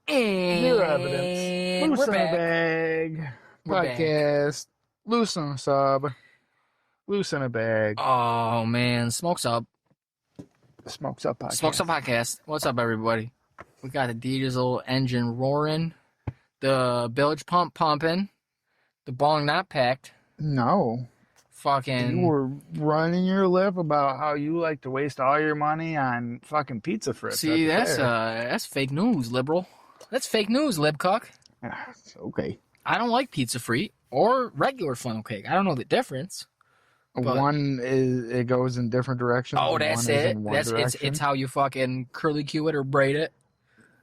Zero evidence. And Loose we're in a back. bag. We're back. Podcast. Loose on a sub. Loose in a bag. Oh man, Smokes Up. Smokes Up podcast. Smokes Up podcast. What's up, everybody? We got the diesel engine roaring, the bilge pump pumping, the bong not packed. No. Fucking. You were running your lip about how you like to waste all your money on fucking pizza fritters. See, that's fake news, liberal. That's fake news, libcuck. Okay. I don't like pizza free or regular funnel cake. I don't know the difference. But, one is it goes in different directions. Oh, that's it. It's how you fucking curly Q it or braid it.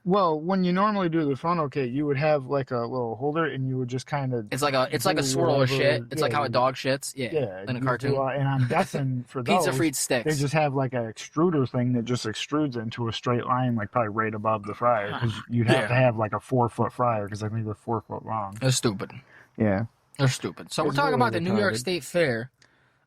Well, when you normally do the funnel cake, you would have like a little holder, and you would just kind of. It's like a swirl of shit. It's like how a dog shits. Yeah. In a cartoon. And I'm guessing for those pizza fried sticks. They just have like an extruder thing that just extrudes into a straight line, like probably right above the fryer, because you'd have to have like a 4-foot fryer, because I think they're 4 foot long. They're stupid. Yeah. They're stupid. So we're talking about the New York State Fair.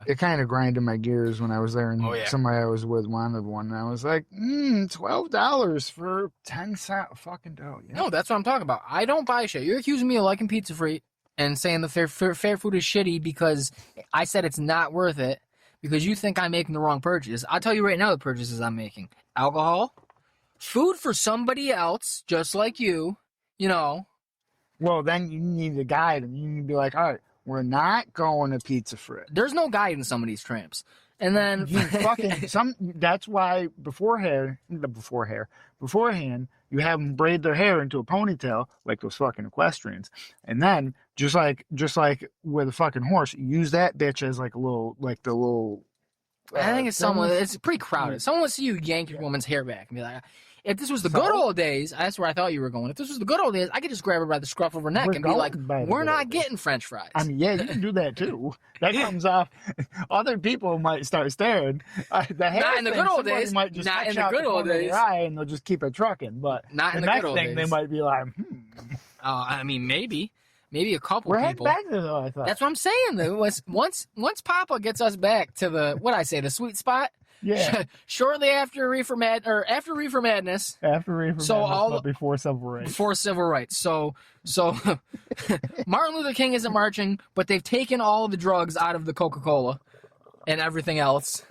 It kind of grinded my gears when I was there, and somebody I was with wanted one, and I was like, $12 for 10 cents fucking dough. Yeah. No, that's what I'm talking about. I don't buy shit. You're accusing me of liking pizza free and saying the fair food is shitty because I said it's not worth it because you think I'm making the wrong purchase. I'll tell you right now the purchases I'm making. Alcohol, food for somebody else, just like you know. Well, then you need a guide, and you need to be like, all right, we're not going to Pizza Frit. There's no guide in some of these tramps. And then that's why beforehand, you have them braid their hair into a ponytail like those fucking equestrians. And then just like with a fucking horse, use that bitch as like a little I think it's pretty crowded. Someone will see you yank your woman's hair back and be like, if this was the good old days, that's where I thought you were going. If this was the good old days, I could just grab her by the scruff of her neck and be like, we're not getting French fries. I mean, yeah, you can do that too. That comes off. Other people might start staring. Not in the good old days. Might just not in the good old days. And they'll just keep it trucking. But not in the good old days. They might be like, I mean, maybe a couple we're people. We're heading back to though, I thought. That's what I'm saying. Though. Once Papa gets us back to the sweet spot. Yeah. Shortly after Reefer Madness. After Reefer Madness, but before Civil Rights. Before Civil Rights. So Martin Luther King isn't marching, but they've taken all the drugs out of the Coca-Cola and everything else.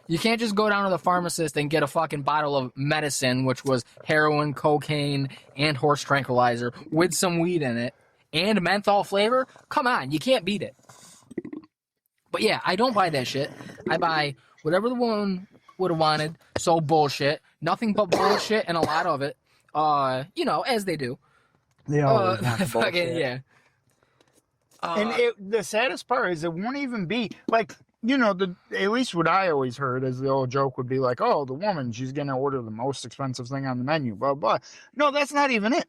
You can't just go down to the pharmacist and get a fucking bottle of medicine, which was heroin, cocaine, and horse tranquilizer with some weed in it and menthol flavor. Come on, you can't beat it. But yeah, I don't buy that shit. I buy whatever the woman would have wanted. So bullshit. Nothing but bullshit and a lot of it. As they do. They always have fucking, yeah. And the saddest part is it won't even be, like, at least what I always heard is the old joke would be like, oh, the woman, she's going to order the most expensive thing on the menu, blah, blah. No, that's not even it.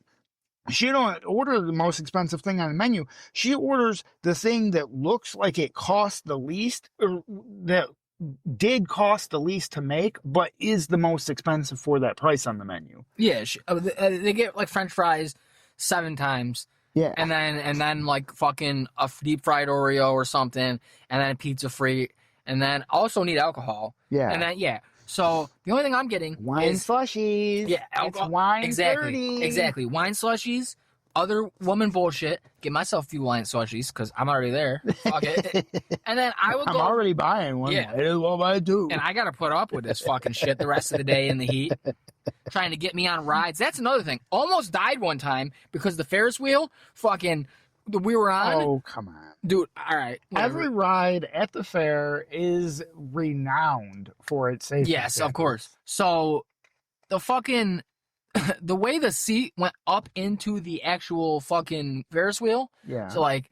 She don't order the most expensive thing on the menu. She orders the thing that looks like it costs the least, or that did cost the least to make, but is the most expensive for that price on the menu. Yeah, they get like French fries 7 times. Yeah, and then like fucking a deep fried Oreo or something, and then pizza free, and then also need alcohol. Yeah, and then So the only thing I'm getting wine is slushies. Yeah, alcohol. It's wine. Exactly. Wine slushies. Other woman bullshit. Get myself a few wine slushies because I'm already there. Fuck it. And then I will go. I'm already buying one. Yeah. Might as well buy 2. And I got to put up with this fucking shit the rest of the day in the heat. Trying to get me on rides. That's another thing. Almost died one time because the Ferris wheel we were on. Oh, come on. Dude, all right. Whatever. Every ride at the fair is renowned for its safety. Yes, standards. Of course. So the way the seat went up into the actual fucking Ferris wheel. Yeah. So like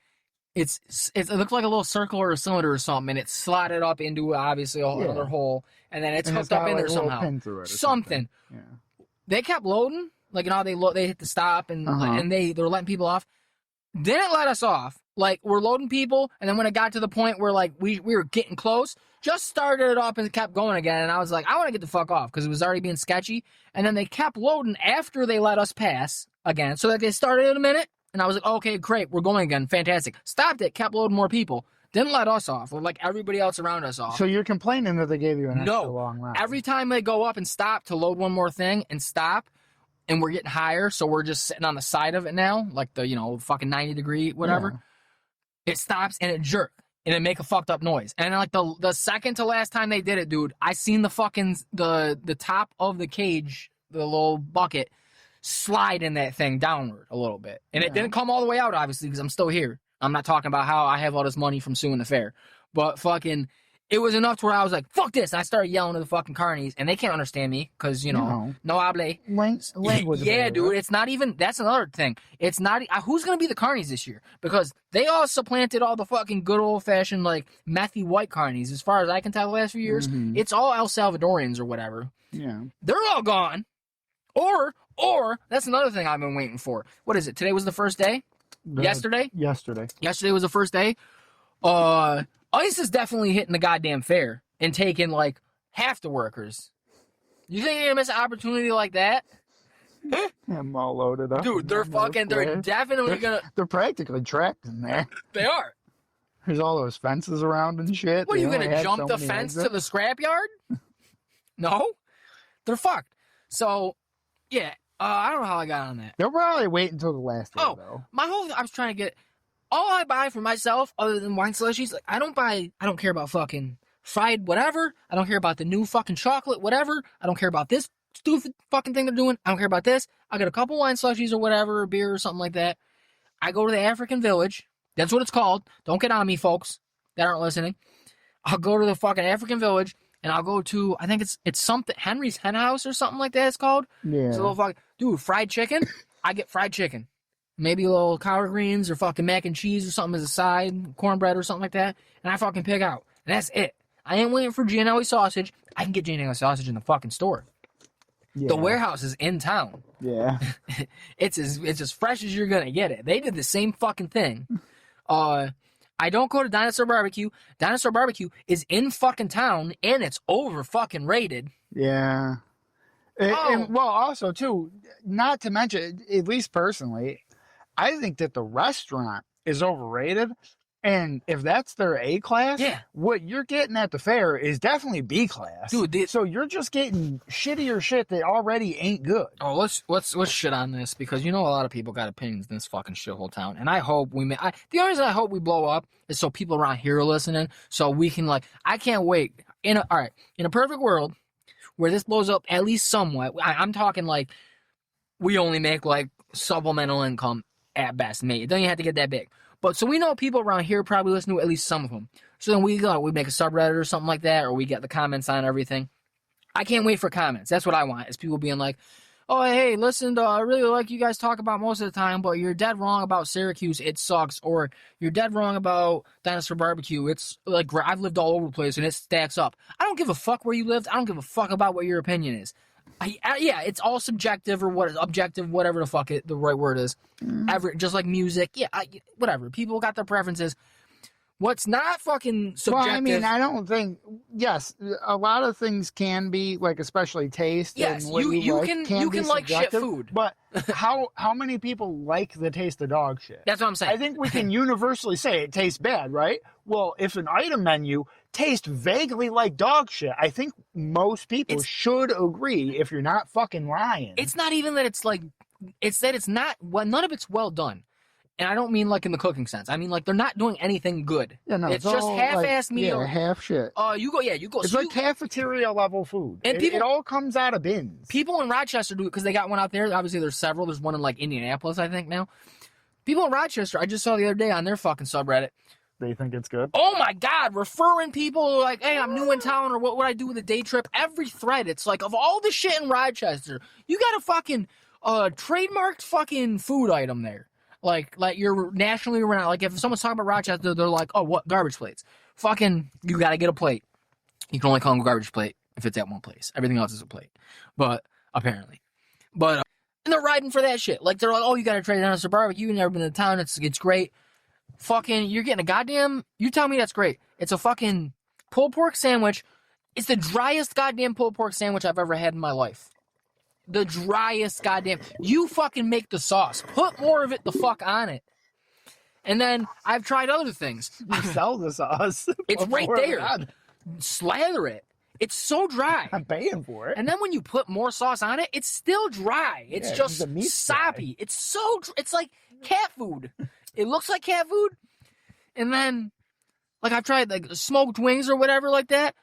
it looks like a little circle or a cylinder or something, and it's slotted up into obviously another hole, and then it's hooked up in there somehow. Pin through it something. Yeah. They kept loading, like they hit the stop and they're letting people off. Didn't let us off. Like we're loading people, and then when it got to the point where like we were getting close, just started it up and kept going again. And I was like, I want to get the fuck off because it was already being sketchy. And then they kept loading after they let us pass again. So that they started in a minute, and I was like, okay, great, we're going again, fantastic. Stopped it, kept loading more people. Didn't let us off, or like everybody else around us off. So you're complaining that they gave you an extra long ride? Every time they go up and stop to load one more thing and stop, and we're getting higher, so we're just sitting on the side of it now, like the, fucking 90-degree, whatever. Yeah. It stops and it jerks. And it make a fucked up noise. And like the second to last time they did it, dude, I seen the fucking the top of the cage, the little bucket, slide in that thing downward a little bit. And it didn't come all the way out, obviously, because I'm still here. I'm not talking about how I have all this money from suing the fair. But fucking, it was enough to where I was like, fuck this. And I started yelling to the fucking carnies. And they can't understand me because, no hable. Language. Yeah, dude. It's not even, that's another thing. It's not, who's going to be the carnies this year? Because they all supplanted all the fucking good old fashioned, like, methy white carnies. As far as I can tell the last few years, it's all El Salvadorians or whatever. Yeah. They're all gone. Or, that's another thing I've been waiting for. What is it? Today was the first day? Yesterday? Yesterday was the first day. ICE is definitely hitting the goddamn fair and taking, like, half the workers. You think you're gonna miss an opportunity like that? I'm all loaded up. Dude, they're definitely gonna... They're practically trapped in there. They are. There's all those fences around and shit. What, are you gonna jump the fence to the scrapyard? No? They're fucked. So, yeah, I don't know how I got on that. They'll probably wait until the last day, though. I was trying to get... All I buy for myself, other than wine slushies, like, I don't care about fucking fried whatever. I don't care about the new fucking chocolate whatever. I don't care about this stupid fucking thing they're doing. I don't care about this. I got a couple wine slushies or whatever, or beer or something like that. I go to the African Village. That's what it's called. Don't get on me, folks that aren't listening. I'll go to the fucking African Village, and I'll go to, I think it's something, Henry's Hen House or something like that it's called. Yeah. It's a little fucking, dude, fried chicken. I get fried chicken. Maybe a little collard greens or fucking mac and cheese or something as a side, cornbread or something like that, and I fucking pick out. And that's it. I ain't waiting for Gianelli sausage. I can get Gianelli sausage in the fucking store. Yeah. The warehouse is in town. Yeah. It's as fresh as you're gonna get it. They did the same fucking thing. I don't go to Dinosaur Barbecue. Dinosaur Barbecue is in fucking town, and it's over fucking rated. Yeah. And, well, also, too, not to mention, at least personally, I think that the restaurant is overrated, and if that's their A class, what you're getting at the fair is definitely B class. Dude, so you're just getting shittier shit that already ain't good. Oh, let's shit on this, because a lot of people got opinions in this fucking shithole town, and I hope the only reason I hope we blow up is so people around here are listening, so we can, like, I can't wait. In a perfect world where this blows up at least somewhat, I'm talking like we only make like supplemental income at best, mate. It doesn't even have to get that big. But so we know people around here probably listen to at least some of them. So then we make a subreddit or something like that, or we get the comments on everything. I can't wait for comments. That's what I want, is people being like, oh, hey, listen, I really like you guys talk about most of the time, but you're dead wrong about Syracuse. It sucks. Or you're dead wrong about Dinosaur Barbecue. It's like, I've lived all over the place and it stacks up. I don't give a fuck where you lived. I don't give a fuck about what your opinion is. Yeah, it's all subjective or objective, whatever the fuck the right word is. Just like music. Yeah, whatever. People got their preferences. What's not fucking subjective... Well, I mean, I don't think... Yes, a lot of things can be, like, especially taste. Yes, and what you can like shit food. But how many people like the taste of dog shit? That's what I'm saying. I think we can universally say it tastes bad, right? Well, if an item menu tastes vaguely like dog shit, I think most people should agree, if you're not fucking lying. It's not even that it's like... It's that it's not... Well, none of it's well done. And I don't mean like in the cooking sense. I mean like they're not doing anything good. Yeah, no, it's just half-assed meal. Yeah, half shit. You go. It's like cafeteria level food. And it all comes out of bins. People in Rochester do it because they got one out there. Obviously, there's several. There's one in like Indianapolis, I think now. People in Rochester, I just saw the other day on their fucking subreddit. They think it's good. Oh my God, referring people like, hey, I'm new in town, or what would I do with a day trip? Every thread, it's like, of all the shit in Rochester, you got a fucking trademarked fucking food item there. Like you're nationally renowned. Like if someone's talking about Rochester, they're like, oh, what, garbage plates? Fucking, you gotta get a plate. You can only call them a garbage plate if it's at one place. Everything else is a plate. But, apparently. But, and they're riding for that shit. Like, they're like, oh, you gotta try Dinosaur Barbecue. You've never been to town. It's great. Fucking, you're getting a goddamn, you tell me that's great. It's a fucking pulled pork sandwich. It's the driest goddamn pulled pork sandwich I've ever had in my life. The driest goddamn... You fucking make the sauce. Put more of it the fuck on it. And then I've tried other things. You sell the sauce. It's right there. Slather it. It's so dry. I'm paying for it. And then when you put more sauce on it, it's still dry. It's just the meat's soppy. dry. It's like cat food. It looks like cat food. And then, like, I've tried, like, smoked wings or whatever like that.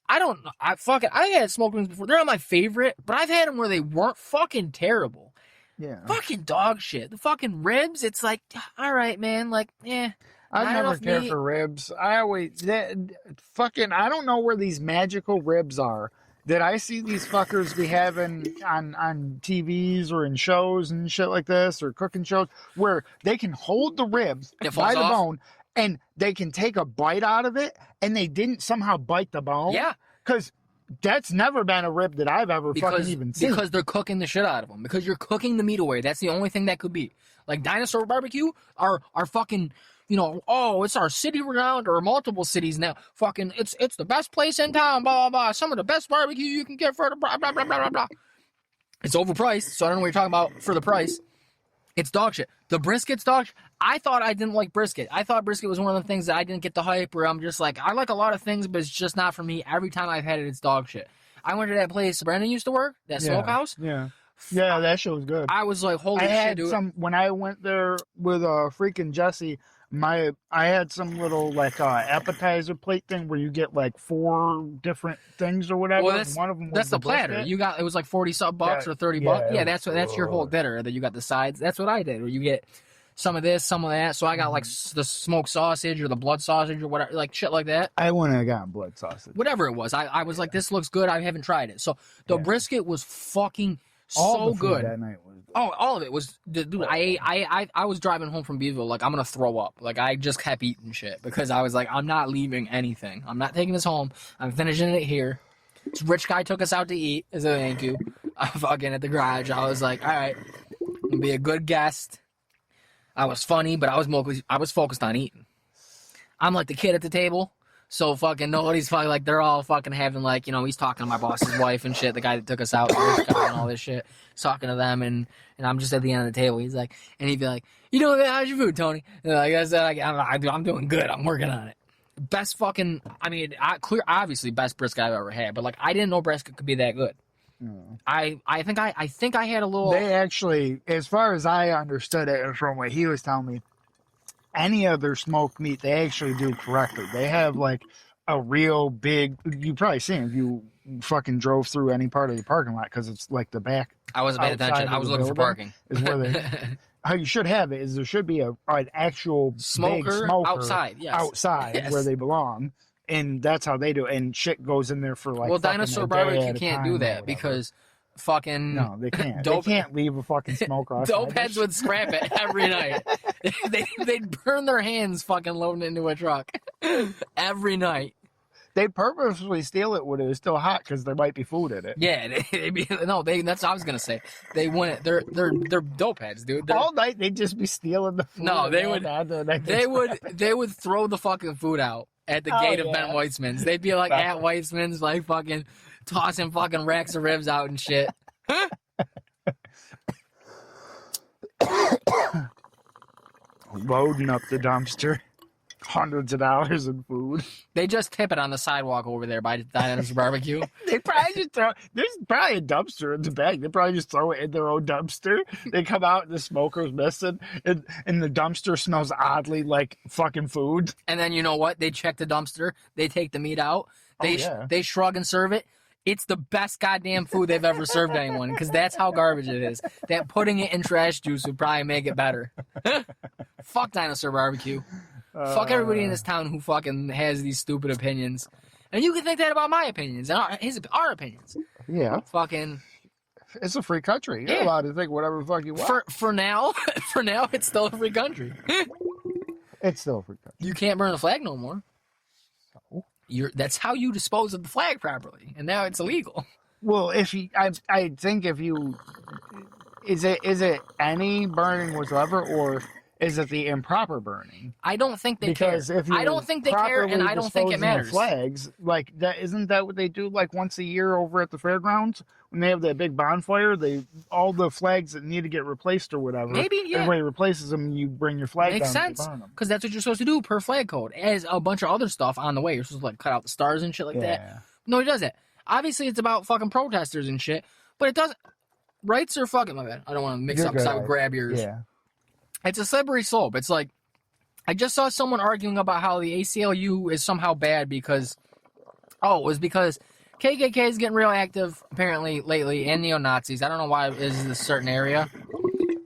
I don't know. I had smoked wings before. They're not my favorite, but I've had them where they weren't fucking terrible. Yeah. Fucking dog shit. The fucking ribs, it's like, all right, man. Like, I've never cared for ribs. I don't know where these magical ribs are that I see these fuckers be having on TVs or in shows and shit like this, or cooking shows, where they can hold the rib by the bone and they can take a bite out of it and they didn't somehow bite the bone. Yeah. Because that's never been a rib that I've ever fucking even seen. Because they're cooking the shit out of them. Because you're cooking the meat away. That's the only thing that could be. Like, dinosaur barbecue are fucking... You know, it's our city renowned, or multiple cities now. Fucking, it's the best place in town, blah, blah, blah. Some of the best barbecue you can get for the blah, blah, blah, blah, blah. It's overpriced, so I don't know what you're talking about for the price. It's dog shit. The brisket's dog shit. I thought I didn't like brisket. I thought brisket was one of the things that I didn't get the hype, where I'm just like, I like a lot of things, but it's just not for me. Every time I've had it, it's dog shit. I went to that place Brandon used to work, that smokehouse. Yeah. Yeah, that shit was good. I was like, holy shit, dude. When I went there with freaking Jesse, I had some little like appetizer plate thing where you get like 4 different things or whatever. Well, one of them was that's the platter. brisket. You got, it was like 40 some bucks or 30 bucks. Yeah, that's your whole dinner. That you got the sides. That's what I did. Where you get some of this, some of that. So I got like the smoked sausage or the blood sausage or whatever, like shit like that. I wouldn't have gotten blood sausage. Whatever it was, I was like, this looks good. I haven't tried it. So the brisket was fucking All so the food good. that night was good. Oh, all of it was, dude. I was driving home from Beeville, like, I'm gonna throw up. Like, I just kept eating shit because I was like, I'm not leaving anything. I'm not taking this home. I'm finishing it here. This rich guy took us out to eat as a thank you. Fucking at the garage. I was like, all right, I'm gonna be a good guest. I was funny, but I was focused on eating. I'm like the kid at the table. So fucking nobody's fucking, like, they're all fucking having, like, you know, he's talking to my boss's wife and shit, the guy that took us out, and all this shit. He's talking to them, and I'm just at the end of the table. He's like, and he'd be like, you know, how's your food, Tony? And like I said, I'm doing good. I'm working on it. Best fucking, I mean, obviously best brisket I've ever had, but like, I didn't know brisket could be that good. No. I think I had a little. They actually, as far as I understood it from what he was telling me, any other smoked meat, they actually do correctly. They have like a real big, you probably seen if you fucking drove through any part of the parking lot, because it's like the back. I wasn't paying attention. I was looking for parking. Is where they, how you should have it is there should be an actual smoker, big smoker outside, yes. outside Yes. where they belong. And that's how they do it. And shit goes in there for like. Well, fucking dinosaur a day barbecue at a can't time do or that whatever. because fucking. No, they can't. Dope- They can't leave a fucking smoker outside. Dope heads would scrap it every night. They'd burn their hands fucking loading it into a truck every night. They purposely steal it when it was still hot because there might be food in it. Yeah, that's what I was gonna say. They want it. They're dope heads, dude. All night they'd just be stealing the food. No, they would. they would throw the fucking food out at the gate of Ben Weitzman's. They'd be like at Weitzman's, like fucking tossing fucking racks of ribs out and shit. Loading up the dumpster. Hundreds of dollars in food. They just tip it on the sidewalk over there by Dinosaur Barbecue. They probably just throw. There's probably a dumpster in the back. They probably just throw it in their own dumpster. They come out and the smoker's missing, and the dumpster smells oddly like fucking food. And then you know what? They check the dumpster. They take the meat out. They shrug and serve it. It's the best goddamn food they've ever served anyone, because that's how garbage it is. That putting it in trash juice would probably make it better. Fuck Dinosaur Barbecue. Fuck everybody in this town who fucking has these stupid opinions. And you can think that about my opinions and our opinions. Yeah. Fucking. It's a free country. You're allowed to think whatever the fuck you want. For now, it's still a free country. It's still a free country. You can't burn the flag no more. No. That's how you dispose of the flag properly, and now it's illegal. Well, I think if you, is it any burning whatsoever, or is it the improper burning? I don't think they because care. If you I don't think they care, and I don't think it matters. Flags like that, isn't that what they do like once a year over at the fairgrounds when they have that big bonfire? All the flags that need to get replaced or whatever. Maybe, yeah. Everybody replaces them. And you bring your flag Makes down. sense, because that's what you're supposed to do per flag code. As a bunch of other stuff on the way, you're supposed to like cut out the stars and shit like that. No, he doesn't. Obviously, it's about fucking protesters and shit, but it doesn't. Rights are fucking, my bad. I don't want to mix up because I would grab yours. Yeah. It's a slippery slope. It's like, I just saw someone arguing about how the ACLU is somehow bad because, it was because KKK is getting real active apparently lately, and neo-Nazis. I don't know why it is this certain area.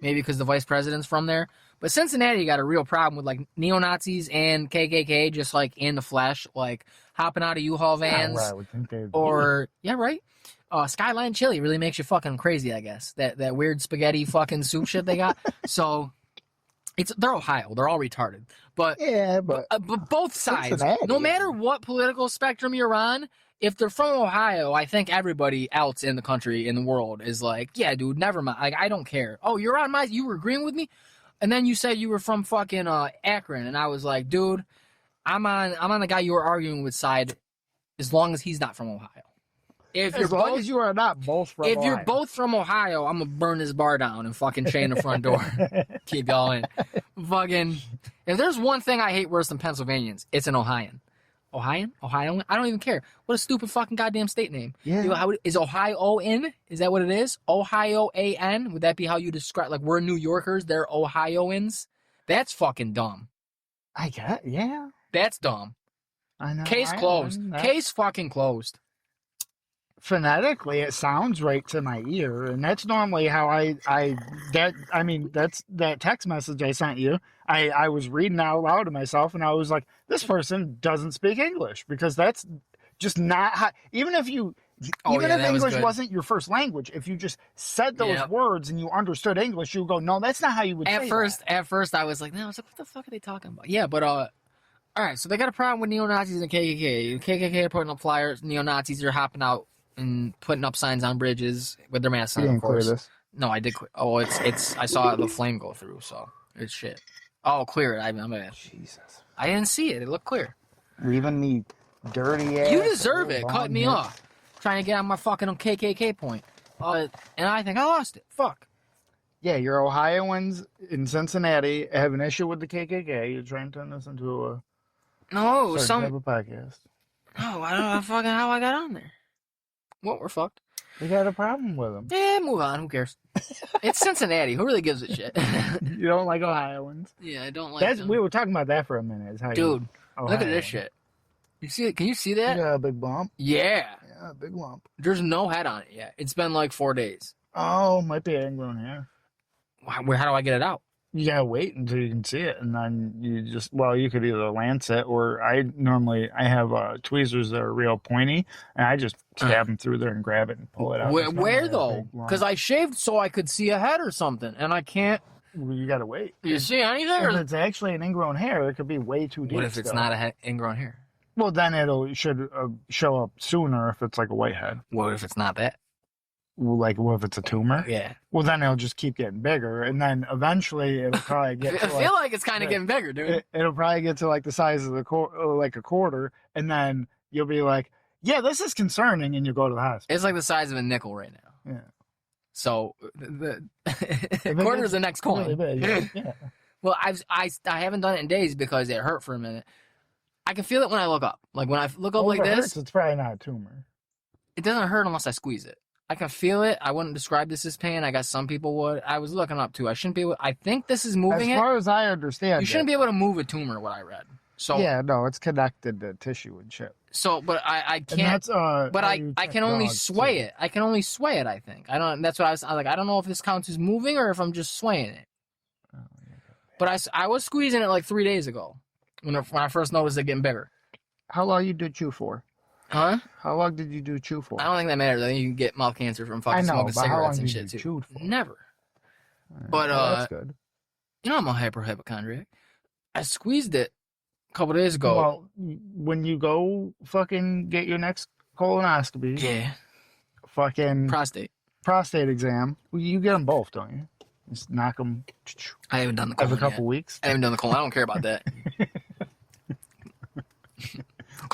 Maybe because the vice president's from there. But Cincinnati got a real problem with like neo-Nazis and KKK just like in the flesh, like hopping out of U-Haul vans. I would think they'd or, yeah, right? Skyline chili really makes you fucking crazy, I guess. That weird spaghetti fucking soup shit they got. So they're Ohio. They're all retarded. But yeah, but both sides, Cincinnati, no matter what political spectrum you're on, if they're from Ohio, I think everybody else in the country, in the world, is like, yeah, dude, never mind. Like, I don't care. Oh, you were agreeing with me? And then you said you were from fucking Akron, and I was like, dude, I'm on the guy you were arguing with side, as long as he's not from Ohio. As long as you are not both from Ohio. If you're both from Ohio, I'm going to burn this bar down and fucking chain the front door. Keep y'all in. Fucking, if there's one thing I hate worse than Pennsylvanians, it's an Ohioan. Ohioan? I don't even care. What a stupid fucking goddamn state name. Yeah. Is Ohio in? Is that what it is? Ohio-A-N? Would that be how you describe, like, we're New Yorkers, they're Ohioans? That's fucking dumb. I get, yeah. That's dumb. I know. Case closed. Case fucking closed. Phonetically, it sounds right to my ear, and that's normally how that's that text message I sent you. I was reading out loud to myself, and I was like, this person doesn't speak English, because that's just not how, even if English wasn't your first language, if you just said those words and you understood English, you would go, no, that's not how you would say that. At first, I was like, no, I was like, what the fuck are they talking about? Yeah, but all right, so they got a problem with neo-Nazis and KKK. KKK are putting up flyers, neo-Nazis are hopping out and putting up signs on bridges with their masks on, of course. Clear this? No, I did quit. Oh, it's I saw the flame go through, so it's shit. Oh, clear it. I'm bad. Jesus. I didn't see it. It looked clear. Leaving me dirty ass. You deserve it. Cut me off. Trying to get on my fucking KKK point. And I think I lost it. Fuck. Yeah, your Ohioans in Cincinnati have an issue with the KKK. You're trying to turn this into a type of podcast. No, I don't know fucking how I got on there. Well, we're fucked. We got a problem with them. Yeah, move on. Who cares? It's Cincinnati. Who really gives a shit? You don't like Ohioans? Yeah, I don't like them. We were talking about that for a minute. Is how dude, look at this shit. You see it? Can you see that? Yeah, a big bump. Yeah. Yeah, a big lump. There's no head on it yet. It's been like 4 days. Oh, might be ingrown hair. How do I get it out? You gotta wait until you can see it, and then you could either lance it, or I have tweezers that are real pointy, and I just stab them through there and grab it and pull it out. Where though? Because I shaved so I could see a head or something, and I can't. Well, you gotta wait. You see anything? If it's actually an ingrown hair, it could be way too deep. What if it's not a ingrown hair? Well, then should show up sooner if it's like a whitehead. What if it's not that? Like, what if it's a tumor? Yeah. Well, then it'll just keep getting bigger, and then eventually it'll probably get. I feel like it's kind of getting bigger, dude. It'll probably get to like the size of like a quarter, and then you'll be like, "Yeah, this is concerning," and you go to the hospital. It's like the size of a nickel right now. Yeah. So the quarter is the next coin. Really big, yeah. Well, I haven't done it in days because it hurt for a minute. I can feel it when I look up. Like when I look up like this, it's probably not a tumor. It doesn't hurt unless I squeeze it. I can feel it. I wouldn't describe this as pain. I guess some people would. I was looking up too. I shouldn't be able. I think this is moving. As far as I understand, you shouldn't be able to move a tumor. What I read. So yeah, no, it's connected to tissue and shit. So, but I can't. And that's, but I can only sway it. I can only sway it. I think I don't. That's what I was like. I don't know if this counts as moving or if I'm just swaying it. Oh, yeah. But I was squeezing it like 3 days ago when I first noticed it getting bigger. How long you do chew for? Huh? How long did you do chew for? I don't think that matters. I think you can get mouth cancer from fucking smoking cigarettes and shit too. Never. Right. But that's good. You know I'm a hypochondriac. I squeezed it a couple days ago. Well, when you go fucking get your next colonoscopy, yeah, fucking prostate exam, you get them both, don't you? Just knock them. I haven't done the colon every couple weeks. I haven't done the colon. I don't care about that.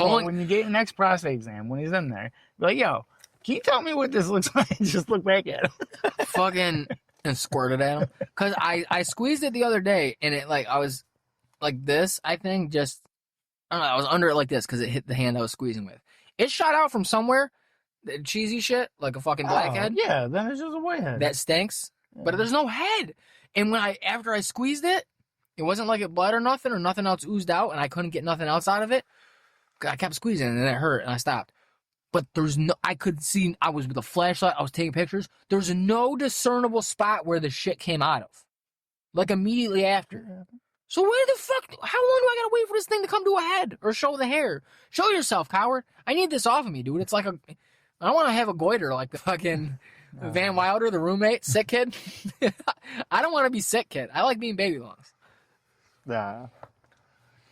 Well, when you get your next prostate exam, when he's in there, be like, yo, can you tell me what this looks like? Just look back at him. Fucking and squirted at him. Because I squeezed it the other day, and it I was like this, I think, I don't know, I was under it like this because it hit the hand I was squeezing with. It shot out from somewhere. Cheesy shit, like a fucking blackhead. Yeah, then it's just a whitehead. That stinks. Yeah. But there's no head. And after I squeezed it, it wasn't like it bled or nothing else oozed out, and I couldn't get nothing else out of it. I kept squeezing, and it hurt, and I stopped. But I could see, I was with a flashlight, I was taking pictures. There's no discernible spot where the shit came out of. Like immediately after. So where the fuck, how long do I gotta wait for this thing to come to a head? Or show the hair? Show yourself, coward. I need this off of me, dude. It's like I don't want to have a goiter like the fucking Van Wilder, the roommate, sick kid. I don't want to be sick kid. I like being baby lungs. Nah.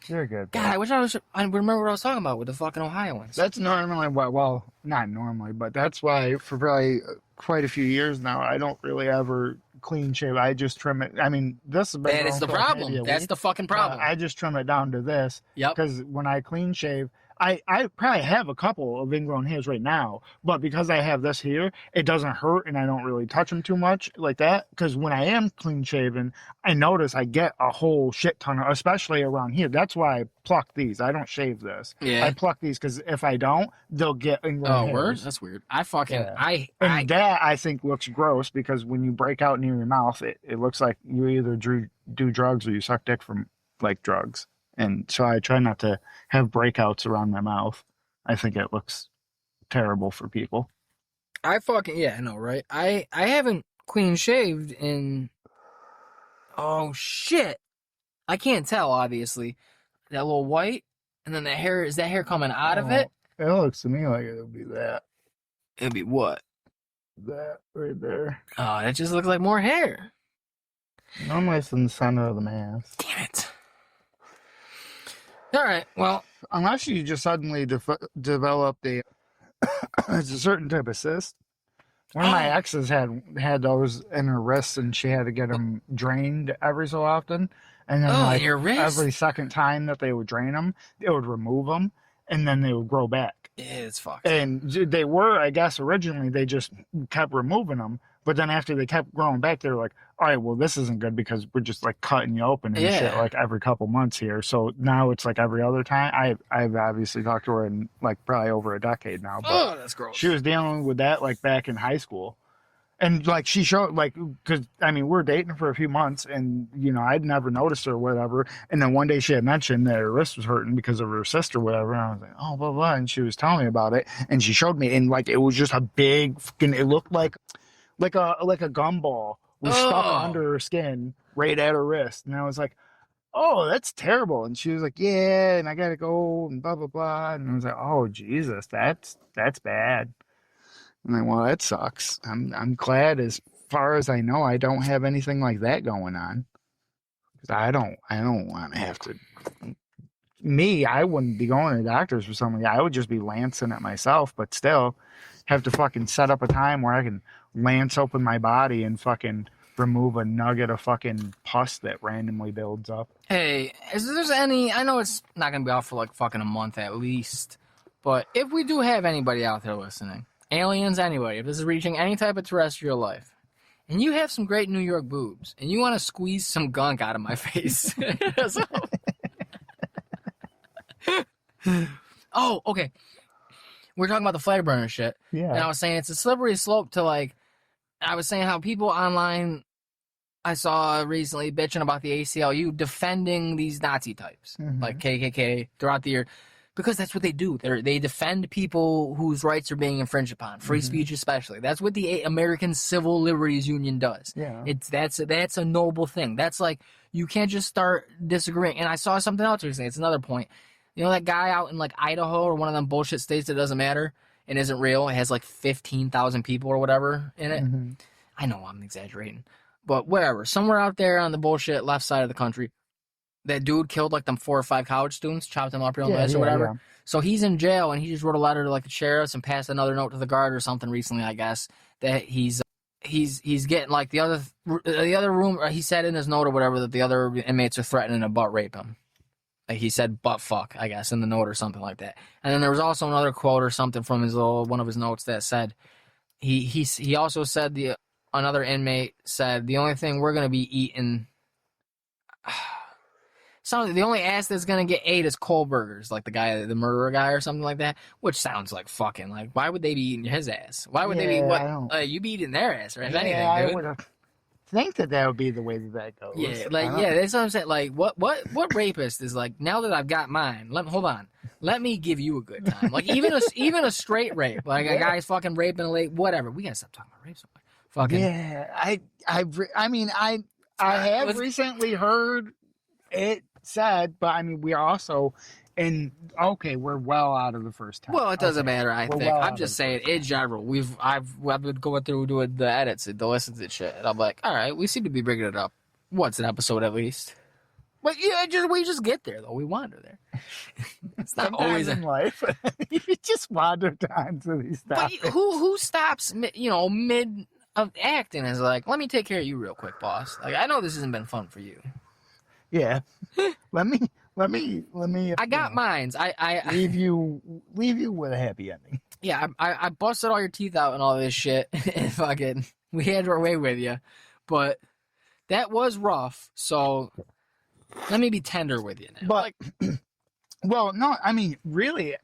You're good. God, I wish I remember what I was talking about with the fucking Ohioans. That's normally well, not normally, but that's why for probably quite a few years now, I don't really ever clean shave. I just trim it. I mean, this is that is the problem. That's the fucking problem. I just trim it down to this. Yep. Because when I clean shave, I probably have a couple of ingrown hairs right now, but because I have this here, it doesn't hurt and I don't really touch them too much like that. Because when I am clean shaven, I notice I get a whole shit ton of, especially around here. That's why I pluck these. I don't shave this. Yeah. I pluck these because if I don't, they'll get ingrown hairs. Word? That's weird. I think looks gross because when you break out near your mouth, it looks like you either do drugs or you suck dick from like drugs. And so I try not to have breakouts around my mouth. I think it looks terrible for people. I know, right? I haven't clean shaved in, oh shit. I can't tell, obviously. That little white, and then is that hair coming out of it? It looks to me like it'll be that. It'll be what? That right there. Oh, that just looks like more hair. Normally it's in the center of the mask. Damn it. All right, well. Unless you just suddenly develop it's a certain type of cyst. One of my exes had those in her wrists, and she had to get them drained every so often. And then your wrist? every second time that they would drain them, it would remove them, and then they would grow back. Yeah, it's fucked. And they were, I guess, originally they just kept removing them. But then after they kept growing back, they were like, all right, well, this isn't good because we're just like cutting you open and shit like every couple months here. So now it's like every other time. I've obviously talked to her in like probably over a decade now. But that's gross. She was dealing with that like back in high school. And like she showed like, because I mean, we're dating for a few months and, you know, I'd never noticed her or whatever. And then one day she had mentioned that her wrist was hurting because of her sister or whatever. And I was like, oh, blah, blah. And she was telling me about it. And she showed me. And like, it was just a big fucking, it looked like a gumball was stuck under her skin right at her wrist. And I was like, oh, that's terrible. And she was like, yeah, and I got to go and blah, blah, blah. And I was like, oh, Jesus, that's bad. I'm like, well, that sucks. I'm glad as far as I know, I don't have anything like that going on. Because I don't want to have to. I wouldn't be going to doctors for something. I would just be lancing it myself, but still have to fucking set up a time where I can lance open my body and fucking remove a nugget of fucking pus that randomly builds up. Hey, is there's any, I know it's not going to be out for like fucking a month at least, but if we do have anybody out there listening, aliens, anybody, if this is reaching any type of terrestrial life, and you have some great New York boobs, and you want to squeeze some gunk out of my face. Oh, okay. We're talking about the flag burner shit. Yeah. And I was saying it's a slippery slope to like, I was saying how people online I saw recently bitching about the ACLU defending these Nazi types, like KKK, throughout the year, because that's what they do. They defend people whose rights are being infringed upon, free speech especially. That's what the American Civil Liberties Union does. Yeah. That's a noble thing. That's like, you can't just start disagreeing. And I saw something else recently. It's another point. You know that guy out in like Idaho or one of them bullshit states that doesn't matter and isn't real? It has like 15,000 people or whatever in it. I know I'm exaggerating. But whatever. Somewhere out there on the bullshit left side of the country, that dude killed like them 4 or 5 college students, chopped them up real nice or whatever. Yeah. So he's in jail and he just wrote a letter to like the sheriffs and passed another note to the guard or something recently, I guess, that he's getting like the other room, he said in his note or whatever that the other inmates are threatening to butt rape him. Like he said butt fuck, I guess, in the note or something like that. And then there was also another quote or something from his one of his notes that said he also said another inmate said the only thing we're gonna be eating. the only ass that's gonna get ate is Kohlberger's, like the murderer guy or something like that, which sounds like fucking like why would they be eating his ass? Why would they be you be eating their ass, right? If anything, dude. I would think that would be the way that goes. Yeah, that's what I'm saying. Like, what rapist is like? Now that I've got mine, hold on. Let me give you a good time. Like even a straight rape, like a guy's fucking raping a lady, whatever. We gotta stop talking about rape so much. Fucking yeah. I have recently heard it said, but I mean we also. And we're well out of the first time. Well, it doesn't matter. I think I'm just saying in general. I've been going through doing the edits and the listens and shit, and I'm like, all right, we seem to be bringing it up once an episode at least. But yeah, we just get there though. We wander there. It's not always in life. You just wander down to these topics. But who stops? Mid of acting is like, let me take care of you real quick, boss. Like I know this hasn't been fun for you. Yeah. Let me. I got mines. I leave you with a happy ending. Yeah, I busted all your teeth out and all this shit, and fucking we had our way with you, but that was rough. So let me be tender with you now. But well, no, I mean, really,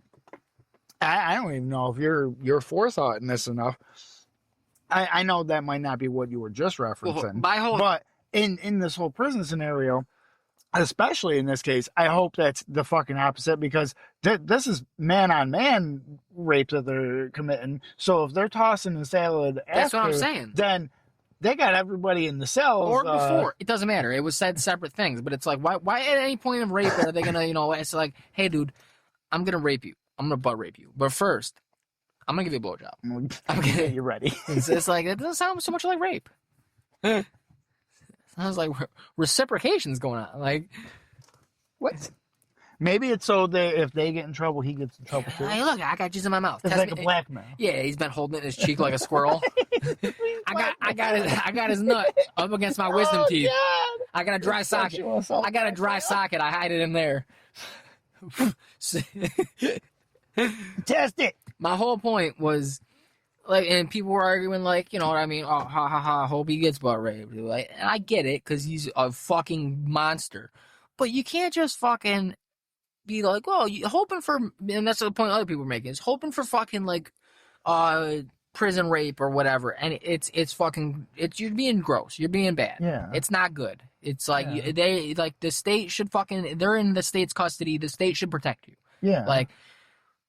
I don't even know if you're forethought in this enough. I know that might not be what you were just referencing, but in this whole prison scenario. Especially in this case, I hope that's the fucking opposite because this is man-on-man rape that they're committing. So if they're tossing the salad that's what I'm saying. Then they got everybody in the cells. Or before. It doesn't matter. It was said separate things. But it's like, why at any point of rape are they going to, it's like, hey, dude, I'm going to rape you. I'm going to butt rape you. But first, I'm going to give you a blowjob. I'm going to get you ready. It's like, it doesn't sound so much like rape. I was like, reciprocation's going on. Like, what? Maybe it's so that if they get in trouble, he gets in trouble too. Hey, look, I got juice in my mouth. It's like a blackmail. Yeah, he's been holding it in his cheek like a squirrel. I got his nut up against my wisdom teeth. God. I got a dry socket. I got a dry socket. I hide it in there. Test it. My whole point was. Like, and people were arguing, like, you know what I mean? Oh, ha, ha, ha, hope he gets butt raped. Like, and I get it, because he's a fucking monster. But you can't just fucking be like, well, hoping for, and that's the point other people are making, is hoping for fucking, like, prison rape or whatever. And it's fucking, you're being gross. You're being bad. Yeah. It's not good. It's like, the state should fucking, they're in the state's custody. The state should protect you. Yeah. Like,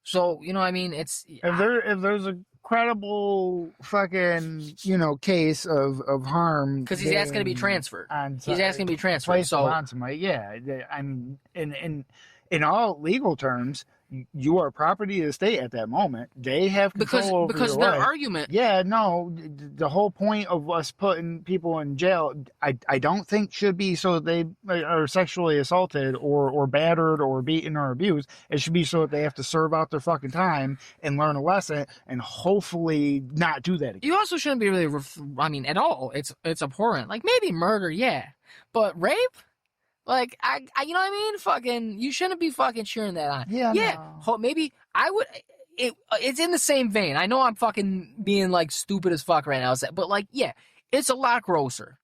so, you know what I mean? It's, if there's a credible fucking case of harm because he's asking to be transferred. He's asking to be transferred. So on somebody, yeah. I mean, in all legal terms, you are property of the state at that moment. They have control because over their life. argument. Yeah, no, the whole point of us putting people in jail, I don't think should be so that they are sexually assaulted or battered or beaten or abused. It should be so that they have to serve out their fucking time and learn a lesson and hopefully not do that again. You also shouldn't be really, at all. It's abhorrent. Like maybe murder, yeah, but rape. Like, I, you know what I mean? Fucking, you shouldn't be fucking cheering that on. Yeah. No. Maybe I would. It's in the same vein. I know I'm fucking being like stupid as fuck right now, but like, yeah, it's a lot grosser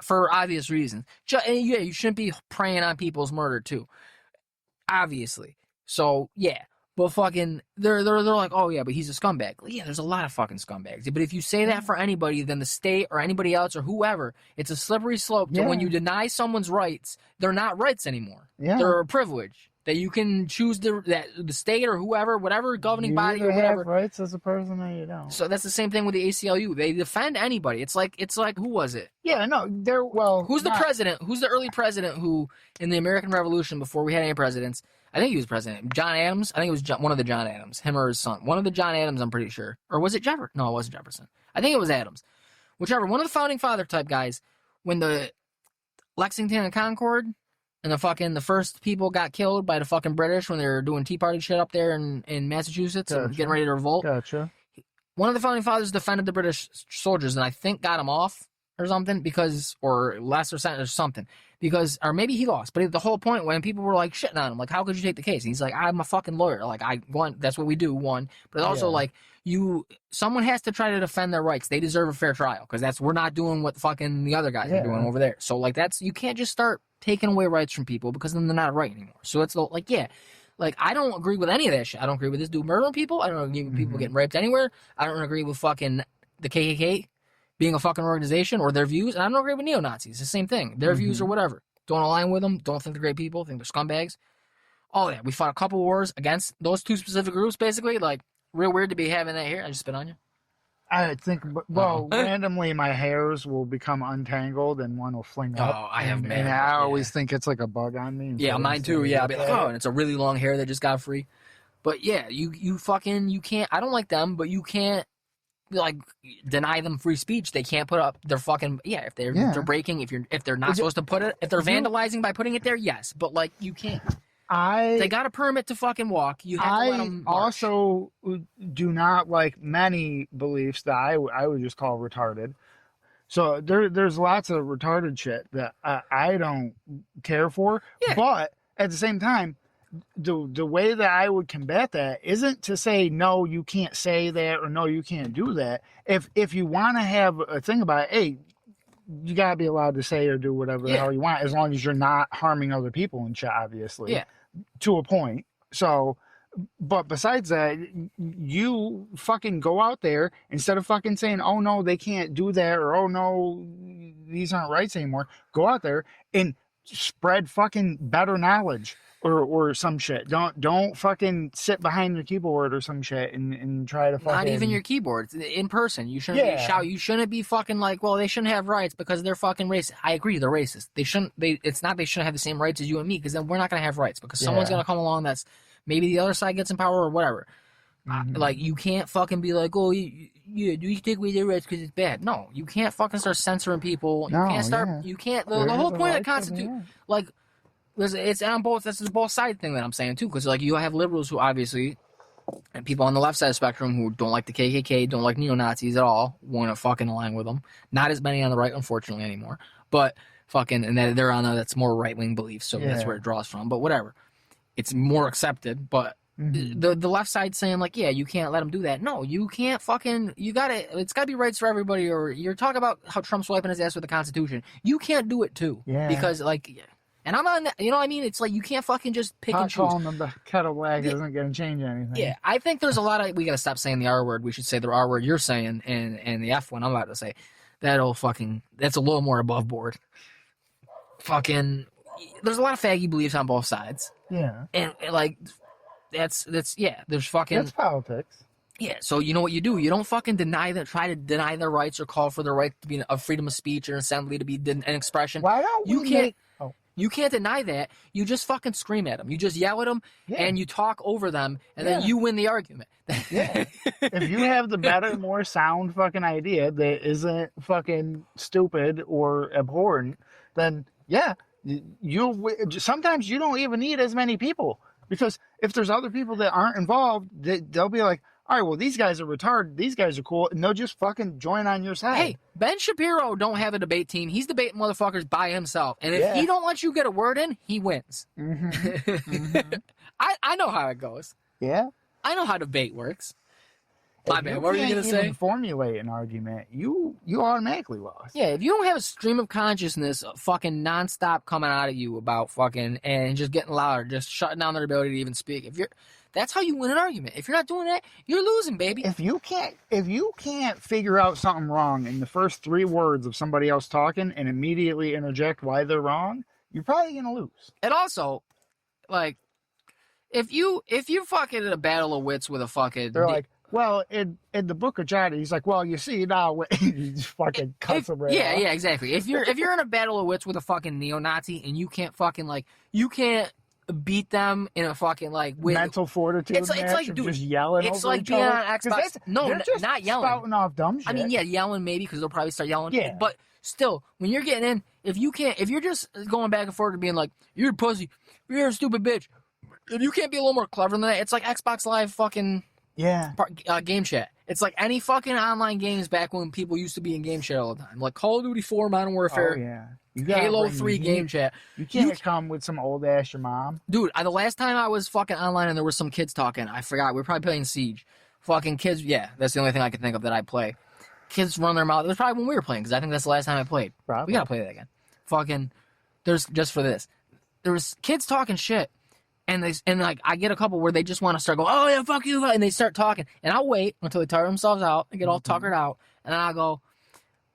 for obvious reasons. And yeah, you shouldn't be preying on people's murder too, obviously. So yeah. But fucking, they're like, oh yeah, but he's a scumbag. Yeah, there's a lot of fucking scumbags. But if you say that for anybody, then the state or anybody else or whoever, it's a slippery slope to when you deny someone's rights, they're not rights anymore. Yeah. They're a privilege that you can choose that the state or whoever, whatever governing body or whatever. You have rights as a person or you don't. So that's the same thing with the ACLU. They defend anybody. It's like who was it? Yeah, no, who's the president? Who's the early president who in the American Revolution before we had any presidents? I think he was president. John Adams? I think it was one of the John Adams. Him or his son. One of the John Adams, I'm pretty sure. Or was it Jefferson? No, it wasn't Jefferson. I think it was Adams. Whichever. One of the founding father type guys. When the Lexington and Concord and the first people got killed by the fucking British when they were doing Tea Party shit up there in Massachusetts and getting ready to revolt. Gotcha. One of the founding fathers defended the British soldiers and I think got them off. or something or lesser sentence or something or maybe he lost. But the whole point when people were like shitting on him, like, how could you take the case? And he's like, I'm a fucking lawyer. Like, that's what we do. But it's also like someone has to try to defend their rights. They deserve a fair trial because we're not doing what fucking the other guys are doing over there. So like you can't just start taking away rights from people because then they're not right anymore. So it's like, like, I don't agree with any of that shit. I don't agree with this dude murdering people. I don't agree with people getting raped anywhere. I don't agree with fucking the KKK being a fucking organization or their views. And I don't agree with neo-Nazis. It's the same thing. Their views or whatever. Don't align with them. Don't think they're great people. Think they're scumbags. All that. We fought a couple wars against those two specific groups, basically. Like, real weird to be having that here. I just spit on you. I think, randomly my hairs will become untangled and one will fling up. Oh, I have mad. And I always think it's like a bug on me. Yeah, mine too. Yeah, I'll be like, and it's a really long hair that just got free. But yeah, you can't. I don't like them, but you can't like deny them free speech. They can't put up their fucking if they're breaking if they're not supposed to put it if they're vandalizing by putting it there. Yes, but like you can't. They got a permit to fucking walk. You have to let them march. Also do not like many beliefs that I would just call retarded. So there's lots of retarded shit that I don't care for. Yeah. But at the same time, the way that I would combat that isn't to say no, you can't say that or no, you can't do that. If you want to have a thing about it, hey, you gotta be allowed to say or do whatever the hell you want, as long as you're not harming other people and shit. Obviously, to a point. So, but besides that, you fucking go out there instead of fucking saying, "Oh no, they can't do that," or "Oh no, these aren't rights anymore." Go out there and spread fucking better knowledge. Or some shit. Don't fucking sit behind your keyboard or some shit and try to fucking... Not even your keyboard. It's in person. You shouldn't be shout. You shouldn't be fucking like, well, they shouldn't have rights because they're fucking racist. I agree, they're racist. It's not they shouldn't have the same rights as you and me because then we're not going to have rights because someone's going to come along that's... Maybe the other side gets in power or whatever. Like, you can't fucking be like, oh, do you take away their rights because it's bad? No, you can't fucking start censoring people. You can't start... You can't... The whole point of the Constitution... Like... It's on both. This is both side thing that I'm saying too, because like you have liberals who obviously, and people on the left side of the spectrum who don't like the KKK, don't like neo-Nazis at all, want to fucking align with them. Not as many on the right, unfortunately, anymore. But fucking, and they're on that's more right wing beliefs, so that's where it draws from. But whatever, it's more accepted. But the left side saying like, yeah, you can't let them do that. No, you can't fucking. It's gotta be rights for everybody. Or you're talking about how Trump's wiping his ass with the Constitution. You can't do it too, because like. And I'm on, you know what I mean? It's like you can't fucking just pick and choose. Calling them the kettle black isn't going to change anything. Yeah, I think there's a lot of, we got to stop saying the R word. We should say the R word you're saying and the F one I'm about to say. That's a little more above board. Fucking, there's a lot of faggy beliefs on both sides. Yeah. And like, there's fucking. That's politics. Yeah, so you know what you do? You don't fucking try to deny their rights or call for their right to be a freedom of speech or assembly to be an expression. Why don't You can't deny that. You just fucking scream at them. You just yell at them, and you talk over them, and then you win the argument. If you have the better, more sound fucking idea that isn't fucking stupid or abhorrent, then sometimes you don't even need as many people. Because if there's other people that aren't involved, they'll be like, all right, well, these guys are retarded. These guys are cool. And they'll just fucking join on your side. Hey, Ben Shapiro don't have a debate team. He's debating motherfuckers by himself. And if he don't let you get a word in, he wins. I know how it goes. Yeah? I know how debate works. My bad. What were you going to say? If you can't formulate an argument, you automatically lost. Yeah, if you don't have a stream of consciousness fucking nonstop coming out of you about fucking and just getting louder, just shutting down their ability to even speak. That's how you win an argument. If you're not doing that, you're losing, baby. If you can't figure out something wrong in the first 3 words of somebody else talking and immediately interject why they're wrong, you're probably gonna lose. And also, like, if you fucking in a battle of wits with a fucking, they're like, well, in the book of John, he's like, well, you see now, he just fucking cuts them right off. Yeah, exactly. If you're in a battle of wits with a fucking neo-Nazi and you can't fucking you can't beat them in a fucking with mental fortitude. It's like dude, just yelling. It's over like each being other. on Xbox. No, not yelling. Spouting off dumb shit. I mean, yelling maybe because they'll probably start yelling. Yeah. But still, when you're getting in, if you're just going back and forth and being like, "You're a pussy, you're a stupid bitch," if you can't be a little more clever than that, it's like Xbox Live fucking game chat. It's like any fucking online games back when people used to be in game chat all the time. Like Call of Duty 4, Modern Warfare. Oh, yeah. You gotta Halo bring 3 the game heat. chat. You can't come with some old ass your mom. Dude, the last time I was fucking online and there was some kids talking, I forgot. We were probably playing Siege. Fucking kids, yeah, that's the only thing I can think of that I play. Kids run their mouth. It was probably when we were playing, because I think that's the last time I played. Probably. We gotta play that again. Fucking, there's just for this. There was kids talking shit, and like I get a couple where they just want to start going, oh yeah, fuck you, and they start talking, and I'll wait until they tire themselves out and get all tuckered out, and then I'll go,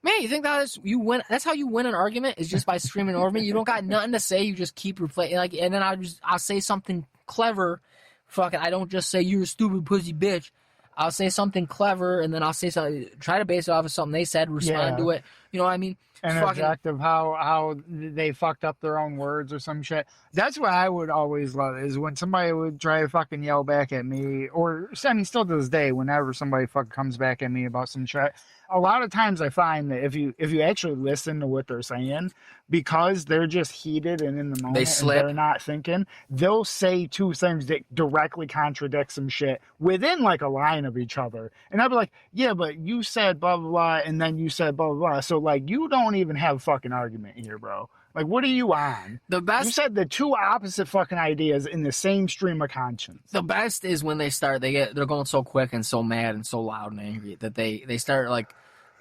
man, you think you win? That's how you win an argument, is just by screaming over me. You don't got nothing to say. You just keep replaying, like, and then I'll say something clever. Fucking, I don't just say you're a stupid pussy bitch. I'll say something clever, and then I'll say something. Try to base it off of something they said. Respond to it. You know what I mean? And objective how they fucked up their own words or some shit. That's what I would always love, is when somebody would try to fucking yell back at me, or I mean, still to this day, whenever somebody fucking comes back at me about some shit. A lot of times I find that if you actually listen to what they're saying, because they're just heated and in the moment, They slip. and they're not thinking, they'll say two things that directly contradict some shit within like a line of each other. And I'll be like, yeah, but you said blah, blah, blah, and then you said blah, blah, blah. So like, you don't even have a fucking argument here, bro. Like, what are you on? The best. You said the two opposite fucking ideas in the same stream of conscience. The best is when they start. They're going so quick and so mad and so loud and angry that they start like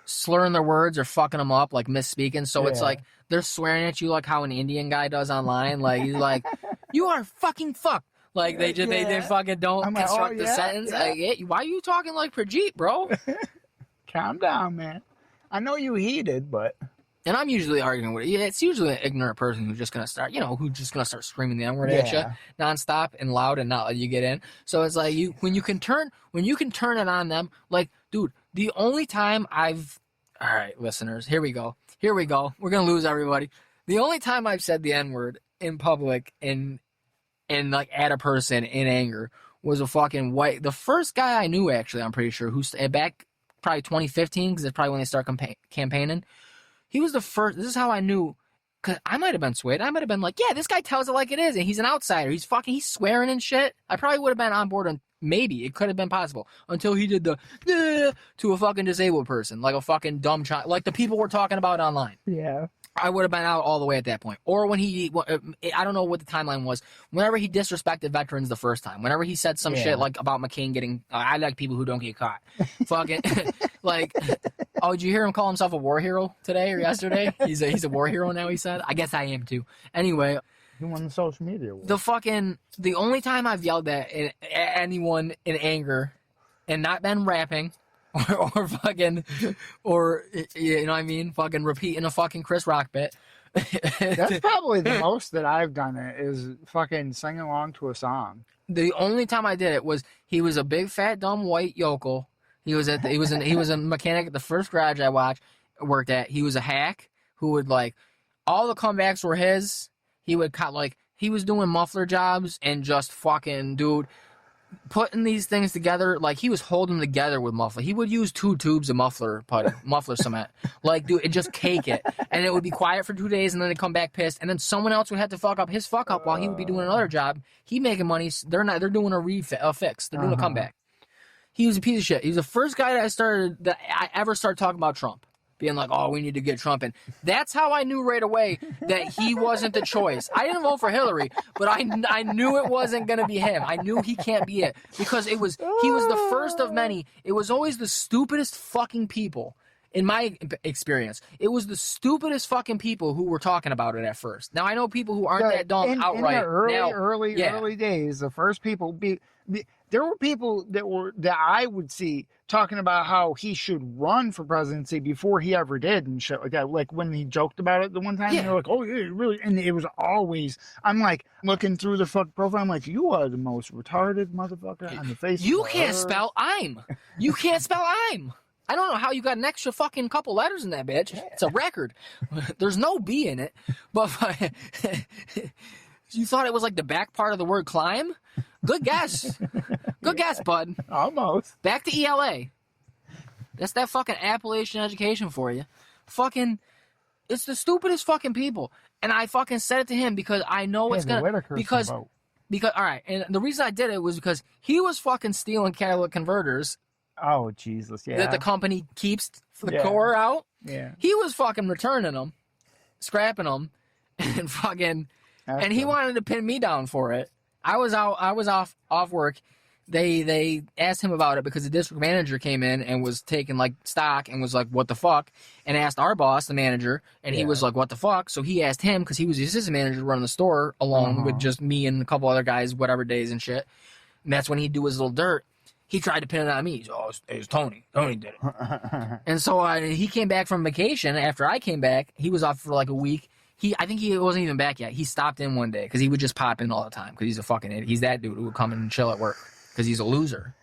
slurring their words or fucking them up, like misspeaking. So it's like they're swearing at you like how an Indian guy does online. Like he's like, "You are fucking fucked." Like they fucking don't construct the sentence. Yeah. Like, why are you talking like Prajeet, bro? Calm down, man. I know you heated, but. And I'm usually arguing with it. It's usually an ignorant person who's just gonna start, who's just gonna start screaming the N-word at you nonstop and loud and not let you get in. So it's like when you can turn it on them, like, dude, the only time all right, listeners, here we go. We're gonna lose everybody. The only time I've said the N-word in public and like at a person in anger was a fucking the first guy I knew, actually, I'm pretty sure, who's back probably 2015, because it's probably when they start campaigning. He was the first. This is how I knew, because I might have been swayed. I might have been like, yeah, this guy tells it like it is, and he's an outsider. He's swearing and shit. I probably would have been on board, and maybe it could have been possible, until he did the to a fucking disabled person, like a fucking dumb child, like the people we're talking about online. Yeah. I would have been out all the way at that point. Or when I don't know what the timeline was, whenever he disrespected veterans the first time, whenever he said some shit like about McCain getting, I like people who don't get caught. Fucking, like, oh, did you hear him call himself a war hero today or yesterday? He's a war hero now, he said. I guess I am too. Anyway. He won the social media war. The only time I've yelled at anyone in anger and not been rapping, or fucking, or, you know what I mean? Fucking repeating a fucking Chris Rock bit. That's probably the most that I've done it, is fucking sing along to a song. The only time I did it was, he was a big fat dumb white yokel. He was a mechanic at the first garage I worked at. He was a hack who would, like, all the comebacks were his. He would he was doing muffler jobs and just fucking, dude, putting these things together, like he was holding them together with muffler. He would use 2 tubes of muffler cement. Like, dude, it just cake it. And it would be quiet for 2 days, and then they'd come back pissed. And then someone else would have to fuck up his fuck up while he would be doing another job. He making money. They're doing a fix. They're doing a comeback. He was a piece of shit. He was the first guy that I ever started talking about Trump. Being like, oh, we need to get Trump in. That's how I knew right away that he wasn't the choice. I didn't vote for Hillary, but I knew it wasn't going to be him. I knew he can't be it, because he was the first of many. It was always the stupidest fucking people, in my experience. It was the stupidest fucking people who were talking about it at first. Now, I know people who aren't that dumb outright. In the early days, the first people there were people that I would see talking about how he should run for presidency before he ever did and shit like that. Like when he joked about it the one time, they're like, "Oh yeah, really?" And it was always, I'm like looking through the fuck profile. I'm like, "You are the most retarded motherfucker on the face." You can't spell I'm. You can't spell I'm. I don't know how you got an extra fucking couple letters in that bitch. It's a record. There's no B in it, but you thought it was like the back part of the word climb. Good guess. Good guess, bud. Almost. Back to ELA. That's that fucking Appalachian education for you. Fucking, it's the stupidest fucking people. And I fucking said it to him because I know it's gonna, because, all right. And the reason I did it was because he was fucking stealing catalytic converters Oh, Jesus, yeah. that the company keeps the Yeah. core out. Yeah. He was fucking returning them, scrapping them, and fucking, That's and he good. wanted to pin me down for it. I was off work. They asked him about it because the district manager came in and was taking like stock and was like, "What the fuck?" and asked our boss, the manager, and he Yeah. was like, "What the fuck?" So he asked him because he was the assistant manager running the store alone with just me and a couple other guys, whatever days and shit. And that's when he'd do his little dirt. He tried to pin it on me. He's, "Oh, it was Tony. Tony did it." And so he came back from vacation. After I came back, he was off for like a week. I think he wasn't even back yet. He stopped in one day because he would just pop in all the time because he's a fucking idiot. He's that dude who would come in and chill at work because he's a loser.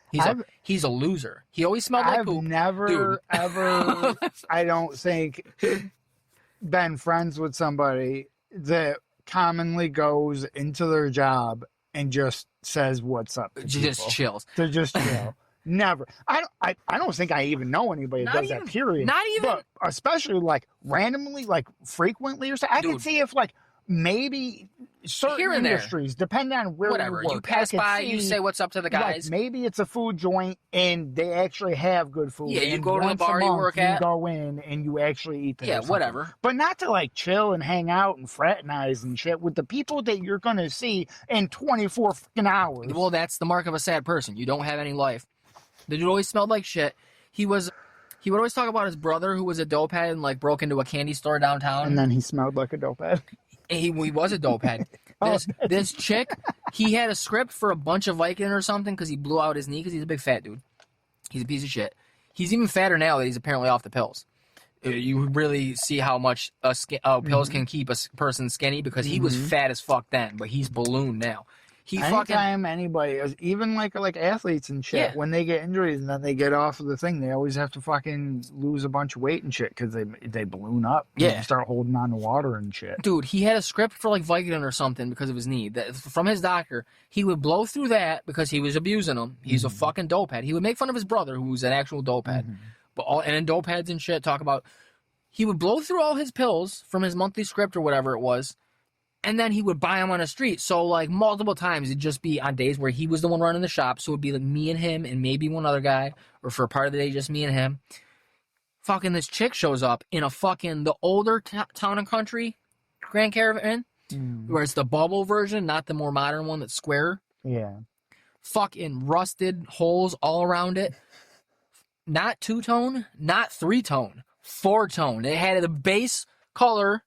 He's a loser. He always smelled like poop. I've never, ever, I don't think, been friends with somebody that commonly goes into their job and just says what's up to Just people. chills. To just chill. Never. I don't think I even know anybody that Not does even- that, period. not even- But especially like randomly, like frequently or something. I can Dude. see if like maybe certain Here and there. industries, depending on where Whatever. you work. You pass I could by, you see, say what's up to the guys. like, maybe it's a food joint and they actually have good food. Yeah, you and go to the once a bar you month work at. You go in and you actually eat there. Yeah, or something. whatever. But not to like chill and hang out and fraternize and shit with the people that you're going to see in 24 fucking hours. Well, that's the mark of a sad person. You don't have any life. The dude always smelled like shit. He would always talk about his brother who was a dope head and like broke into a candy store downtown. And then he smelled like a dope head. He was a dope head. Oh, This chick, he had a script for a bunch of Vicodin or something because he blew out his knee because he's a big fat dude. He's a piece of shit. He's even fatter now that he's apparently off the pills. You really see how much pills can keep a person skinny because he was fat as fuck then, but he's ballooned now. Anytime anybody, even like athletes and shit, Yeah. when they get injuries and then they get off of the thing, they always have to fucking lose a bunch of weight and shit because they balloon up. Yeah. And start holding on to water and shit. Dude, he had a script for like Vicodin or something because of his knee. From his doctor, he would blow through that because he was abusing him. He's a fucking dope head. He would make fun of his brother, who was an actual dope head. And dope heads and shit talk about. He would blow through all his pills from his monthly script or whatever it was, and then he would buy them on the street. So like multiple times, it'd just be on days where he was the one running the shop. So it'd be like me and him and maybe one other guy, or for a part of the day, just me and him. Fucking this chick shows up in a fucking the older town and country Grand Caravan, where it's the bubble version, not the more modern one that's square. Yeah. Fucking rusted holes all around it. Not 2-tone, not 3-tone, 4-tone. It had the base color.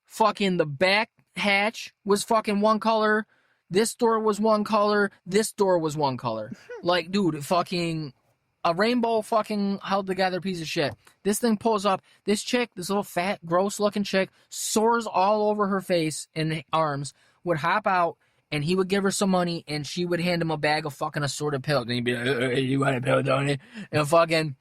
Fucking the back hatch was fucking one color. This door was one color. This door was one color. Like, dude, fucking a rainbow fucking held together piece of shit. This thing pulls up. This chick, this little fat, gross looking chick, sores all over her face and arms, would hop out and he would give her some money and she would hand him a bag of fucking assorted pills. And he'd be like, "Hey, you want a pill, don't you?" And fucking,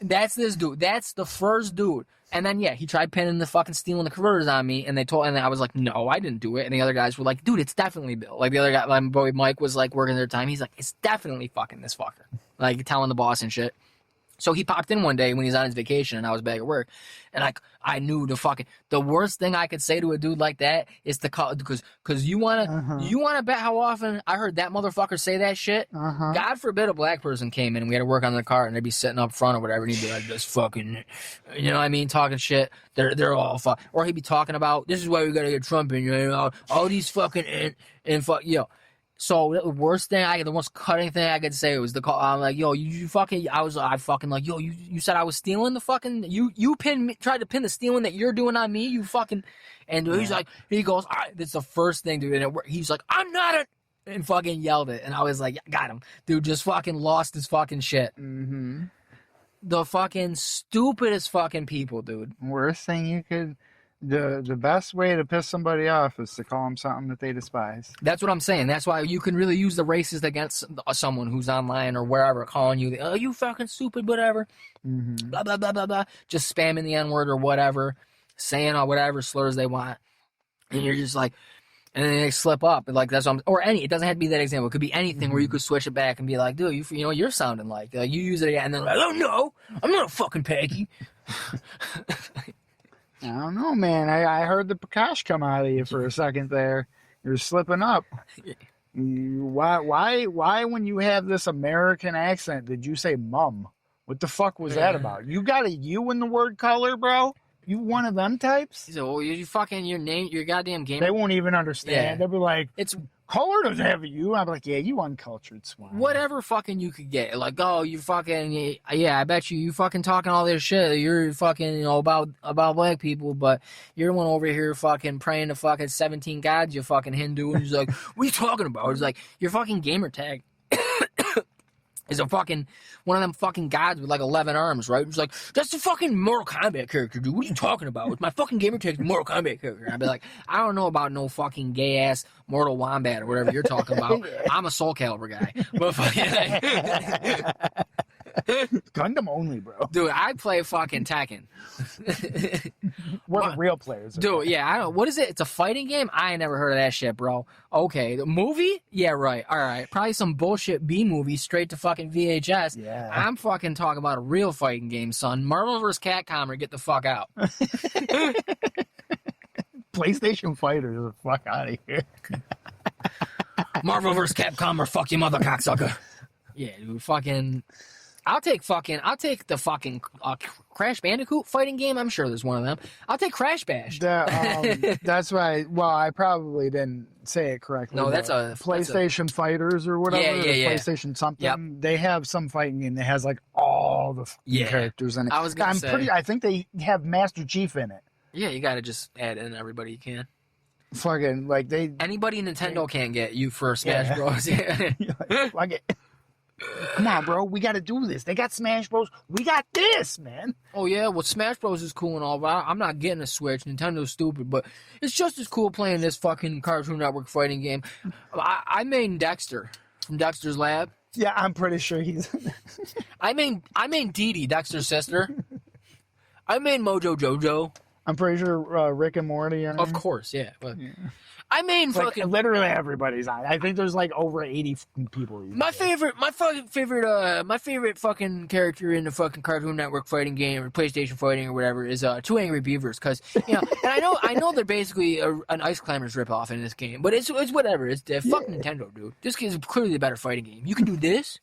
that's this dude. That's the first dude. And then, yeah, he tried pinning the fucking stealing the converters on me, and and I was like, no, I didn't do it. And the other guys were like, dude, it's definitely Bill. Like, the other guy, my boy Mike was like working their time. He's like, it's definitely fucking this fucker. Like, telling the boss and shit. So he popped in one day when he was on his vacation, and I was back at work. And I knew the worst thing I could say to a dude like that is to call, because you wanna bet how often I heard that motherfucker say that shit. God forbid a black person came in and we had to work on the car and they'd be sitting up front or whatever, and he'd be like, this fucking, you know what I mean, talking shit. They're all fuck, or he'd be talking about, this is why we gotta get Trump in, you know, all these fucking and fuck, yo. So the worst thing the most cutting thing I could say was the call. I'm like, yo, you fucking, I fucking like, yo, you said I was stealing the fucking, you tried to pin the stealing that you're doing on me, you fucking, and he's like, he goes, all right, that's the first thing, dude, and he's like, I'm not a, and fucking yelled it, and I was like, got him, dude, just fucking lost his fucking shit. The fucking stupidest fucking people, dude. Worst thing you could. The best way to piss somebody off is to call them something that they despise. That's what I'm saying. That's why you can really use the racist against someone who's online or wherever, calling you, oh, you fucking stupid, whatever, blah, blah, blah, blah, blah, just spamming the N-word or whatever, saying whatever slurs they want, and you're just like, and then they slip up, like that's what it doesn't have to be that example. It could be anything where you could switch it back and be like, dude, you know, you're sounding like you use it again, and then like, oh no, I'm not a fucking Peggy. I don't know, man. I heard the Prakash come out of you for a second there. You're slipping up. Why when you have this American accent did you say mum? What the fuck was that about? You got a U in the word color, bro? You one of them types? So you fucking your name, your goddamn game. They won't even understand. Yeah. They'll be like, It's color doesn't have a U. I'm like, yeah, you uncultured swine. whatever fucking you could get. Like, oh, you fucking, yeah, I bet you fucking talking all this shit. You're fucking, about black people, but you're the one over here fucking praying to fucking 17 gods, you fucking Hindu. And he's like, what are you talking about? It's like, your fucking gamer tag is a fucking one of them fucking gods with like 11 arms, right? It's like, that's the fucking Mortal Kombat character, dude. What are you talking about? It's my fucking gamer tag's Mortal Kombat character. I'd be like, I don't know about no fucking gay ass Mortal Wombat or whatever you're talking about. I'm a Soul Calibur guy. But fucking Gundam only, bro. dude, I play fucking Tekken. We're the real players. Dude, yeah, I don't. What is it? It's a fighting game. I ain't never heard of that shit, bro. Okay, the movie? Yeah, right. All right, probably some bullshit B movie straight to fucking VHS. Yeah. I'm fucking talking about a real fighting game, son. Marvel vs. Capcom or get the fuck out. PlayStation Fighters, the fuck out of here. Marvel vs. Capcom or fuck you, mother cocksucker. Yeah, dude, fucking. I'll take the fucking Crash Bandicoot fighting game. I'm sure there's one of them. I'll take Crash Bash. That's why. Well, I probably didn't say it correctly. No, that's a PlayStation Fighters or whatever. Yeah. PlayStation something. Yep. They have some fighting game that has like all the characters in it. I think they have Master Chief in it. Yeah, you gotta just add in everybody you can. Fucking like anybody Nintendo can't get you for Smash Bros. Yeah. Fuck it. Come on, bro. We got to do this. They got Smash Bros. We got this, man. Oh, yeah. Well, Smash Bros. Is cool and all, but I'm not getting a Switch. Nintendo's stupid, but it's just as cool playing this fucking Cartoon Network fighting game. I made Dexter from Dexter's Lab. Yeah, I'm pretty sure he's... I made Dee Dee, Dexter's sister. I made Mojo Jojo. I'm pretty sure Rick and Morty are... Of course, yeah. But I mean, like, literally everybody's on. I think there's like over 80 people. My favorite fucking character in the fucking Cartoon Network fighting game or PlayStation fighting or whatever is Two Angry Beavers, because and I know they're basically an Ice Climbers ripoff in this game, but it's whatever. It's fuck Nintendo, dude. This is clearly a better fighting game. You can do this.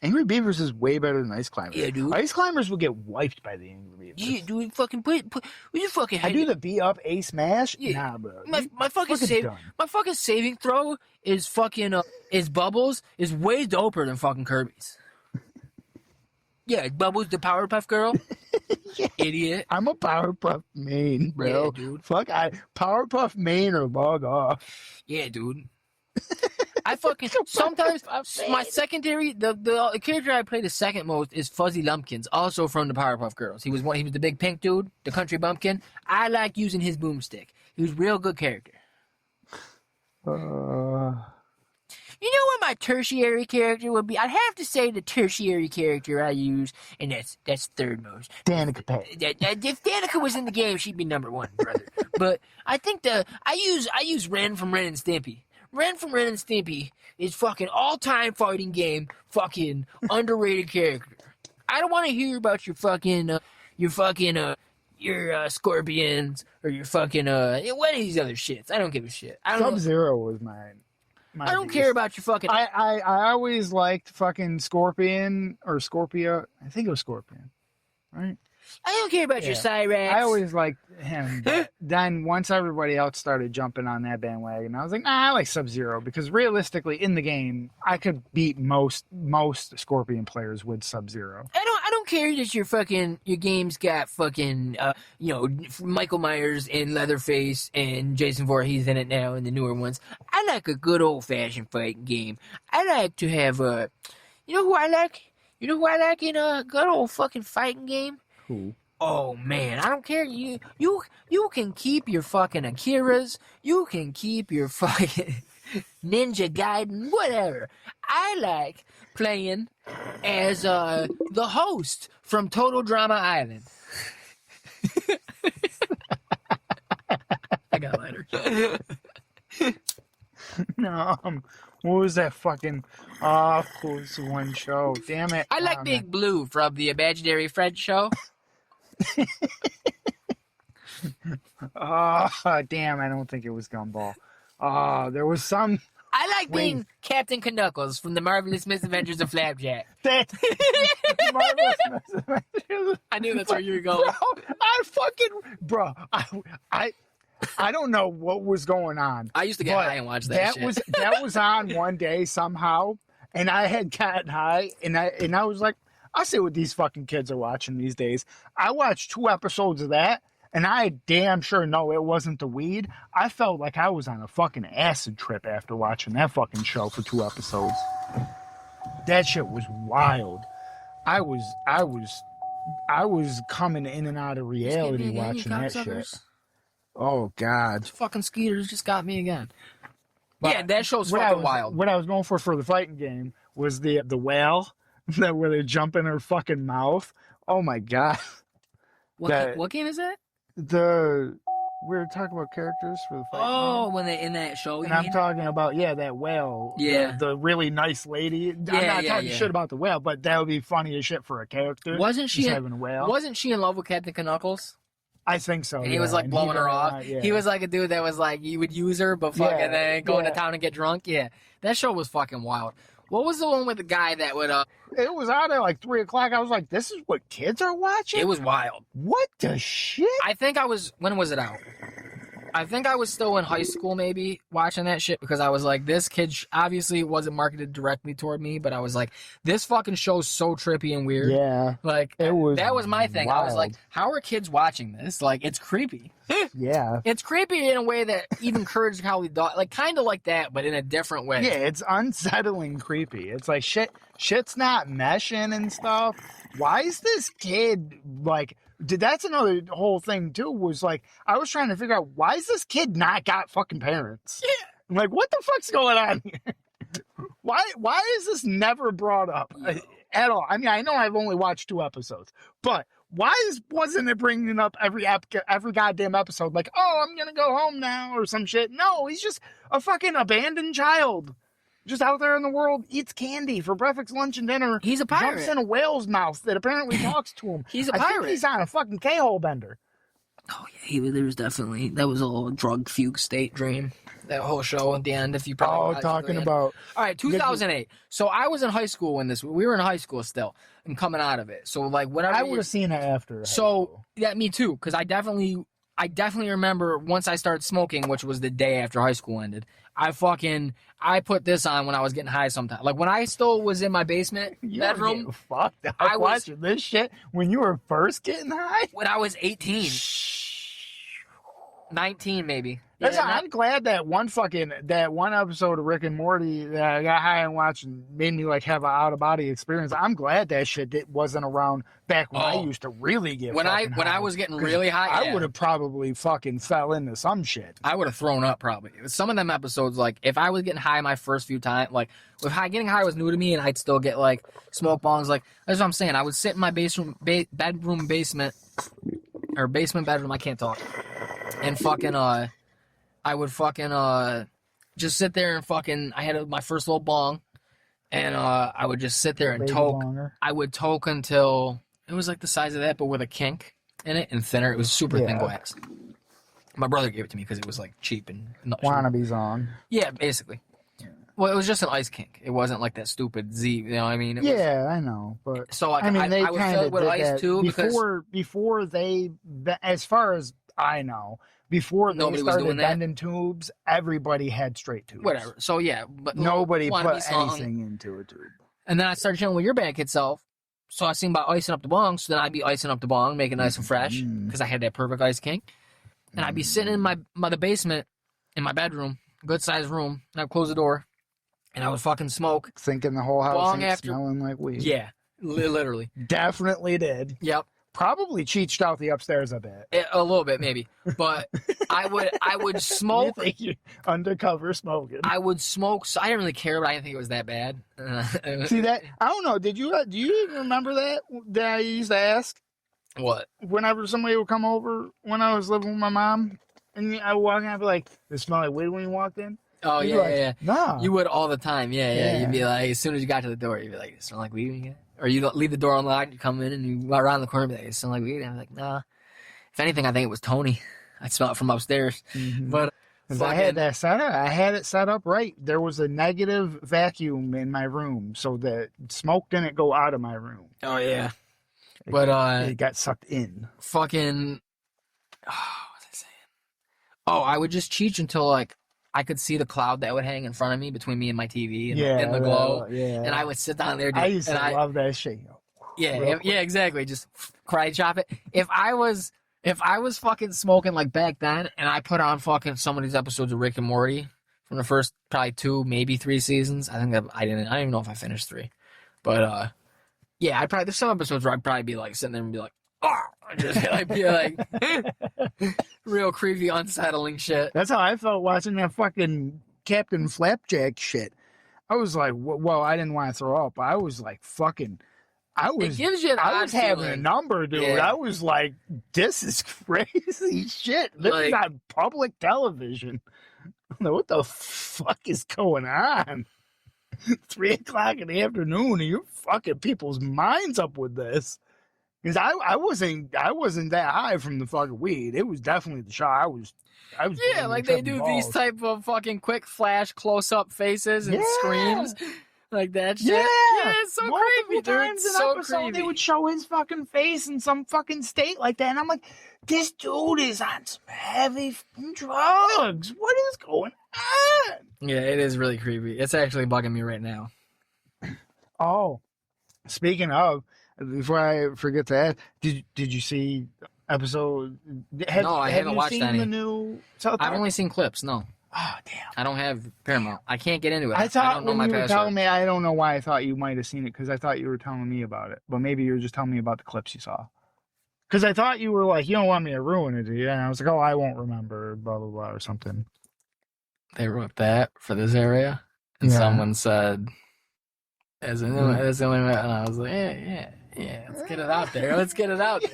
Angry Beavers is way better than Ice Climbers. Yeah, dude. Ice Climbers will get wiped by the Angry Beavers. Yeah, dude. Fucking put you fucking. I do the B up A smash. Yeah. Nah, bro. My fucking saving throw is fucking is Bubbles is way doper than fucking Kirby's. Yeah, Bubbles the Powerpuff Girl. Yeah. Idiot. I'm a Powerpuff main, bro. Yeah, dude. Powerpuff main or log off. Yeah, dude. I fucking sometimes my secondary the character I play the second most is Fuzzy Lumpkins, also from the Powerpuff Girls. He was the big pink dude, the country bumpkin. I like using his boomstick. He was a real good character. You know what my tertiary character would be? I'd have to say the tertiary character I use, and that's third most. Danica Pay. If Danica was in the game, she'd be number one, brother. But I think I use Ren from Ren and Stimpy. Ren from Ren and Stimpy is fucking all-time fighting game, fucking underrated character. I don't want to hear about your scorpions or your fucking what are these other shits? I don't give a shit. Sub-Zero was mine. I don't care about your fucking. I always liked fucking Scorpion or Scorpio. I think it was Scorpion, right? I don't care about your Cyrax. I always liked him. But then once everybody else started jumping on that bandwagon, I was like, I like Sub-Zero, because realistically in the game, I could beat most Scorpion players with Sub-Zero. I don't care that your game's got fucking Michael Myers and Leatherface and Jason Voorhees in it now in the newer ones. I like a good old fashioned fighting game. I like to have you know who I like? You know who I like in a good old fucking fighting game? Who? Oh man, I don't care. You can keep your fucking Akiras. You can keep your fucking Ninja Gaiden, whatever. I like playing as the host from Total Drama Island. I got lighter. No, what was that fucking? Oh, it was one show. Damn it! I like Big Blue from the Imaginary Friends show. Oh, damn! I don't think it was Gumball. There was some. I like being Captain Knuckles from the Marvelous Misadventures of Flapjack. That Marvelous I knew that's where you were going. Bro, I don't know what was going on. I used to get high and watch that shit. That was on one day somehow, and I had gotten high, and I was like, I see what these fucking kids are watching these days. I watched 2 episodes of that, and I damn sure know it wasn't the weed. I felt like I was on a fucking acid trip after watching that fucking show for 2 episodes. That shit was wild. I was coming in and out of reality watching that shit. Oh God! Fucking Skeeters just got me again. But yeah, that show's fucking wild. What I was going for the fighting game was the whale that where they jump in her fucking mouth. Oh my God! What game is that? We were talking about characters for the fighting game. When they in that show. And I'm talking about that whale. Yeah, the really nice lady. I'm not talking shit about the whale, but that would be funny as shit for a character. Wasn't she having a whale? Wasn't she in love with Captain Knuckles? I think so. And he was like blowing her off. He was like a dude that was like, you would use her, but fucking then go into town and get drunk. Yeah, that show was fucking wild. What was the one with the guy that would? It was out at like 3 o'clock. I was like, this is what kids are watching. It was wild. What the shit? I think I was. When was it out? I think I was still in high school, maybe, watching that shit, because I was like, this kid obviously wasn't marketed directly toward me, but I was like, this fucking show's so trippy and weird. Yeah. Like, that was my thing. Wild. I was like, how are kids watching this? Like, it's creepy. Yeah. It's creepy in a way that even Courage the Cowardly Dog, like, kind of like that, but in a different way. Yeah, it's unsettling creepy. It's like, shit's not meshing and stuff. Why is this kid, like... That's another whole thing too, was like, I was trying to figure out, why is this kid not got fucking parents? Yeah. I'm like, what the fuck's going on here? Why is this never brought up at all? I mean, I know I've only watched 2 episodes, but wasn't it bringing up every goddamn episode? Like, oh, I'm gonna go home now or some shit. No, he's just a fucking abandoned child. Just out there in the world, eats candy for breakfast, lunch, and dinner. He's a pirate. Jumps in a whale's mouth that apparently talks to him. He's a pirate. I think he's on a fucking K-hole bender. Oh yeah, there was definitely, that was a little drug fugue state dream. That whole show at the end, if you probably talking about. All right, 2008. So I was in high school when we were in high school still and coming out of it. So like whatever. I would have seen it after. So yeah, me too, because I definitely remember once I started smoking, which was the day after high school ended. I put this on when I was getting high sometimes. Like when I still was in my basement bedroom. Fucked. I was watching this shit when you were first getting high. When I was 18. 19 maybe. I'm glad that one episode of Rick and Morty that I got high and watched and made me like have an out of body experience. I'm glad that shit wasn't around back when I used to really get when I was getting really high. I would have probably fucking fell into some shit. I would have thrown up probably. Some of them episodes, like if I was getting high my first few times, like getting high was new to me, and I'd still get like smoke bongs. Like that's what I'm saying. I would sit in my bedroom basement bedroom. I can't talk. And fucking I would fucking just sit there and fucking, I had my first little bong, and I would just sit there and toke. I would toke until it was like the size of that, but with a kink in it and thinner. It was super thin glass. My brother gave it to me because it was like cheap and wannabe zong. Yeah, basically. Well, it was just an ice kink. It wasn't like that stupid Z. You know what I mean? I know. But so like, I would fill it with ice too before they, as far as I know, before they started bending tubes, everybody had straight tubes. Whatever. So yeah, but nobody put anything into a tube. And then I started chilling with your bad kid self. So I seen about icing up the bong. So then I'd be icing up the bong, making it nice and fresh, because I had that perfect ice kink. And I'd be sitting in the basement, in my bedroom, good sized room, and I'd close the door, and I would fucking smoke. Thinking the whole house smelling like weed. Yeah, literally. Definitely did. Yep. Probably cheeched out the upstairs a bit. A little bit, maybe. But I would smoke. You think you're undercover smoking. I would smoke. So I didn't really care, but I didn't think it was that bad. See that? I don't know. Do you even remember that I used to ask? What? Whenever somebody would come over when I was living with my mom, and I would walk in, I'd be like, "Does it smell like weed when you walked in?" Oh, yeah. Nah. You would all the time. Yeah. You'd be like, as soon as you got to the door, you'd be like, "Does it smell like weed when you get?" Or you leave the door unlocked, you come in and you go around the corner and be like, "It smells like weed." And I'm like, nah. If anything, I think it was Tony. I smell it from upstairs. Mm-hmm. But 'Cause I had that set up. I had it set up right. There was a negative vacuum in my room, so the smoke didn't go out of my room. Oh yeah. It got sucked in. Fucking. Oh, what was I saying? Oh, I would just cheat until like I could see the cloud that would hang in front of me between me and my TV and the glow. Yeah. And I would sit down there. I used to love that shit. Yeah, exactly. Just karate chop it. If I was fucking smoking like back then, and I put on fucking some of these episodes of Rick and Morty from the first probably 2, maybe 3 seasons. I think that I don't even know if I finished 3, but yeah, there's some episodes where I'd probably be like sitting there and be like, oh, just like be like real creepy, unsettling shit. That's how I felt watching that fucking Captain Flapjack shit. I was like, well, I didn't want to throw up, but I was like, fucking. It gives you I was having a number, dude. Yeah. I was like, this is crazy shit. This is on public television. What the fuck is going on? 3 o'clock in the afternoon, and you're fucking people's minds up with this. Because I wasn't that high from the fucking weed. It was definitely the shot. I was yeah, like they do these type of fucking quick flash close up faces and screams. Like that shit. Yeah, it's so creepy, dude. It's so creepy. They would show his fucking face in some fucking state like that. And I'm like, this dude is on some heavy drugs. What is going on? Yeah, it is really creepy. It's actually bugging me right now. Oh, speaking of, before I forget to add, did you see episode? No, I haven't watched any. The new South Park? I've only seen clips. No. Oh, damn. I don't have Paramount. I can't get into it. I don't know when my you were password. telling me, I don't know why I thought you might have seen it, because I thought you were telling me about it. But maybe you were just telling me about the clips you saw. Because I thought you were like, you don't want me to ruin it, do you? And I was like, oh, I won't rember, blah, blah, blah, or something. They wrote that for this area, and someone said, as the only way, and I was like, yeah, let's get it out there. Let's get it out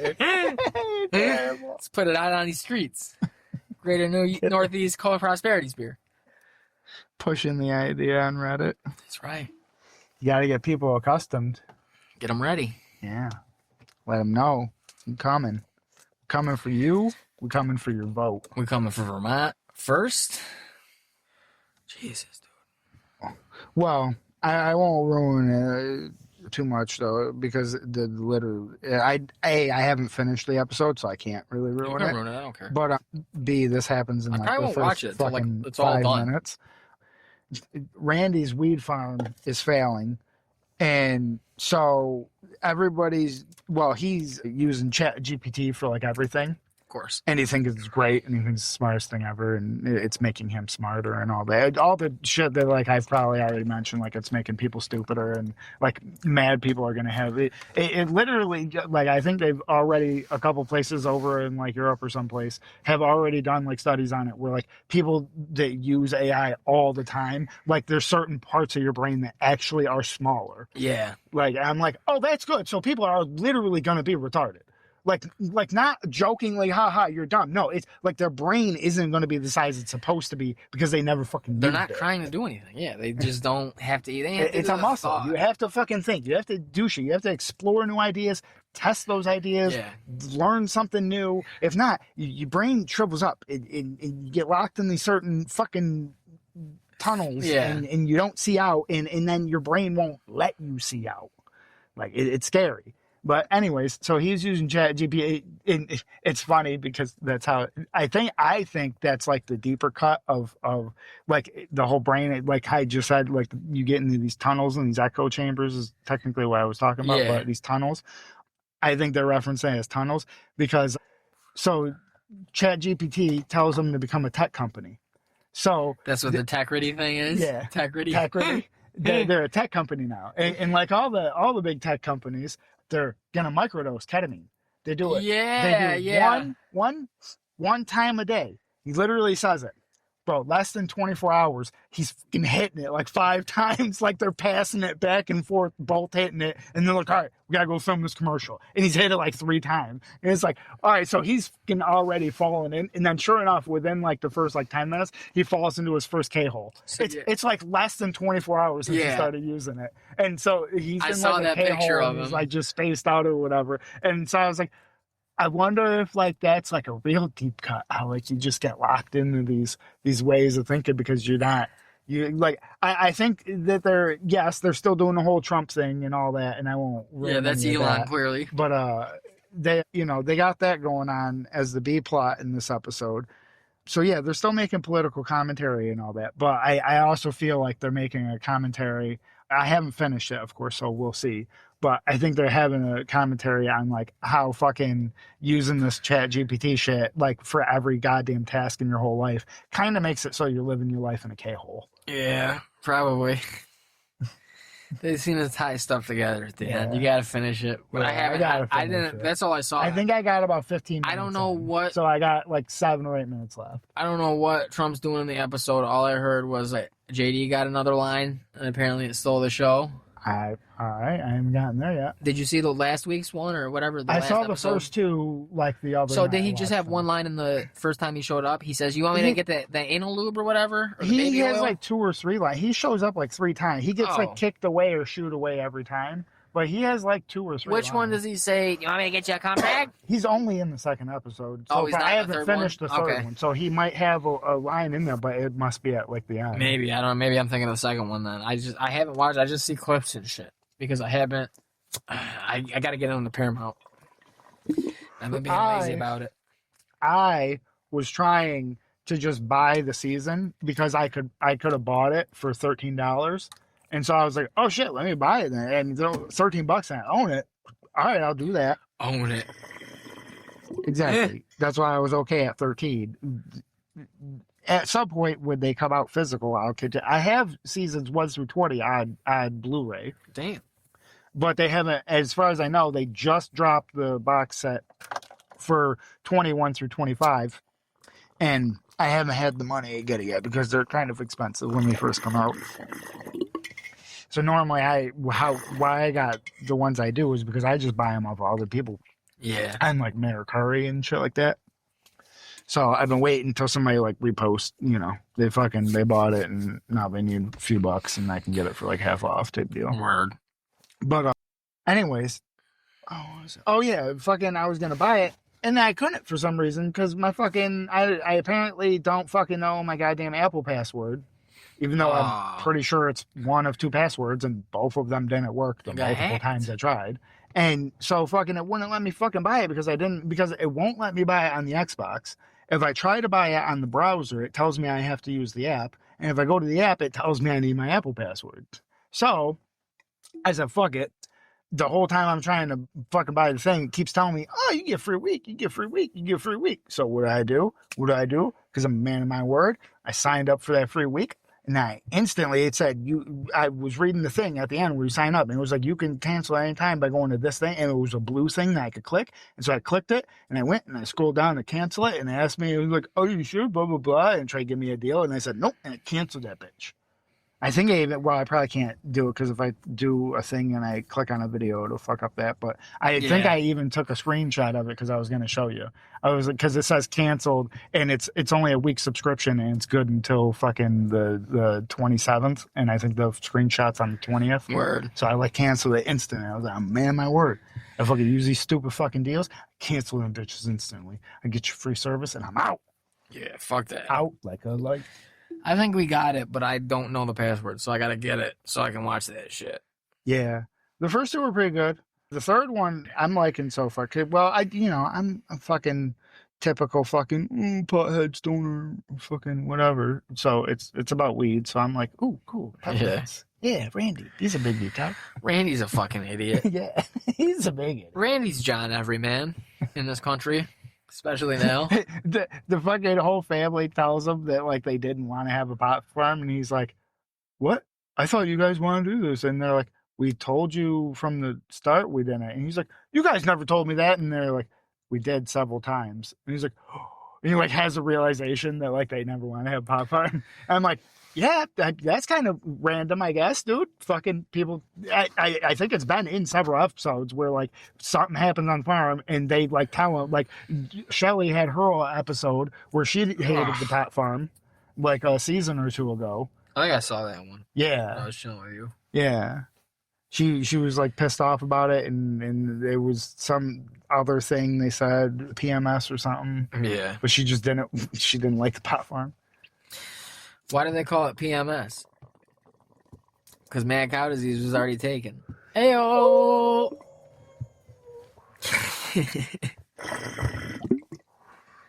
there. Let's put it out on these streets. Greater Northeast Prosperity Spear. Pushing the idea on Reddit. That's right. You got to get people accustomed. Get them ready. Yeah. Let them know. I'm coming. Coming for you. We're coming for your vote. We're coming for Vermont first. Jesus, dude. Well, I won't ruin it too much, though, because I haven't finished the episode, so I can't really ruin it. Ruin it. I don't care. But B, this happens in I like probably the won't first watch it till like fucking it's all 5 done. minutes. Randy's weed farm is failing, and so he's using ChatGPT for like everything. Of course. And he thinks it's great, and he thinks it's the smartest thing ever, and it's making him smarter and all that. All the shit that like I've probably already mentioned, like it's making people stupider, and like mad people are gonna have it. It literally, like I think they've already, a couple places over in like Europe or someplace have already done like studies on it, where like people that use AI all the time, like there's certain parts of your brain that actually are smaller. Yeah. Like I'm like, oh, that's good. So people are literally gonna be retarded. Like not jokingly, haha, you're dumb. No, it's like their brain isn't going to be the size it's supposed to be because they never fucking. They're not trying to do anything. Yeah, they just don't have to eat. It's a muscle. Thought. You have to fucking think. You have to do shit. You have to explore new ideas, test those ideas, learn something new. If not, your brain shrivels up and you get locked in these certain fucking tunnels, and you don't see out, and then your brain won't let you see out. Like it's scary. But anyways, so he's using ChatGPT, and it's funny because that's how I think that's like the deeper cut of like the whole brain. Like I just said, like you get into these tunnels and these echo chambers is technically what I was talking about. But these tunnels, I think they're referencing as tunnels because so ChatGPT tells them to become a tech company. So that's what the tech-ready thing is. Yeah, tech-ready. They're a tech company now, and like all the big tech companies. They're gonna microdose ketamine. They do it. Yeah, they do one time a day. He literally says it, bro. Less than 24 hours, he's fucking hitting it like 5 times. Like they're passing it back and forth, both hitting it, and they're like, all right, we gotta go film this commercial. And he's hit it like 3 times. And it's like, all right, so he's fucking already fallen in. And then sure enough, within like the first like 10 minutes, he falls into his first K-hole. So, it's like less than 24 hours since he started using it. And so he's in like a K-hole and he's like just spaced out or whatever. And so I was like, I wonder if like that's like a real deep cut. How like you just get locked into these ways of thinking because you're not you like. I think that they're still doing the whole Trump thing and all that, and I won't. Yeah, that's any of Elon that. clearly. But they got that going on as the B plot in this episode. So yeah, they're still making political commentary and all that. But I also feel like they're making a commentary. I haven't finished it, of course, so we'll see. But I think they're having a commentary on like how fucking using this chat GPT shit like for every goddamn task in your whole life kind of makes it so you're living your life in a K-hole. Yeah, probably. They seem to tie stuff together at the end. You gotta finish it. But Yeah, I didn't. That's all I saw. I think I got about 15 minutes. I don't know what. So I got like 7 or 8 minutes left. I don't know what Trump's doing in the episode. All I heard was that JD got another line, and apparently it stole the show. All right. I haven't gotten there yet. Did you see the last week's one or whatever? I saw the first two, like the other. So did he just have one line in the first time he showed up? He says, "You want me to get the anal lube or whatever?" Or he has like 2 or 3 lines. He shows up like 3 times. He gets like kicked away or shoot away every time. But he has like 2 or 3. Which one does he say? You want me to get you a contract? He's only in the second episode. So he's not I in haven't finished the third one. So he might have a line in there, but it must be at like the end. Maybe I don't know. Maybe I'm thinking of the second one then. I haven't watched. I just see clips and shit because I haven't. I got to get on the Paramount. I've been being lazy about it. I was trying to just buy the season because I could have bought it for $13. And so I was like, oh shit, let me buy it then. And $13 and I own it. All right, I'll do that. Own it. Exactly. That's why I was okay at 13. At some point when they come out physical, I have seasons 1 through 20 on Blu-ray. Damn. But they haven't, as far as I know, they just dropped the box set for 21 through 25. And I haven't had the money to get it yet because they're kind of expensive when they first come out. So normally why I got the ones I do is because I just buy them off other people. Yeah. And like Mayor Curry and shit like that. So I've been waiting until somebody like repost, they bought it and now they need a few bucks and I can get it for like half off type deal. Word. But anyways, I was gonna buy it and I couldn't for some reason because my I apparently don't fucking know my goddamn Apple password, even though I'm pretty sure it's one of 2 passwords and both of them didn't work the multiple times I tried. And so it wouldn't let me fucking buy it because it won't let me buy it on the Xbox. If I try to buy it on the browser, it tells me I have to use the app. And if I go to the app, it tells me I need my Apple password. So I said, fuck it. The whole time I'm trying to fucking buy the thing, it keeps telling me, oh, you get free week, you get free week, you get free week. So what do? Because I'm a man of my word. I signed up for that free week. And it said, I was reading the thing at the end where you sign up, and it was like, you can cancel anytime by going to this thing, and it was a blue thing that I could click. And so I clicked it, and I went, and I scrolled down to cancel it, and it asked me, it was like, oh, you sure, blah, blah, blah, and tried to give me a deal, and I said, nope, and it canceled that bitch. I think I probably can't do it, because if I do a thing and I click on a video, it'll fuck up that, but I think I even took a screenshot of it, because I was going to show you. Because it says canceled, and it's only a week subscription, and it's good until fucking the 27th, and I think the screenshot's on the 20th. Word. So I canceled it instantly. I was like, man, my word. If I could use these stupid fucking deals, cancel them bitches instantly. I get your free service, and I'm out. Yeah, fuck that. Out like a light. I think we got it, but I don't know the password, so I gotta get it so I can watch that shit. Yeah. The first 2 were pretty good. The third one, I'm liking so far. Well, I'm a fucking typical fucking pothead stoner, fucking whatever. So it's about weed. So I'm like, ooh, cool. Yeah, Randy. He's a big detail. Randy's a fucking idiot. Yeah, he's a big idiot. Randy's John Everyman in this country. Especially now. the fucking whole family tells him that like they didn't want to have a pot farm, and he's like, what? I thought you guys wanted to do this. And they're like, we told you from the start we didn't. And he's like, you guys never told me that. And they're like, we did several times. And he's like, oh. And he like has a realization that like they never want to have a pot farm. And I'm like, yeah, that's kind of random, I guess, dude. Fucking people. I think it's been in several episodes where like something happens on the farm and they like tell him. Like Shelly had her episode where she hated the pot farm like a season or 2 ago. I think I saw that one. Yeah, I was chilling with you. Yeah, She was like pissed off about it, and there was some other thing they said, PMS or something. Yeah. But she just didn't. She didn't like the pot farm. Why do they call it PMS? Because mad cow disease was already taken. Ayo.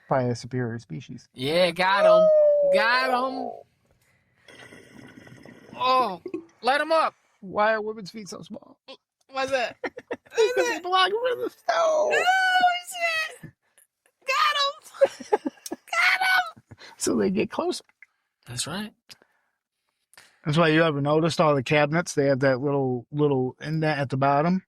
Probably a superior species. Yeah, got him. Got him. Oh, light him up. Why are women's feet so small? What's that? Because it's blocking for the snow. Oh, shit. Got him. Got him. So they get closer. That's right. That's why you ever noticed all the cabinets, they have that little indent at the bottom.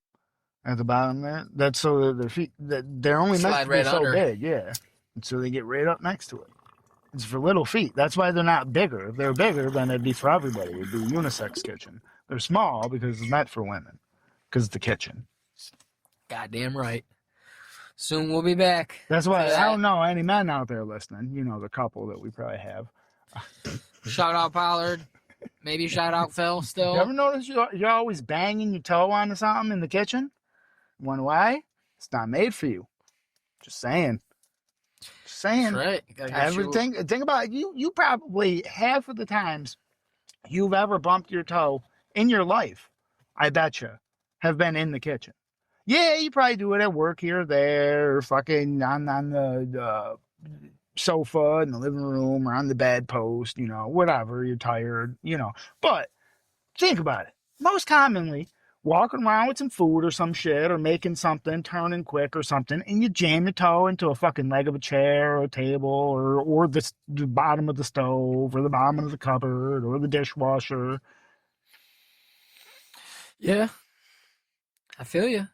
At the bottom there. That's so that their feet, that they're only meant Slide to be right so under. big, yeah. And so they get right up next to it. It's for little feet. That's why they're not bigger. If they're bigger, then it'd be for everybody. It'd be a unisex kitchen. They're small because it's meant for women. Because it's the kitchen. Goddamn right. Soon we'll be back. That's why I don't know any men out there listening. You know, the couple that we probably have. Shout out Pollard. Maybe shout out Phil still. You ever notice you're always banging your toe onto something in the kitchen? Wonder why? It's not made for you. Just saying. Just saying. That's right. You gotta get Everything. Think about it. You probably half of the times you've ever bumped your toe in your life, I betcha, have been in the kitchen. Yeah, you probably do it at work here or there, or fucking on the sofa in the living room or on the bedpost, you know, whatever. You're tired, you know. But think about it. Most commonly, walking around with some food or some shit or making something, turning quick or something, and you jam your toe into a fucking leg of a chair or a table or the bottom of the stove or the bottom of the cupboard or the dishwasher. Yeah. I feel you.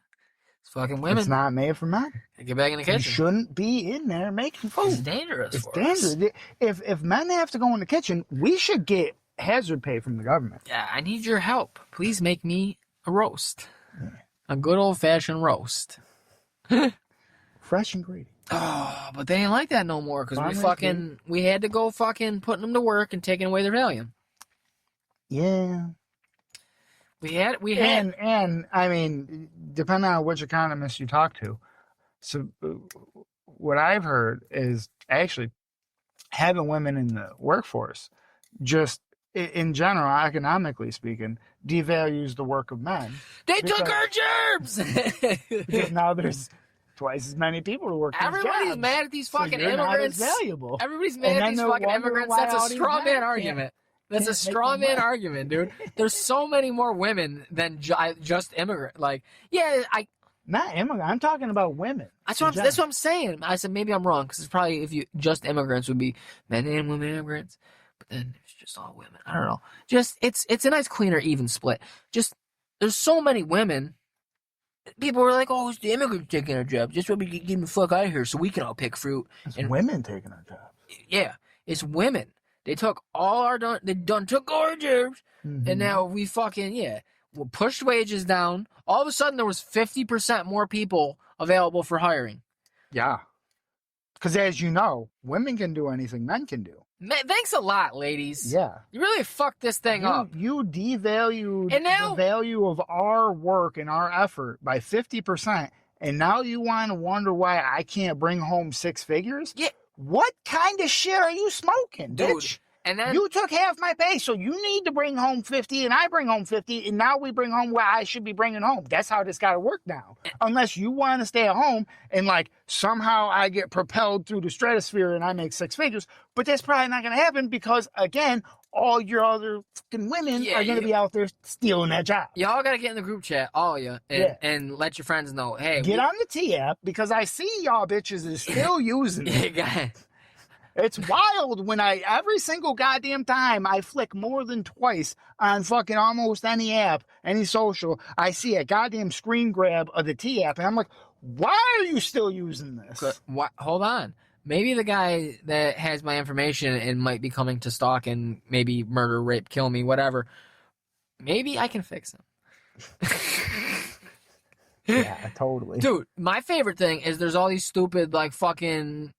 It's fucking women. It's not made for men. Get back in the kitchen. You shouldn't be in there making food. It's dangerous. It's for dangerous. us. If men have to go in the kitchen, we should get hazard pay from the government. Yeah, I need your help. Please make me a roast. A good old fashioned roast. Fresh ingredients. Oh, but they ain't like that no more because Farmers we had to go fucking putting them to work and taking away their Valium. Yeah. We had And I mean, depending on which economist you talk to, so what I've heard is actually having women in the workforce just in general, economically speaking, devalues the work of men. They took our germs. Because now there's twice as many people to work. Everybody's jobs, mad at these so fucking you're immigrants. Not as valuable. Everybody's mad at these fucking immigrants. That's a straw man argument. That's a straw man argument, dude. There's so many more women than just immigrant. Like, yeah, not immigrant. I'm talking about women. That's what I'm saying. I said maybe I'm wrong because it's probably if you just immigrants would be men and women immigrants, but then it's just all women. I don't know. Just it's a nice, cleaner, even split. Just there's so many women. People were like, "Oh, it's the immigrants taking our job. Just so we can get them the fuck out of here, so we can all pick fruit." It's women taking our jobs. Yeah, it's women. They took all our they took all our jobs, and now we fucking we pushed wages down. All of a sudden, there was 50% more people available for hiring. Yeah, because as you know, women can do anything men can do. Thanks a lot, ladies. Yeah, you really fucked this thing up. You devalued the value of our work and our effort by 50%, and now you want to wonder why I can't bring home 6 figures? Yeah. What kind of shit are you smoking, dude? Bitch? And then you took half my pay, so you need to bring home 50, and I bring home 50, and now we bring home what I should be bringing home. That's how this got to work now. Unless you want to stay at home and like somehow I get propelled through the stratosphere and I make 6 figures, but that's probably not going to happen because again, all your other fucking women are going to be out there stealing that job. Y'all got to get in the group chat, all of you, and let your friends know. Hey, get on the T app because I see y'all bitches is still using it. It's wild when every single goddamn time I flick more than twice on fucking almost any app, any social, I see a goddamn screen grab of the T app, and I'm like, why are you still using this? Hold on. Maybe the guy that has my information and might be coming to stalk and maybe murder, rape, kill me, whatever, maybe I can fix him. Yeah, totally. Dude, my favorite thing is there's all these stupid, like, fucking,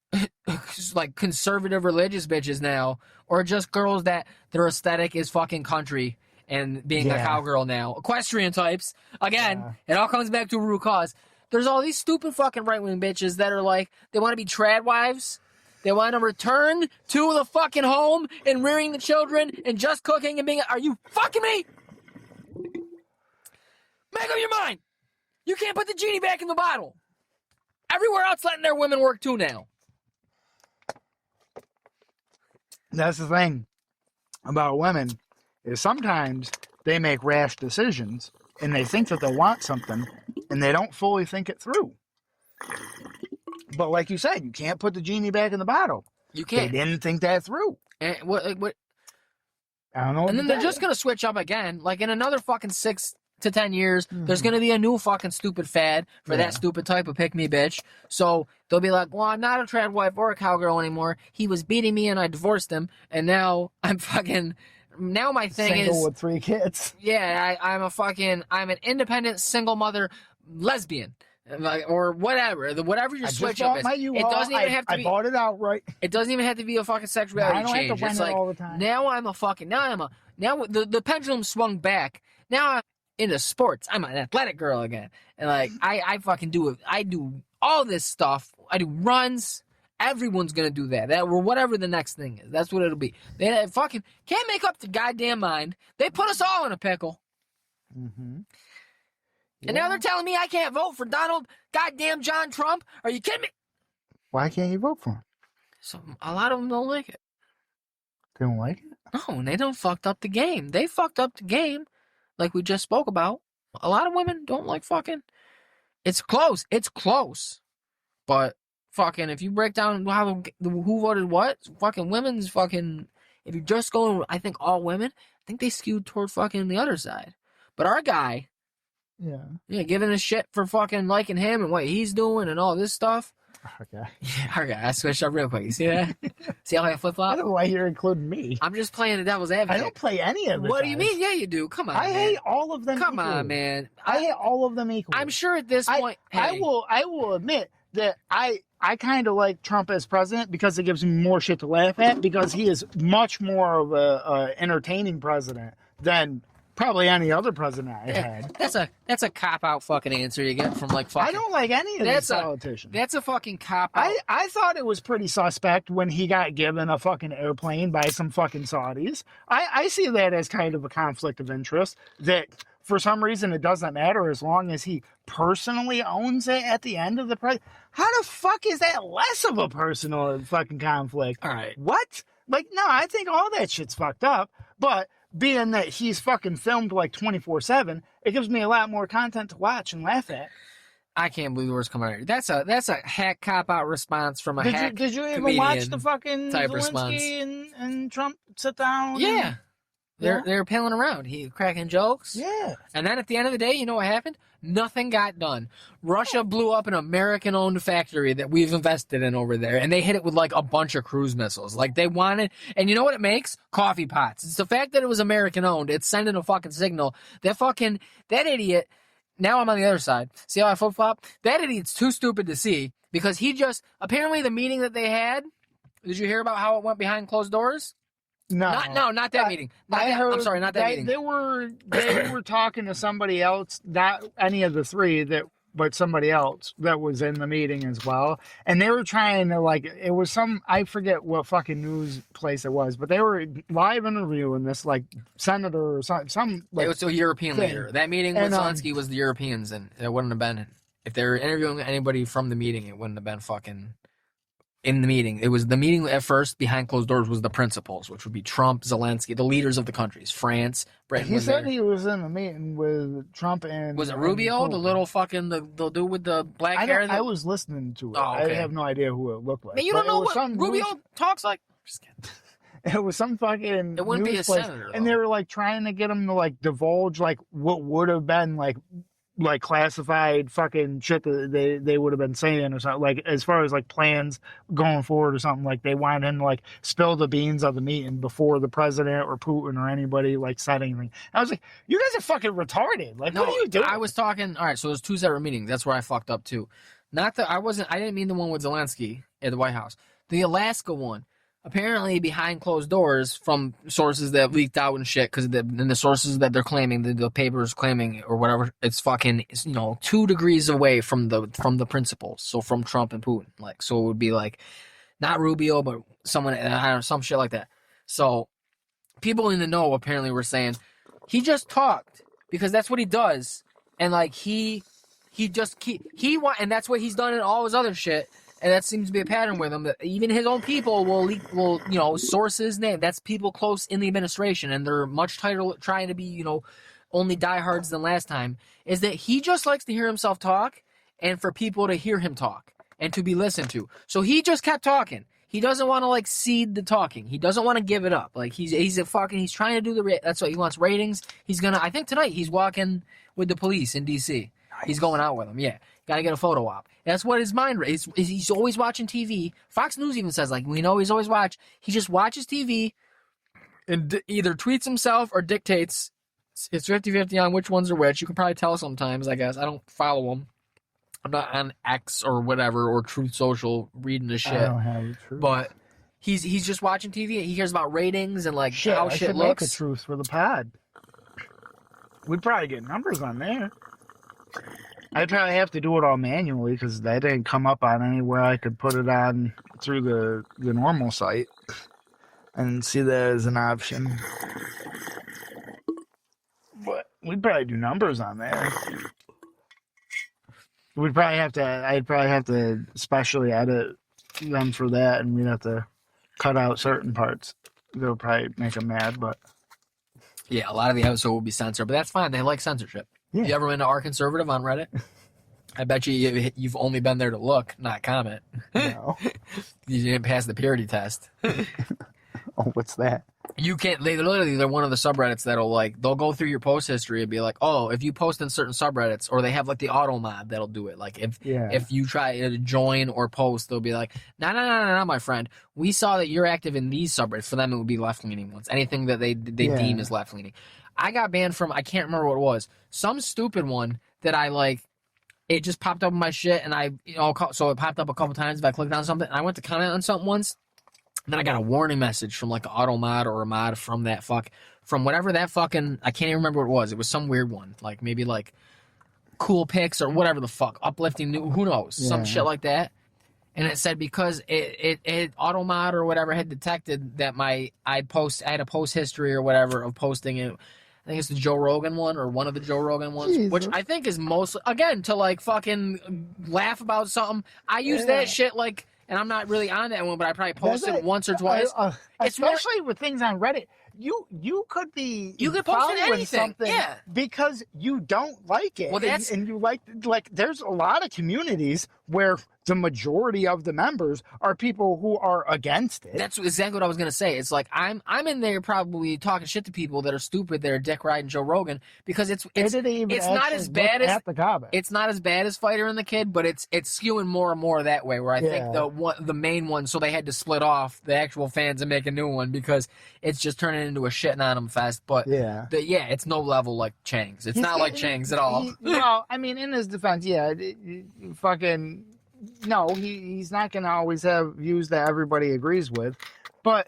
like, conservative religious bitches now, or just girls that their aesthetic is fucking country, and being a cowgirl now. Equestrian types. Again, it all comes back to a root cause. There's all these stupid fucking right-wing bitches that are like, they want to be trad wives. They want to return to the fucking home and rearing the children and just cooking and being... Are you fucking me? Make up your mind. You can't put the genie back in the bottle. Everywhere else letting their women work too now. That's the thing about women, is sometimes they make rash decisions and they think that they want something and they don't fully think it through. But like you said, you can't put the genie back in the bottle. You can't. They didn't think that through. And what I don't know. And then they're just going to switch up again. Like in another fucking 6 to 10 years, there's going to be a new fucking stupid fad for that stupid type of pick-me bitch. So they'll be like, well, I'm not a trad wife or a cowgirl anymore. He was beating me and I divorced him. And now I'm fucking... Now my thing single is... with 3 kids. Yeah, I'm an independent single mother lesbian. Or whatever. Whatever your switch up is. It doesn't even have to be... I bought it outright. It doesn't even have to be a fucking sexuality change. I don't have to it's rent like, it all the time. Now the pendulum swung back. Now I'm into sports. I'm an athletic girl again. And like I fucking do it. I do all this stuff. I do runs. Everyone's gonna do that. Or whatever the next thing is. That's what it'll be. They fucking can't make up their goddamn mind. They put us all in a pickle. Mm-hmm. And now they're telling me I can't vote for Donald goddamn John Trump. Are you kidding me? Why can't you vote for him? So a lot of them don't like it. They don't like it? No, and they done fucked up the game. They fucked up the game, like we just spoke about. A lot of women don't like fucking. It's close. It's close. But fucking, if you break down how who voted what, fucking women's fucking. If you're just going, I think all women, I think they skewed toward fucking the other side. But our guy, giving a shit for fucking liking him and what he's doing and all this stuff. Okay. Yeah, our guy. I switched up real quick. You see that? See how I flip flop? I don't know why you're including me. I'm just playing the devil's advocate. I don't play any of it. What do you mean? Yeah, you do. Come on. I hate all of them. Come on, man. I hate all of them equally. I'm sure at this point, I will admit that I kind of like Trump as president because it gives me more shit to laugh at, because he is much more of a entertaining president than probably any other president I had. That's a cop out fucking answer you get from like fucking. I don't like any of these politicians. That's a fucking cop out. I thought it was pretty suspect when he got given a fucking airplane by some fucking Saudis. I see that as kind of a conflict of interest that for some reason it doesn't matter as long as he personally owns it at the end of the price. How the fuck is that less of a personal fucking conflict? All right. What? Like, no, I think all that shit's fucked up, but being that he's fucking filmed like 24/7, it gives me a lot more content to watch and laugh at. I can't believe the words coming out. That's a hack cop out response from a hack. Did you even watch the fucking Zelensky and Trump sit down? Yeah. They're pilling around. He cracking jokes. Yeah. And then at the end of the day, you know what happened? Nothing got done. Russia blew up an American-owned factory that we've invested in over there, and they hit it with like a bunch of cruise missiles. Like they wanted, and you know what it makes? Coffee pots. It's the fact that it was American-owned. It's sending a fucking signal. That idiot. Now I'm on the other side. See how I flip-flop? That idiot's too stupid to see because he just apparently the meeting that they had. Did you hear about how it went behind closed doors? No, not that meeting. I'm sorry, not that meeting. They were talking to somebody else, not any of the three but somebody else that was in the meeting as well. And they were trying to it was I forget what fucking news place it was, but they were live interviewing this senator or some it was a European leader. That meeting with Zelensky was the Europeans, and it wouldn't have been if they were interviewing anybody from the meeting. It wouldn't have been fucking. In the meeting, it was the meeting at first behind closed doors was the principals, which would be Trump, Zelensky, the leaders of the countries, France, Britain. He said he was in a meeting with Trump and was it Rubio, the little fucking the dude with the black hair? I was listening to it. Oh, okay. I have no idea who it looked like. Man, you don't know what Rubio talks like. Just kidding. It was some fucking. It wouldn't be a senator, and they were trying to get him to divulge what would have been classified fucking shit that they would have been saying or something, as far as plans going forward or something. They wanted him to spill the beans of the meeting before the president or Putin or anybody said anything. I was like, you guys are fucking retarded. No, what are you doing? I was talking. All right, so it was 2 separate meetings. That's where I fucked up too. Not that I didn't mean the one with Zelensky at the White House. The Alaska one. apparently behind closed doors from sources that leaked out and shit, because the sources that they're claiming, the papers claiming or whatever, it's fucking 2 degrees away from the principals. So from Trump and Putin, like, so it would be like not Rubio, but someone, I don't know, some shit like that. So people in the know apparently were saying he just talked because that's what he does, and like he and that's what he's done in all his other shit. And that seems to be a pattern with him, that even his own people will source his name. That's people close in the administration, and they're much tighter trying to be, only diehards than last time, is that he just likes to hear himself talk and for people to hear him talk and to be listened to. So he just kept talking. He doesn't want to like cede the talking. He doesn't want to give it up. Like he's trying to do that's what he wants, ratings. I think tonight he's walking with the police in DC. Nice. He's going out with them. Yeah. Got to get a photo op. That's what his mind is. He's always watching TV. Fox News even says, like, we know he's always he just watches TV and either tweets himself or dictates. It's 50-50 on which ones are which. You can probably tell sometimes, I guess. I don't follow him. I'm not on X or whatever, or Truth Social reading the shit. I don't have the Truth. But he's just watching TV. He hears about ratings and, like, how shit looks. Make a Truth for the pod. We'd probably get numbers on there. I'd probably have to do it all manually because that didn't come up on anywhere I could put it on through the normal site and see that as an option. But we'd probably do numbers on there. I'd probably have to specially edit them for that, and we'd have to cut out certain parts. They'll probably make them mad, but yeah, a lot of the episode will be censored, but that's fine. They like censorship. Yeah. You ever been to Our Conservative on Reddit? I bet you've only been there to look, not comment. No. You didn't pass the purity test. Oh, what's that? You can't. They're one of the subreddits they'll go through your post history and be like, oh, if you post in certain subreddits, or they have like the auto mod that'll do it. Like if you try to join or post, they'll be like, no, my friend. We saw that you're active in these subreddits. For them, it would be left leaning ones. Anything that they deem as left leaning. I got banned from, I can't remember what it was, some stupid one that I like. It just popped up in my shit, and so it popped up a couple times if I clicked on something. And I went to comment on something once, and then I got a warning message from like an auto mod or a mod from from whatever that fucking, I can't even remember what it was. It was some weird one, like maybe like cool pics or whatever the fuck, uplifting new, who knows, some shit like that. And it said because it auto mod or whatever had detected that I had a post history or whatever of posting it. I think it's the Joe Rogan one or one of the Joe Rogan ones, Jesus. Which I think is mostly, again, to like fucking laugh about something. I use that shit like, and I'm not really on that one, but I probably posted it once or twice. Especially with things on Reddit. You could post anything, because you don't like it. Well, and you like there's a lot of communities where the majority of the members are people who are against it. That's exactly what I was gonna say. It's like I'm in there probably talking shit to people that are stupid, that are dick riding Joe Rogan, because it's not as bad as it's not as bad as Fighter and the Kid, but it's skewing more and more that way. Where I think the main one, so they had to split off the actual fans and make a new one because it's just turning into a shitting on them fest. But it's no level like Chang's. It's not like Chang's at all. Well, I mean, in his defense, fucking. No, he's not going to always have views that everybody agrees with. But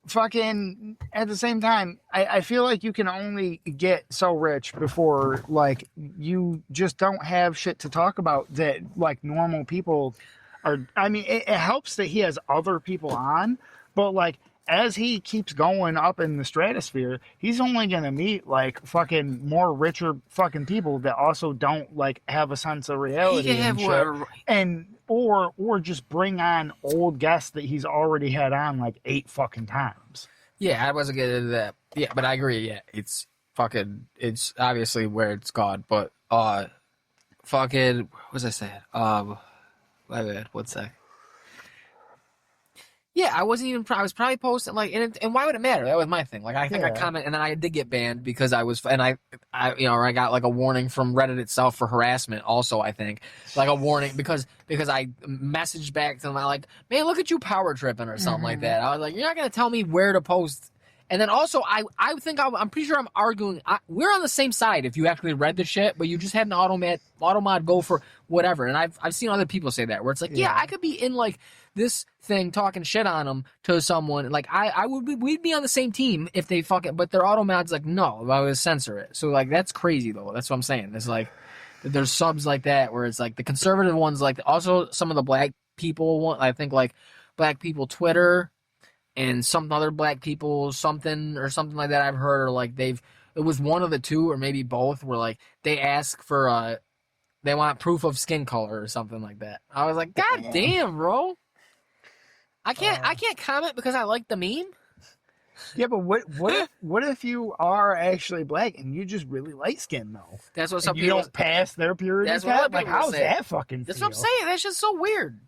fucking at the same time, I feel like you can only get so rich before, like, you just don't have shit to talk about that, like, normal people are. I mean, it helps that he has other people on, but, like, as he keeps going up in the stratosphere, he's only going to meet, like, fucking more richer fucking people that also don't, like, have a sense of reality and shit. Or just bring on old guests that he's already had on, like, 8 fucking times. Yeah, I wasn't getting into that. Yeah, but I agree, it's it's obviously where it's gone, but, fucking, what was I saying? My bad, 1 sec. Yeah, I was probably posting, like, and why would it matter? That was my thing. Like, I think I commented, and then I did get banned because I got, like, a warning from Reddit itself for harassment also, I think. Like, a warning because I messaged back to them, like, man, look at you power tripping or something like that. I was like, you're not going to tell me where to post And then also, I think I'm pretty sure I'm arguing. We're on the same side if you actually read the shit, but you just had an auto mod go for whatever. And I've seen other people say that where it's like, yeah, I could be in like this thing talking shit on them to someone. Like we'd be on the same team if they fucking, but their auto mod's like, no, I would censor it. So like that's crazy though. That's what I'm saying. It's like there's subs like that where it's like the conservative ones, like also some of the black people one. I think like black people Twitter. And some other black people, something like that I've heard, or like it was one of the two, or maybe both, where like they ask for, they want proof of skin color or something like that. I was like, God damn, bro. I can't comment because I like the meme. Yeah, but what if you are actually black and you just really light skinned though? That's what some people. You don't pass their purity test. Like, how's that fucking? That's what I'm saying. That's just so weird.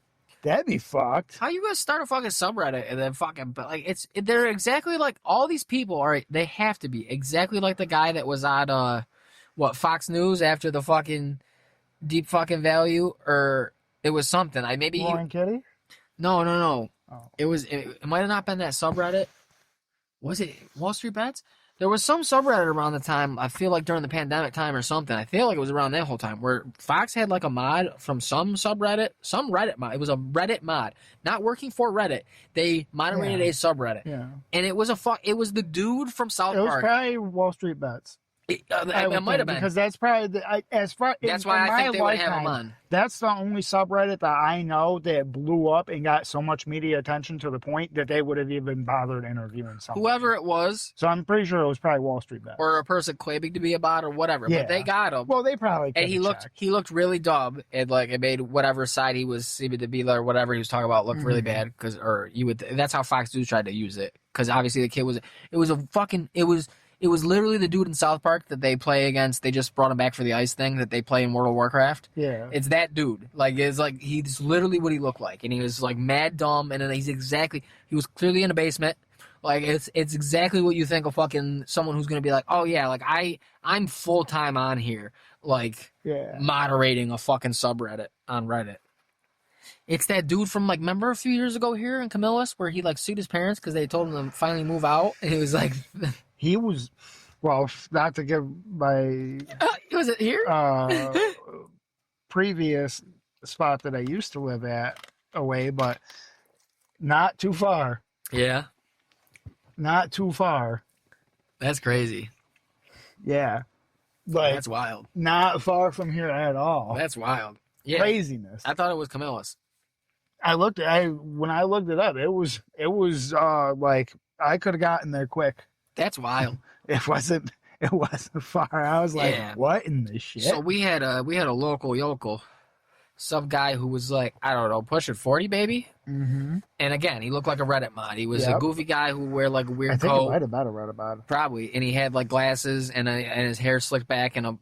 That'd be fucked. How you gonna start a fucking subreddit and then fucking like they're exactly like all these people are. They have to be exactly like the guy that was on Fox News after the fucking deep fucking value, or it was something. Lauren Kitty? No. Oh. It might have not been that subreddit. Was it Wall Street Bets? There was some subreddit around the time, I feel like during the pandemic time or something. I feel like it was around that whole time where Fox had like a mod from some subreddit, some Reddit mod. It was a Reddit mod, not working for Reddit. They moderated a subreddit. Yeah. And it was it was the dude from South Park. It was probably Wall Street Bets. It might have been. Because that's probably, that's why I think they would have him on. That's the only subreddit that I know that blew up and got so much media attention to the point that they would have even bothered interviewing someone. Whoever it was. So I'm pretty sure it was probably Wall Street Bets. Or a person claiming to be a bot or whatever. Yeah. But they got him. Well, they probably and he looked really dumb. And like it made whatever side he was seeming to be or whatever he was talking about look really bad. That's how Fox News tried to use it. Because obviously the kid it was literally the dude in South Park that they play against. They just brought him back for the ice thing that they play in World of Warcraft. Yeah. It's that dude. He's literally what he looked like. And he was like mad dumb. And then he was clearly in a basement. Like it's exactly what you think of fucking someone who's going to be like, oh yeah, like I'm full time on here. Like moderating a fucking subreddit on Reddit. It's that dude from remember a few years ago here in Camillus where he sued his parents because they told him to finally move out. And he was like... He was, well, not to give my... was it here? Previous spot that I used to live at away, but not too far. Yeah. Not too far. That's crazy. Yeah. That's wild. Not far from here at all. That's wild. Yeah. Craziness. I thought it was Camillus. When I looked it up, it was like I could have gotten there quick. That's wild. It wasn't far. I was like, what in the shit? So we had a local yokel, some guy who was like, I don't know, pushing 40 maybe. Mm-hmm. And again, he looked like a Reddit mod. He was a goofy guy who wear a weird coat. I think coat. it might have been a Reddit mod. Probably. And he had glasses and his hair slicked back and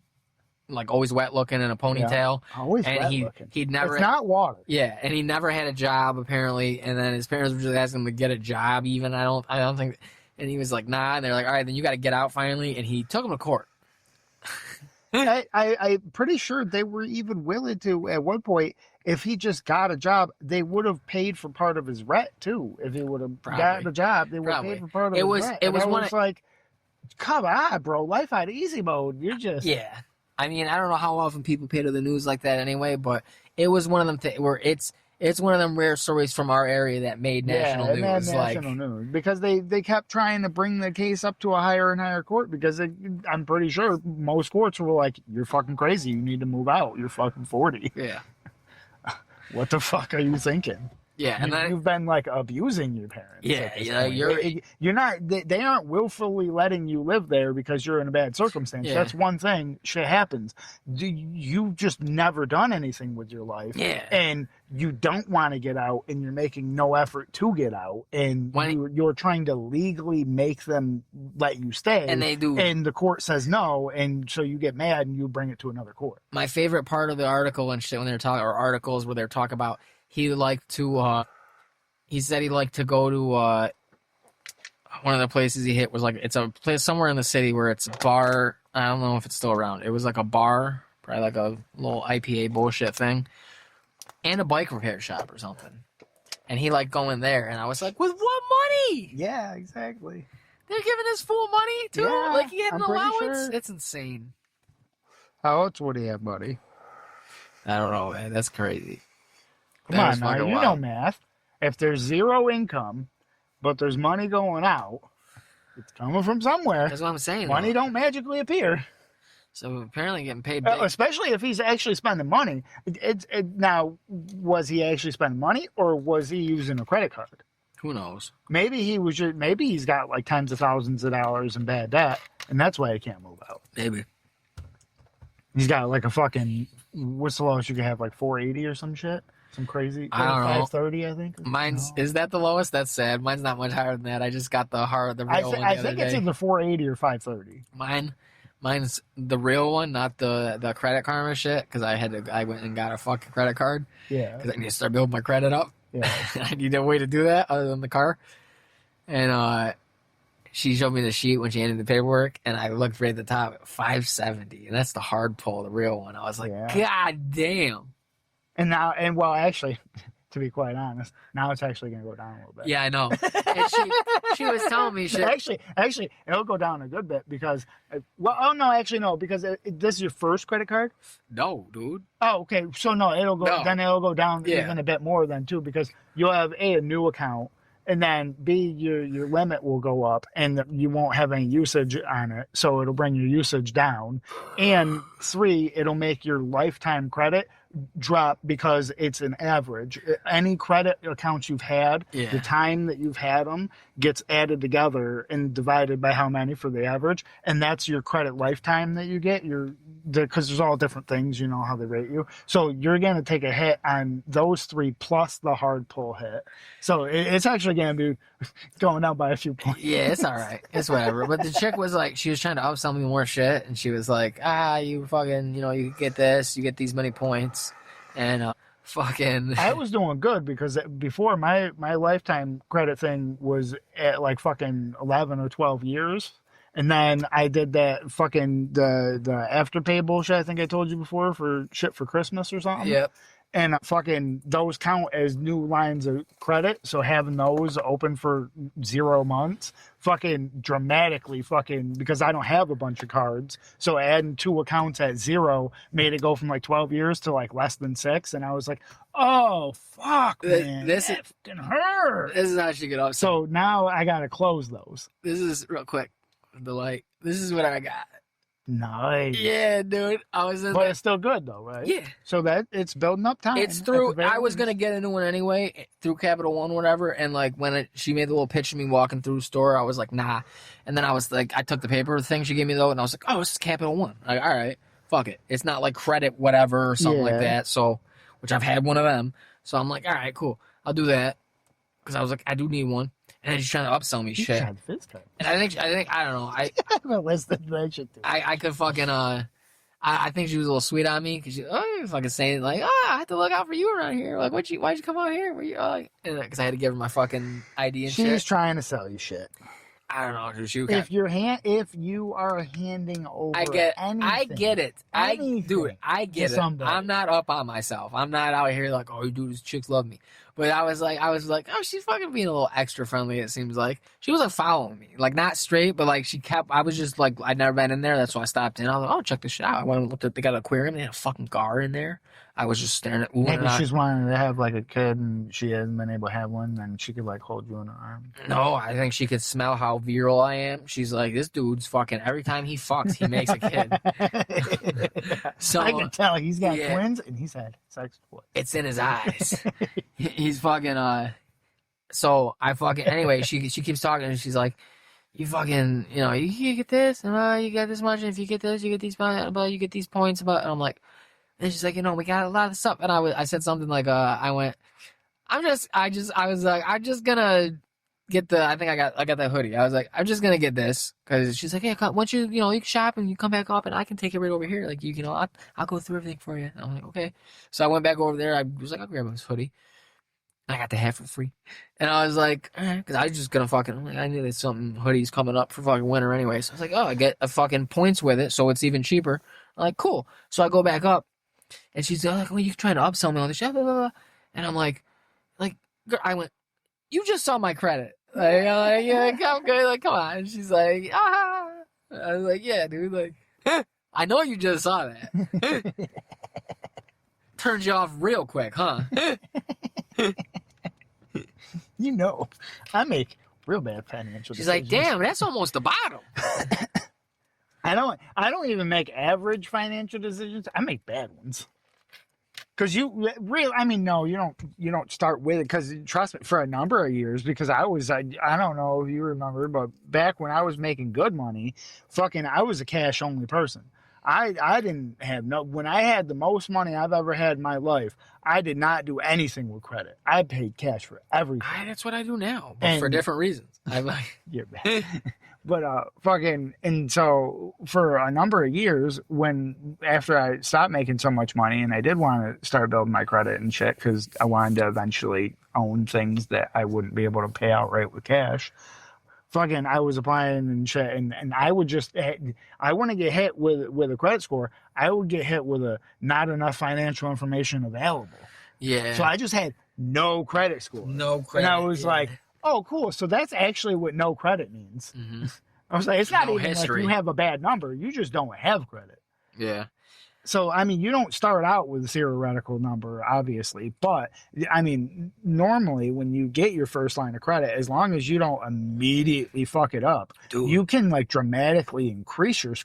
always wet looking in a ponytail. Yeah. Always and wet looking. He'd never. It's not water. Yeah, and he never had a job apparently. And then his parents were just asking him to get a job. Even I don't think. And he was like, nah. And they're like, all right, then you got to get out finally. And he took him to court. I'm pretty sure they were even willing to, at one point, if he just got a job, they would have paid for part of his rent, too. If he would have gotten a job, they would have paid for part of his rent. It was like, come on, bro. Life on easy mode. You're just... Yeah. I mean, I don't know how often people pay to the news like that anyway, but it was one of them where it's one of them rare stories from our area that made national news. National news because they kept trying to bring the case up to a higher and higher court because I'm pretty sure most courts were like, you're fucking crazy. You need to move out. You're fucking 40. Yeah. What the fuck are you thinking? Yeah, and you've been abusing your parents. Yeah, you're not. They aren't willfully letting you live there because you're in a bad circumstance. Yeah. That's one thing. Shit happens. You just never done anything with your life. Yeah, and you don't want to get out, and you're making no effort to get out, and you're trying to legally make them let you stay, and they do, and the court says no, and so you get mad and you bring it to another court. My favorite part of the article and shit when they're talking, or articles where they're talking about. He said he liked to go to one of the places he hit was it's a place somewhere in the city where it's a bar. I don't know if it's still around. It was a bar, probably a little IPA bullshit thing, and a bike repair shop or something. And he going there, and I was like, with what money? Yeah, exactly. They're giving this fool money too. Yeah, Like he had an I'm pretty allowance. sure. It's insane. How else would he have, buddy? I don't know, man. That's crazy. Come on, now you know math. If there's zero income, but there's money going out, it's coming from somewhere. That's what I'm saying. Money don't magically appear. So apparently getting paid big. Especially if he's actually spending money. Now, was he actually spending money or was he using a credit card? Who knows? Maybe he's got like tens of thousands of dollars in bad debt, and that's why he can't move out. Maybe. He's got like a fucking, what's the lowest you can have, like 480 or some shit? Some crazy, I don't know. 530, I think. Mine's, is that the lowest? That's sad. Mine's not much higher than that. I just got the real one. I think it's either 480 or 530. Mine's the real one, not the Credit Karma shit, because I went and got a fucking credit card. Yeah. Because I need to start building my credit up. Yeah. I need a way to do that other than the car. And she showed me the sheet when she handed the paperwork, and I looked right at the top at 570, and that's the hard pull, the real one. I was like, God damn. And now, well, actually, to be quite honest, now it's actually going to go down a little bit. Yeah, I know. And she was telling me shit. Actually, it'll go down a good bit because, no, because this is your first credit card? No, dude. Oh, okay. So, no, it'll go down even a bit more then, too, because you'll have, A, a new account, and then, B, your limit will go up, and you won't have any usage on it, so it'll bring your usage down. And 3, it'll make your lifetime credit drop because it's an average. Any credit accounts you've had, the time that you've had them gets added together and divided by how many for the average, and that's your credit lifetime that you get. Because there's all different things, you know how they rate you. So you're going to take a hit on those 3 plus the hard pull hit. So it's actually going to be going down by a few points. Yeah, it's all right. It's whatever. But the chick was like, she was trying to upsell me more shit, and she was like, you fucking, you get this, you get these many points, and fucking. I was doing good because before my lifetime credit thing was at like fucking 11 or 12 years. And then I did that fucking the afterpay bullshit I think I told you before for shit for Christmas or something. Yep. And fucking those count as new lines of credit. So having those open for 0 months fucking dramatically because I don't have a bunch of cards. So adding 2 accounts at 0 made it go from like 12 years to like less than 6. And I was like, oh, fuck, man. This fucking hurt. This is how she get up. So now I got to close those. This is real quick. This is what I got. Nice. Yeah, dude. But it's still good though, right? Yeah. So that it's building up time. It's through. I was gonna get a new one anyway through Capital One, whatever. And like when she made the little pitch of me walking through the store, I was like, nah. And then I was like, I took the paper thing she gave me though, and I was like, oh, this is Capital One. Like, all right, fuck it. It's not like credit whatever or something like that. So, which I've had one of them. So I'm like, all right, cool. I'll do that because I was like, I do need one. And then she's trying to upsell me shit. And I think I don't know. I haven't listed that shit too. I could fucking I think she was a little sweet on me because she fucking saying like, I have to look out for you around here. Like, why'd you come out here? Where you because I had to give her my fucking ID and shit. She's trying to sell you shit. I don't know, dude. If you are handing over, anything, I get it. I get it. Somebody. I'm not up on myself. I'm not out here like, oh, dude, these chicks love me. But I was like, oh, she's fucking being a little extra friendly. It seems like she was like following me, like not straight, but like she kept. I was just like, I'd never been in there. That's why I stopped in. I was like, oh, check this shit out. I went and looked at. They got an aquarium. They had a fucking gar in there. I was just staring at. Maybe she's wanting to have like a kid, and she hasn't been able to have one. Then she could like hold you in her arm. No, I think she could smell how virile I am. She's like, this dude's fucking. Every time he fucks, he makes a kid. So I can tell he's got twins, and he's had sex twice. It's in his eyes. He's fucking. So I fucking. Anyway, she keeps talking, and she's like, you fucking, you get this, and you get this much, and if you get this, you get these, but you get these points, but and I'm like. And she's like, we got a lot of stuff. And I said something like, I was like, I'm just gonna get I got that hoodie. I was like, I'm just gonna get this. Cause she's like, hey, once you can shop and you come back up and I can take it right over here. Like, I'll go through everything for you. And I'm like, okay. So I went back over there. I was like, I'll grab this hoodie. I got the hat for free. And I was like, all right, cause I was just gonna I knew there's something hoodies coming up for fucking winter anyway. So I was like, I get a fucking points with it. So it's even cheaper. I'm like, cool. So I go back up. And she's like, well, you're trying to upsell me on the shit, blah, blah, blah. And I'm like, girl, I went, you just saw my credit. Yeah, I'm good. Like, come on. And she's like, ah. I was like, yeah, dude. Like, I know you just saw that. Turned you off real quick, huh? You know, I make real bad financial She's decisions. like, damn, that's almost the bottom. I don't even make average financial decisions. I make bad ones. Cause you really, I mean, no, you don't start with it. Cause trust me, for a number of years, because I don't know if you remember, but back when I was making good money, I was a cash only person. I didn't have when I had the most money I've ever had in my life, I did not do anything with credit. I paid cash for everything. That's what I do now, but for different reasons. I'm like, you're bad. But and so for a number of years, after I stopped making so much money, and I did want to start building my credit and shit, because I wanted to eventually own things that I wouldn't be able to pay outright with cash. I was applying and shit, and I would I wouldn't get hit with a credit score. I would get hit with a not enough financial information available. Yeah. So I just had no credit score. No credit. And I was like, oh, cool. So that's actually what no credit means. Mm-hmm. I was like, it's not no even history. like you have a bad number. You just don't have credit. Yeah. So, I mean, you don't start out with a theoretical number, obviously. But, I mean, normally when you get your first line of credit, as long as you don't immediately fuck it up, Dude. you can, like, dramatically increase your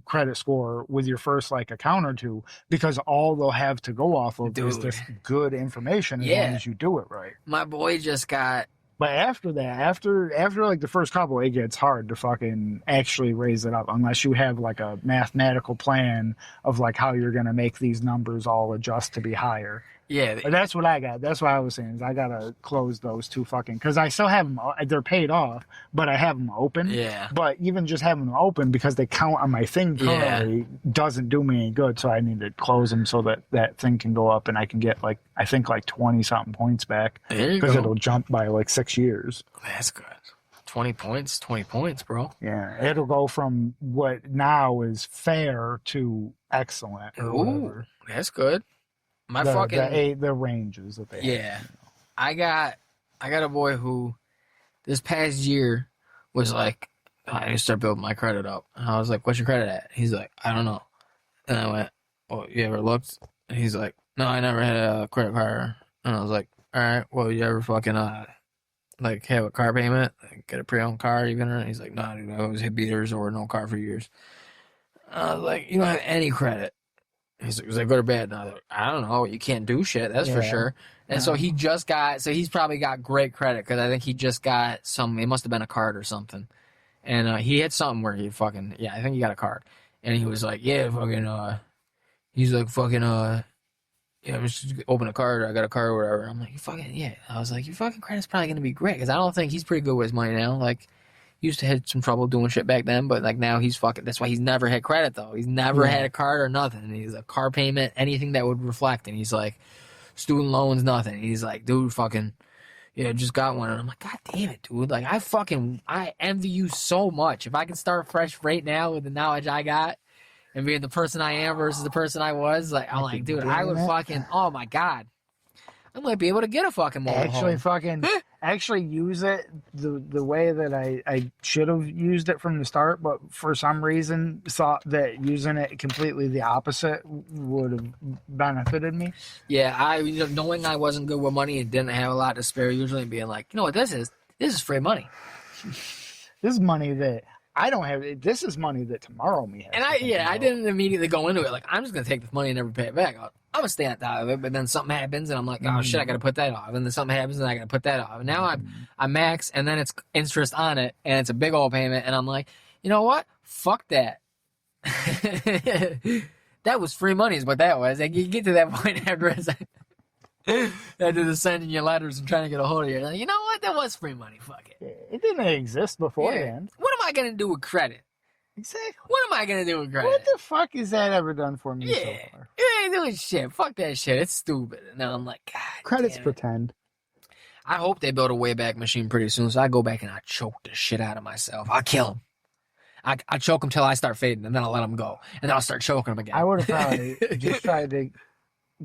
credit score with your first, like, account or two, because all they'll have to go off of is this good information as long as you do it right. My boy just got... But after that, after like the first couple, it gets hard to fucking actually raise it up unless you have like a mathematical plan of like how you're gonna make these numbers all adjust to be higher. Yeah, but that's what I got. That's what I was saying is I gotta close those two because I still have them. They're paid off, but I have them open. Yeah. But even just having them open because they count on my thing currently doesn't do me any good. So I need to close them so that thing can go up and I can get like I think like 20 something points back because it'll jump by like 6 years. That's good. 20 points, bro. Yeah, it'll go from what now is fair to excellent. Or whatever. That's good. The ranges that they have. I got a boy who this past year was like, I need to start building my credit up. And I was like, what's your credit at? He's like, I don't know. And I went, well, you ever looked? And he's like, no, I never had a credit card. And I was like, all right, well, you ever fucking like have a car payment, like get a pre-owned car even? And he's like, no, dude, I always hit beaters or no car for years. And I was like, you don't have any credit. He's like, good or bad? And I was like, I don't know. You can't do shit. That's for sure. And so he just got, so he's probably got great credit because I think he just got it must have been a card or something. And he had something where he fucking, I think he got a card. And he was like, he's like, just open a card. I got a card or whatever. I'm like, I was like, your fucking credit's probably going to be great because I don't think he's pretty good with his money now. Like, used to have some trouble doing shit back then, but like now he's fucking. That's why he's never had credit though. He's never had a card or nothing. And he's a car payment, anything that would reflect. And he's like, student loans, nothing. And he's like, dude, fucking, just got one. And I'm like, God damn it, dude. Like I envy you so much. If I can start fresh right now with the knowledge I got and being the person I am versus the person I was, like I'm like, dude, I would fucking. Oh my God, I might be able to get a fucking mobile home. Actually use it the way that I should have used it from the start, but for some reason thought that using it completely the opposite would have benefited me. Yeah, knowing I wasn't good with money and didn't have a lot to spare, usually being like, you know what this is? This is free money. This is money that I don't have. This is money that tomorrow me has. And I didn't immediately go into it like I'm just gonna take this money and never pay it back. I'm gonna stay on top of it, but then something happens and I'm like, oh shit, I gotta put that off. And then something happens and I gotta put that off. And now I max and then it's interest on it and it's a big old payment and I'm like, you know what? Fuck that. That was free money is what that was. Like you get to that point after the sending you letters and trying to get a hold of you. Like, you know what? That was free money. Fuck it. It didn't exist beforehand. What am I gonna do with credit? Exactly. What am I gonna do with credit? What the fuck has that ever done for me so far? It ain't doing shit. Fuck that shit. It's stupid. And then I'm like, God. Credit's pretend. I hope they build a Wayback Machine pretty soon, so I go back and I choke the shit out of myself. I'll kill him. I choke him till I start fading, and then I'll let him go, and then I'll start choking him again. I would have probably just tried to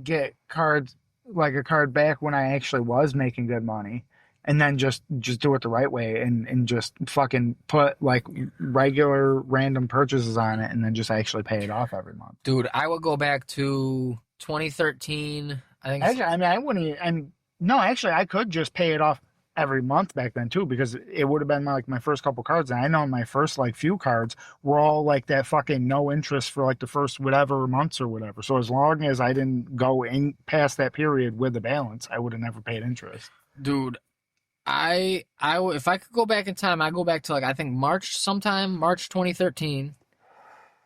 get cards like a card back when I actually was making good money. and then just do it the right way and just fucking put like regular random purchases on it and then just actually pay it off every month. Dude, I would go back to 2013. I think. Actually, I mean, I wouldn't. No, actually, I could just pay it off every month back then too, because it would have been like my first couple cards, and I know my first like few cards were all like that fucking no interest for like the first whatever months or whatever. So as long as I didn't go in past that period with the balance, I would have never paid interest. Dude, if I could go back in time, I'd go back to like I think March 2013,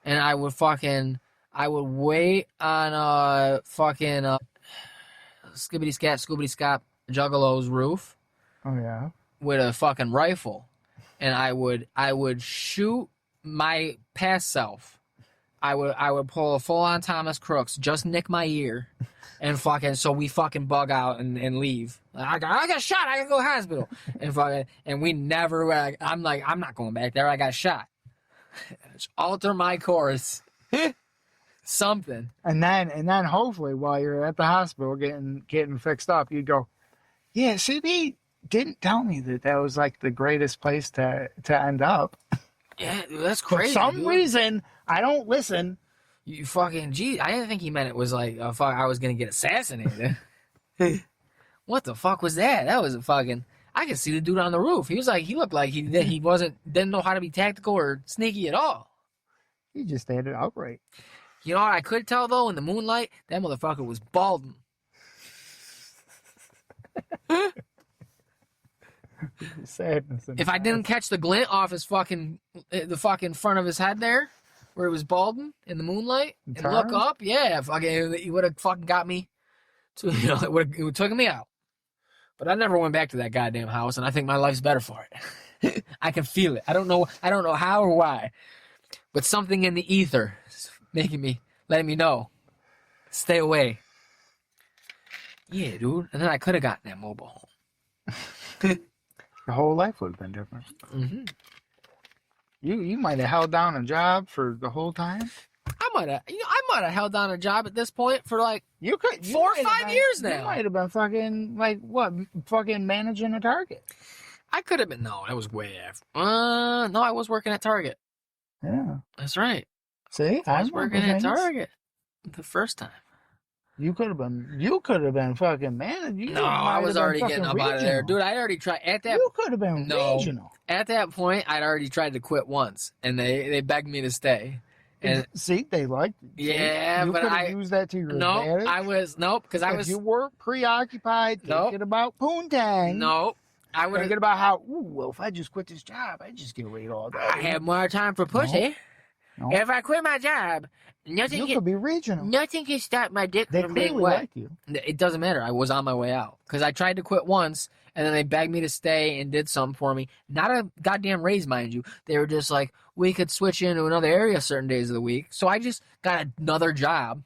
and I would wait on fucking skibbity scat scoobity scop Juggalo's roof. Oh yeah. With a fucking rifle, and I would shoot my past self. I would pull a full on Thomas Crooks, just nick my ear, and fucking so we fucking bug out and leave. I got shot. I gotta go to the hospital, and fucking and we never. I'm like I'm not going back there. I got shot. Alter my course. Something. And then hopefully while you're at the hospital getting fixed up, you go, yeah, see, they didn't tell me that was like the greatest place to end up. Yeah, that's crazy. For some reason, I don't listen. You fucking gee, I didn't think he meant it was like I was gonna get assassinated. What the fuck was that? That was a fucking. I could see the dude on the roof. He looked like he didn't know how to be tactical or sneaky at all. He just standing upright. You know what I could tell though in the moonlight? That motherfucker was balding. Sadness. If I didn't catch the glint off his fucking front of his head there, where it was balding in the moonlight, and look up, yeah, fucking, he would have fucking got me. It would have taken me out. But I never went back to that goddamn house, and I think my life's better for it. I can feel it. I don't know how or why, but something in the ether is letting me know, stay away. Yeah, dude. And then I could have gotten that mobile home. Your whole life would have been different. Mm-hmm. You might have held down a job for the whole time. I might have held down a job at this point for like 4 or 5 years now. You might have been fucking like what? Fucking managing a Target. I could have been. No, that was way after. No, I was working at Target. Yeah, that's right. See, I was working at Target the first time. You could have been fucking managing. No, I was already getting up out of there, dude. I already tried at that. You could have been regional. At that point, I'd already tried to quit once, and they begged me to stay. And see, they liked it. Yeah, you but I used that to your advantage. Because you were preoccupied thinking about poontang. No, I was thinking about how. Well, if I just quit this job, I just get laid all day. I have more time for pussy. No. If I quit my job, nothing could be regional. Nothing can stop my dick from being wet. Like you. It doesn't matter. I was on my way out because I tried to quit once, and then they begged me to stay and did something for me. Not a goddamn raise, mind you. They were just like, we could switch into another area certain days of the week. So I just got another job.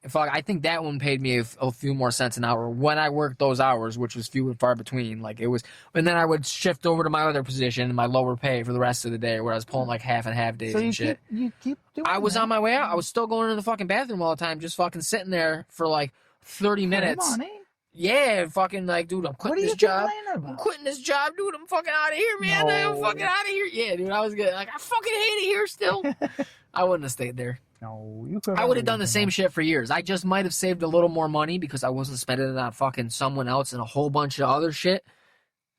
In fact, I think that one paid me a few more cents an hour when I worked those hours, which was few and far between. Like it was, and then I would shift over to my other position, my lower pay for the rest of the day, where I was pulling like half and half days and shit. You keep doing I was on my way out. I was still going to the fucking bathroom all the time, just fucking sitting there for like 30 minutes. Money? Yeah, fucking like, dude, I'm quitting this job. I'm quitting this job, dude. I'm fucking out of here, man. No. I'm fucking out of here. Yeah, dude, I was good. Like, I fucking hate it here still. I wouldn't have stayed there. No, you could. I would have done the same shit for years. I just might have saved a little more money because I wasn't spending it on fucking someone else and a whole bunch of other shit.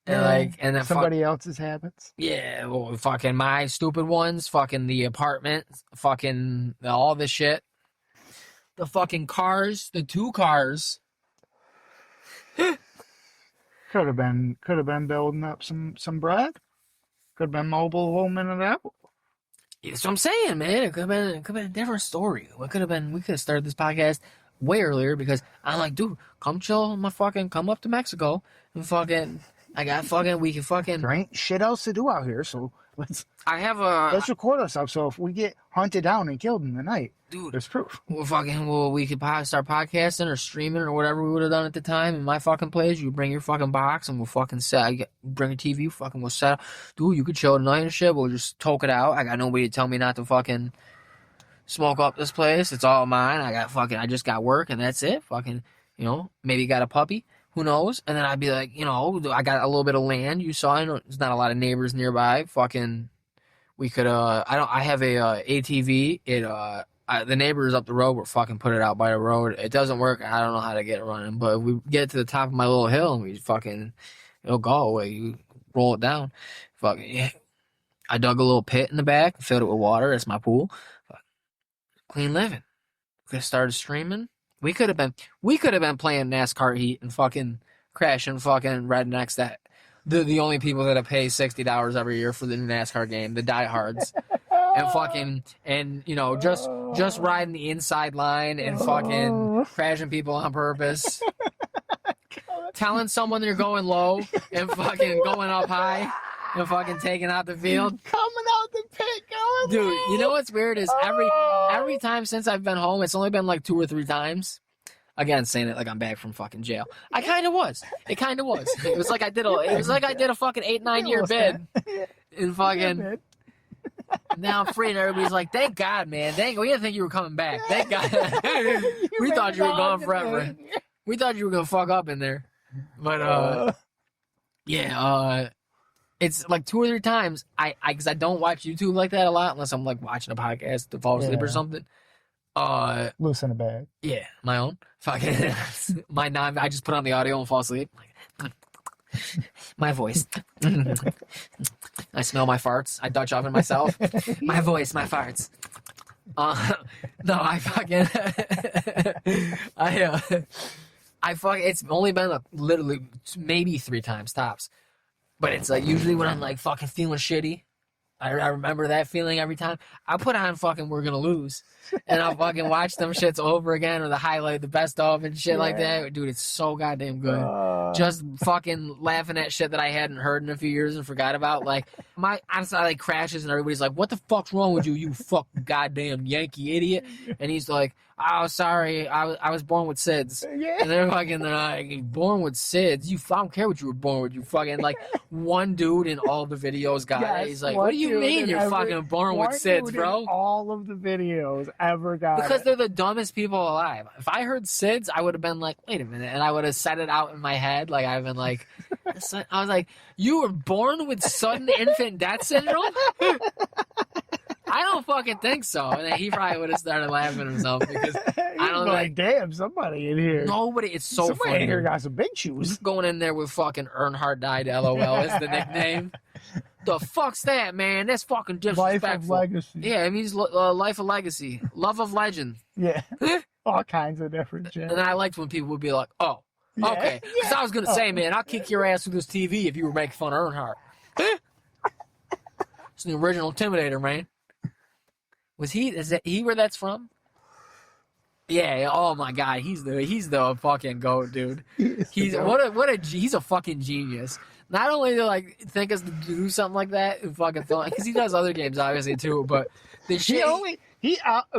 And then somebody else's habits. Yeah, well, fucking my stupid ones, fucking the apartment, fucking all this shit. The fucking cars, the 2 cars. Could have been building up some bread. Could have been mobile home into that. That's what I'm saying, man. It could have been a different story. We could have started this podcast way earlier because I'm like, dude, come chill, come up to Mexico and fucking. We can fucking. There ain't shit else to do out here, so let's let's record ourselves. So if we get hunted down and killed in the night, dude, there's proof. We could start podcasting or streaming or whatever we would have done at the time in my fucking place. You bring your fucking box and we'll fucking bring a TV, we'll set up. Dude, you could chill tonight and shit. We'll just toke it out. I got nobody to tell me not to fucking smoke up this place. It's all mine. I just got work and that's it. Fucking, maybe got a puppy. Who knows? And then I'd be like, I got a little bit of land. You saw, there's not a lot of neighbors nearby. Fucking, we could, I have a ATV. The neighbors up the road were fucking put it out by the road. It doesn't work. I don't know how to get it running, but if we get to the top of my little hill and we fucking, it'll go away. You roll it down. Fucking, yeah. I dug a little pit in the back, filled it with water. It's my pool. Clean living. We could have started streaming. We could have been playing NASCAR Heat and fucking crashing fucking rednecks that the only people that have paid $60 every year for the NASCAR game, the diehards, and fucking just riding the inside line and fucking crashing people on purpose, telling someone you're going low and fucking going up high and fucking taking out the field, coming out the pit, going dude. low. You know what's weird is every time since I've been home, it's only been like 2 or 3 times. Again, saying it like I'm back from fucking jail. I kind of was. It kind of was. It was like I did a fucking 8-9 year bid. And fucking now I'm free and everybody's like, thank God, man. We didn't think you were coming back. Thank God. We thought you were gone forever. We thought you were gonna fuck up in there. But it's like 2 or 3 times. Because I don't watch YouTube like that a lot unless I'm like watching a podcast to fall asleep or something. Loose in a bag. Yeah, my own. Fucking I just put on the audio and fall asleep. My voice. I smell my farts. I Dutch oven myself. My voice, my farts. No, I fucking it's only been literally maybe 3 times tops. But it's like usually when I'm like fucking feeling shitty. I remember that feeling every time. I put on fucking We're Gonna Lose. And I'll fucking watch them shits over again or the highlight, the best of and shit like that. Dude, it's so goddamn good. Just fucking laughing at shit that I hadn't heard in a few years and forgot about. Like, honestly, like crashes and everybody's like, what the fuck's wrong with you, you fucking goddamn Yankee idiot? And he's like, oh, sorry, I was born with SIDS. Yeah. And they're like, born with SIDS? I don't care what you were born with, you fucking, like, one dude in all the videos got it. He's like, what do you mean you're fucking born with SIDS, bro? All of the videos ever got because they're the dumbest people alive. If I heard SIDS, I would have been like, wait a minute, and I would have said it out in my head. Like I've been like, I was like, you were born with sudden infant death syndrome? I don't fucking think so. And then he probably would have started laughing himself because I don't like, damn, somebody in here. Nobody. It's so somebody funny. In here got some big shoes. Going in there with fucking Earnhardt died. LOL is the nickname. The fuck's that, man? That's fucking disrespectful. Life of legacy. Yeah, it means life of legacy. Love of legend. Yeah. All kinds of different shit. And I liked when people would be like, oh, okay. Because I was going to say, man, I'll kick your ass with this TV if you were making fun of Earnhardt. It's the original Intimidator, man. Is he where that's from? Yeah, oh my god, he's the fucking goat, dude. He's a fucking genius. Not only to like think us to do something like that and fucking film, because he does other games obviously too, but the shit he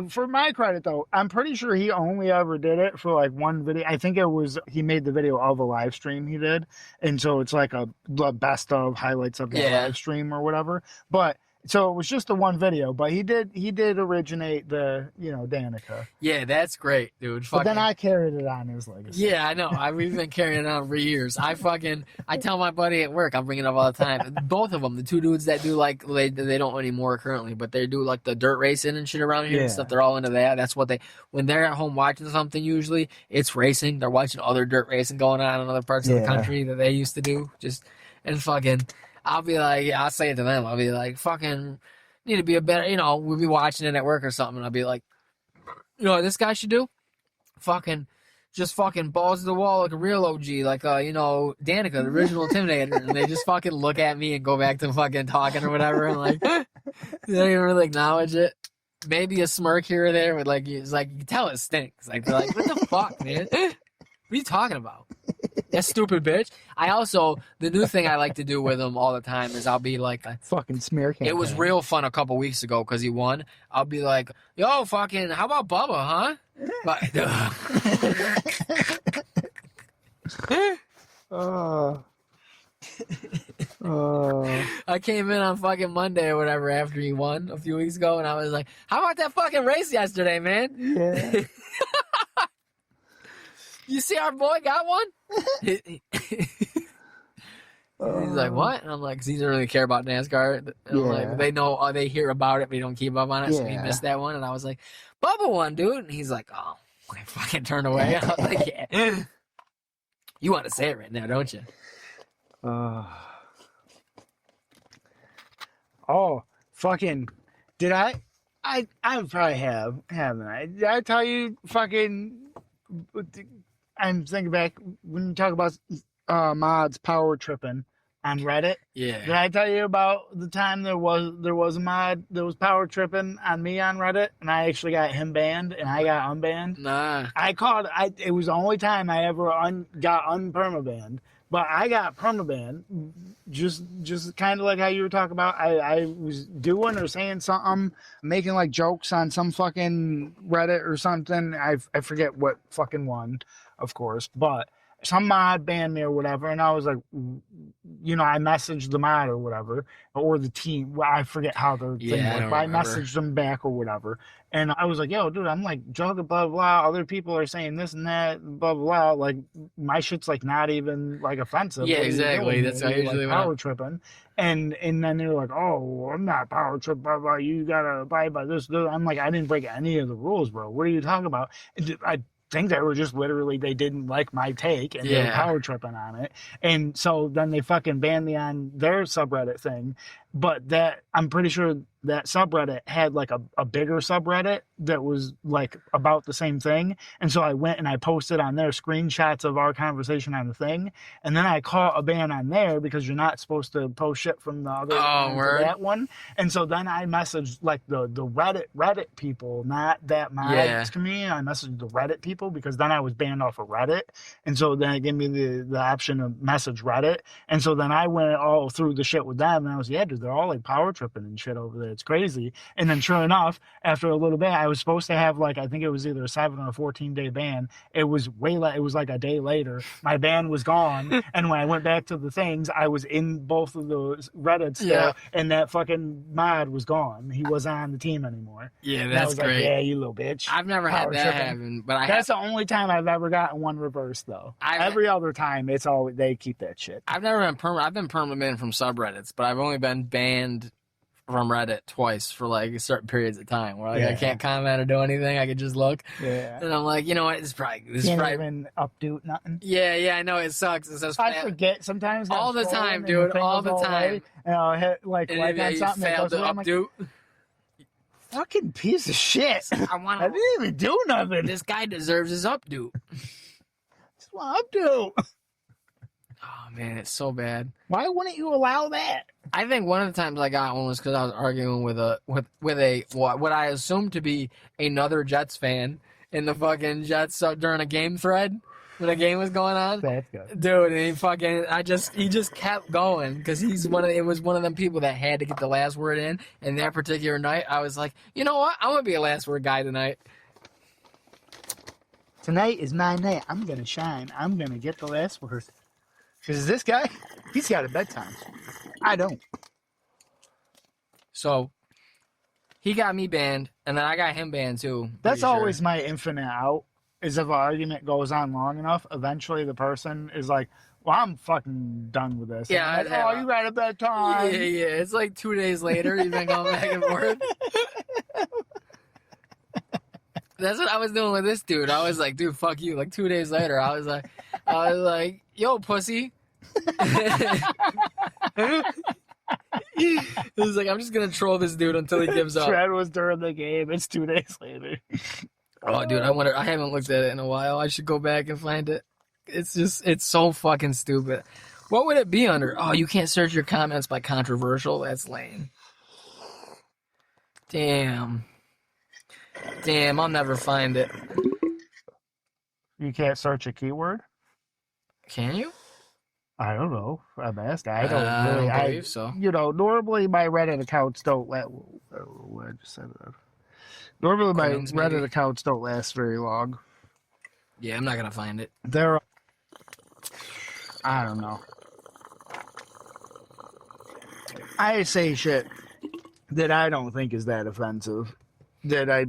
for my credit though, I'm pretty sure he only ever did it for like one video. I think he made the video of a live stream he did, and so it's like the best of highlights of the live stream or whatever. But so it was just the one video, but he did originate the Danica. Yeah, that's great, dude. But then I carried it on his legacy. Yeah, I know. We've been carrying it on for years. I tell my buddy at work, I'm bringing it up all the time. Both of them, the 2 dudes that do like they don't anymore currently, but they do like the dirt racing and shit around here and stuff. They're all into that. That's what when they're at home watching something, usually it's racing. They're watching other dirt racing going on in other parts of the country that they used to do. I'll be like, I'll say it to them. I'll be like, fucking need to be a better, we'll be watching it at work or something. And I'll be like, what this guy should do? Just fucking balls to the wall like a real OG, like, Danica, the original Intimidator. And they just fucking look at me and go back to fucking talking or whatever. And like, they don't even really acknowledge it. Maybe a smirk here or there, but like, it's like, you can tell it stinks. Like, they're like, what the fuck, man? What are you talking about? That stupid bitch. The new thing I like to do with him all the time is I'll be like, fucking smear campaign. It was real fun a couple weeks ago because he won. I'll be like, yo, fucking, how about Bubba, huh? I came in on fucking Monday or whatever after he won a few weeks ago, and I was like, how about that fucking race yesterday, man? Yeah. You see our boy got one? He's like, what? And I'm like, 'cause he doesn't really care about NASCAR. And I'm like, they know, they hear about it, but he don't keep up on it, so he missed that one. And I was like, Bubba won, dude. And he's like, oh, I fucking turned away. And I was like, yeah. You want to say it right now, don't you? Oh, fucking, did I probably haven't I? Did I tell you fucking, I'm thinking back, when you talk about mods power tripping on Reddit. Yeah. Did I tell you about the time there was a mod that was power tripping on me on Reddit, and I actually got him banned and I got unbanned? Nah. It was the only time I ever got unpermabanned. But I got permabanned, just kind of like how you were talking about. I was doing or saying something, making like jokes on some fucking Reddit or something. I forget what fucking one, of course, but some mod banned me or whatever, and I was like, I messaged the mod or whatever, or the team. Well, I forget how the thing worked, but I messaged them back or whatever, and I was like, yo, dude, I'm like joking, blah, blah, blah. Other people are saying this and that, blah, blah, blah. Like, my shit's like not even like offensive. Yeah, exactly. That's how usually like, power tripping. And then they were like, oh, I'm not power tripping, blah, blah. You gotta abide by this. I'm like, I didn't break any of the rules, bro. What are you talking about? I think they were just literally, they didn't like my take and they were power tripping on it. And so then they fucking banned me on their subreddit thing. But that, I'm pretty sure that subreddit had like a bigger subreddit that was like about the same thing. And so I went and I posted on there screenshots of our conversation on the thing. And then I caught a ban on there because you're not supposed to post shit from the other to that one. And so then I messaged like the Reddit people, not that mods community. I messaged the Reddit people because then I was banned off of Reddit. And so then it gave me the option to message Reddit. And so then I went all through the shit with them and I was, yeah, dude, they're all like power tripping and shit over there. It's crazy. And then sure enough, after a little bit, I was supposed to have like, I think it was either a 7 or a 14-day ban. It was it was like a day later. My ban was gone. And when I went back to the things, I was in both of those Reddits still, and that fucking mod was gone. He wasn't on the team anymore. Yeah, that's great. Like, yeah, you little bitch. I've never had that happen, but that's the only time I've ever gotten one reverse though. Every other time, it's all they keep that shit. I've never been I've been permanently banned from subreddits, but I've only been banned from Reddit twice for like certain periods of time where like I can't comment or do anything. I could just look. Yeah. And I'm like, you know what? This can't even updo nothing. Yeah, I know it sucks. It says I forget sometimes. All the time, dude. All the time. And I'll hit like on something that goes away. Like, fucking piece of shit. I didn't even do nothing. This guy deserves his updo. Just want updo. Oh man, it's so bad. Why wouldn't you allow that? I think one of the times I got one was because I was arguing with what I assumed to be another Jets fan in the fucking Jets during a game thread when a game was going on. That's good, dude. And he just kept going because it was one of them people that had to get the last word in. And that particular night, I was like, you know what? I'm gonna be a last word guy tonight. Tonight is my night. I'm gonna shine. I'm gonna get the last word. Because this guy, he's got a bedtime. I don't. So, he got me banned, and then I got him banned too. That's always my infinite out, is if an argument goes on long enough, eventually the person is like, well, I'm fucking done with this. Yeah. Like, oh, you got a bedtime. Yeah. It's like 2 days later, you've been going back and forth. That's what I was doing with this dude. I was like, dude, fuck you. Like 2 days later, I was like, yo, pussy. It was like, I'm just gonna troll this dude until he gives up. Fred was during the game. It's 2 days later. Oh, dude, I haven't looked at it in a while. I should go back and find it. It's so fucking stupid. What would it be under? Oh, you can't search your comments by controversial? That's lame. Damn, I'll never find it. You can't search a keyword? Can you? I don't know. I'm asking. I don't believe so. Normally my Reddit accounts don't let. I just said that. Normally my Reddit accounts don't last very long. Yeah, I'm not gonna find it. I don't know. I say shit that I don't think is that offensive. That I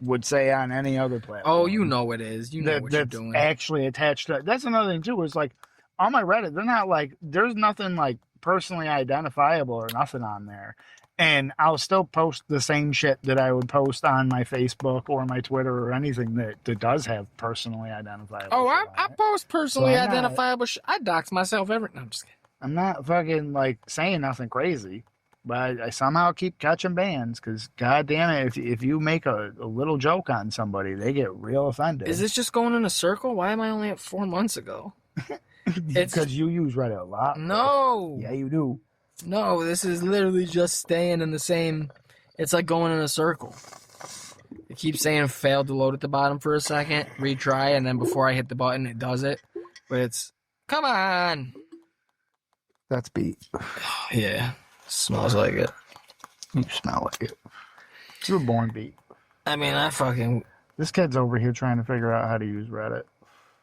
would say on any other platform. Oh, you know it is. You know what you're doing. Actually attached to. That's another thing too. Is like on my Reddit, they're not like there's nothing like personally identifiable or nothing on there, and I'll still post the same shit that I would post on my Facebook or my Twitter or anything that does have personally identifiable. Oh, shit I on it. post personally So I'm not- identifiable shit. I dox myself every. No, I'm just kidding. I'm not fucking like saying nothing crazy, but I somehow keep catching bans because god damn it, if you make a little joke on somebody, they get real offended. Is this just going in a circle? Why am I only at 4 months ago? Because you use Reddit a lot. Bro. No. Yeah, you do. No, this is literally just staying in the same. It's like going in a circle. It keeps saying failed to load at the bottom for a second, retry, and then before I hit the button, it does it. But it's, come on. That's beat. Yeah, smells like it. You smell like it. You were born beat. I mean, This kid's over here trying to figure out how to use Reddit.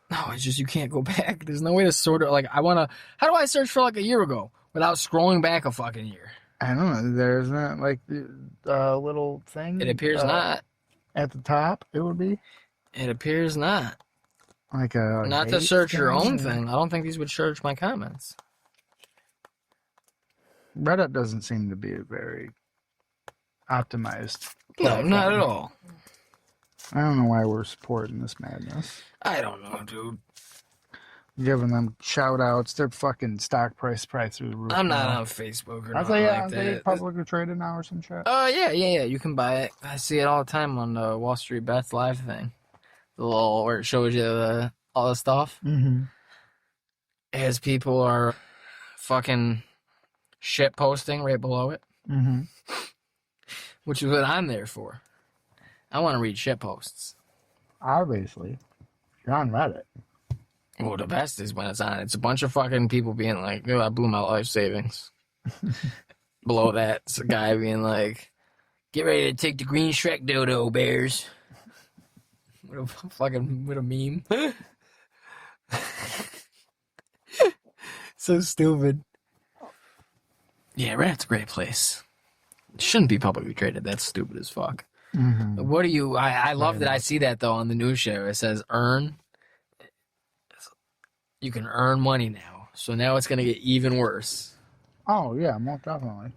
No, it's just you can't go back. There's no way to sort it. Like, how do I search for like a year ago without scrolling back a fucking year? I don't know. There's not like a little thing. It appears not. At the top, it would be. It appears not. Like a. Not to search your own thing. I don't think these would search my comments. Reddit doesn't seem to be a very optimized. No, not at all. I don't know why we're supporting this madness. I don't know, dude. Giving them shout outs. Their fucking stock price through the roof. I'm not now. on Facebook or I nothing thought, like they that. publicly traded now or some shit. Yeah. You can buy it. I see it all the time on the Wall Street Bets live thing. The little where it shows you all the stuff. Mm-hmm. As people are fucking shit posting right below it. Mm-hmm. Which is what I'm there for. I want to read shit posts. Obviously. You're on Reddit. Well, the best is when it's on. It's a bunch of fucking people being like, "Oh, I blew my life savings." Below that, it's a guy being like, "Get ready to take the green Shrek dodo, bears." What a meme. So stupid. Yeah, Reddit's a great place. It shouldn't be publicly traded. That's stupid as fuck. Mm-hmm. What do you... I love that I see that, though, on the news show. It says, earn. You can earn money now. So now it's going to get even worse. Oh, yeah, most definitely.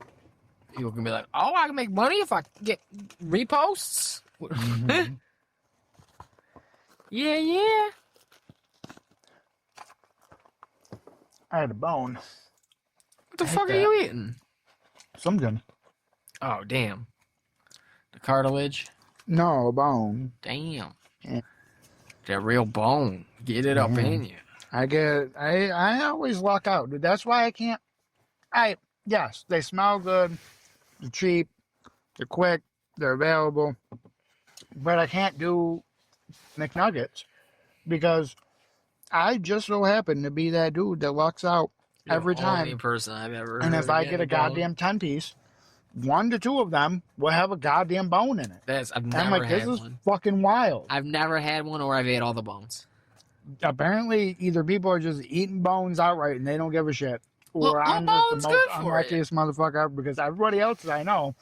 People can be like, oh, I can make money if I get reposts? Mm-hmm. Yeah. I had a bone. What the I hate fuck are that. you eating? Something. Oh, damn. The cartilage? No, a bone. Damn. Yeah. That real bone. Get it up in you. I always luck out, dude. That's why I can't. Yes, they smell good. They're cheap. They're quick. They're available. But I can't do McNuggets because I just so happen to be that dude that lucks out every You're the only time. person I've ever And heard if I of get a getting bone. goddamn 10-piece, 1 to 2 of them will have a goddamn bone in it. I've And never I'm like, had this is one. fucking wild. I've never had one, or I've ate all the bones. Apparently, either people are just eating bones outright and they don't give a shit, or Well, I'm bone's just the good most for you. unluckiest motherfucker ever because everybody else that I know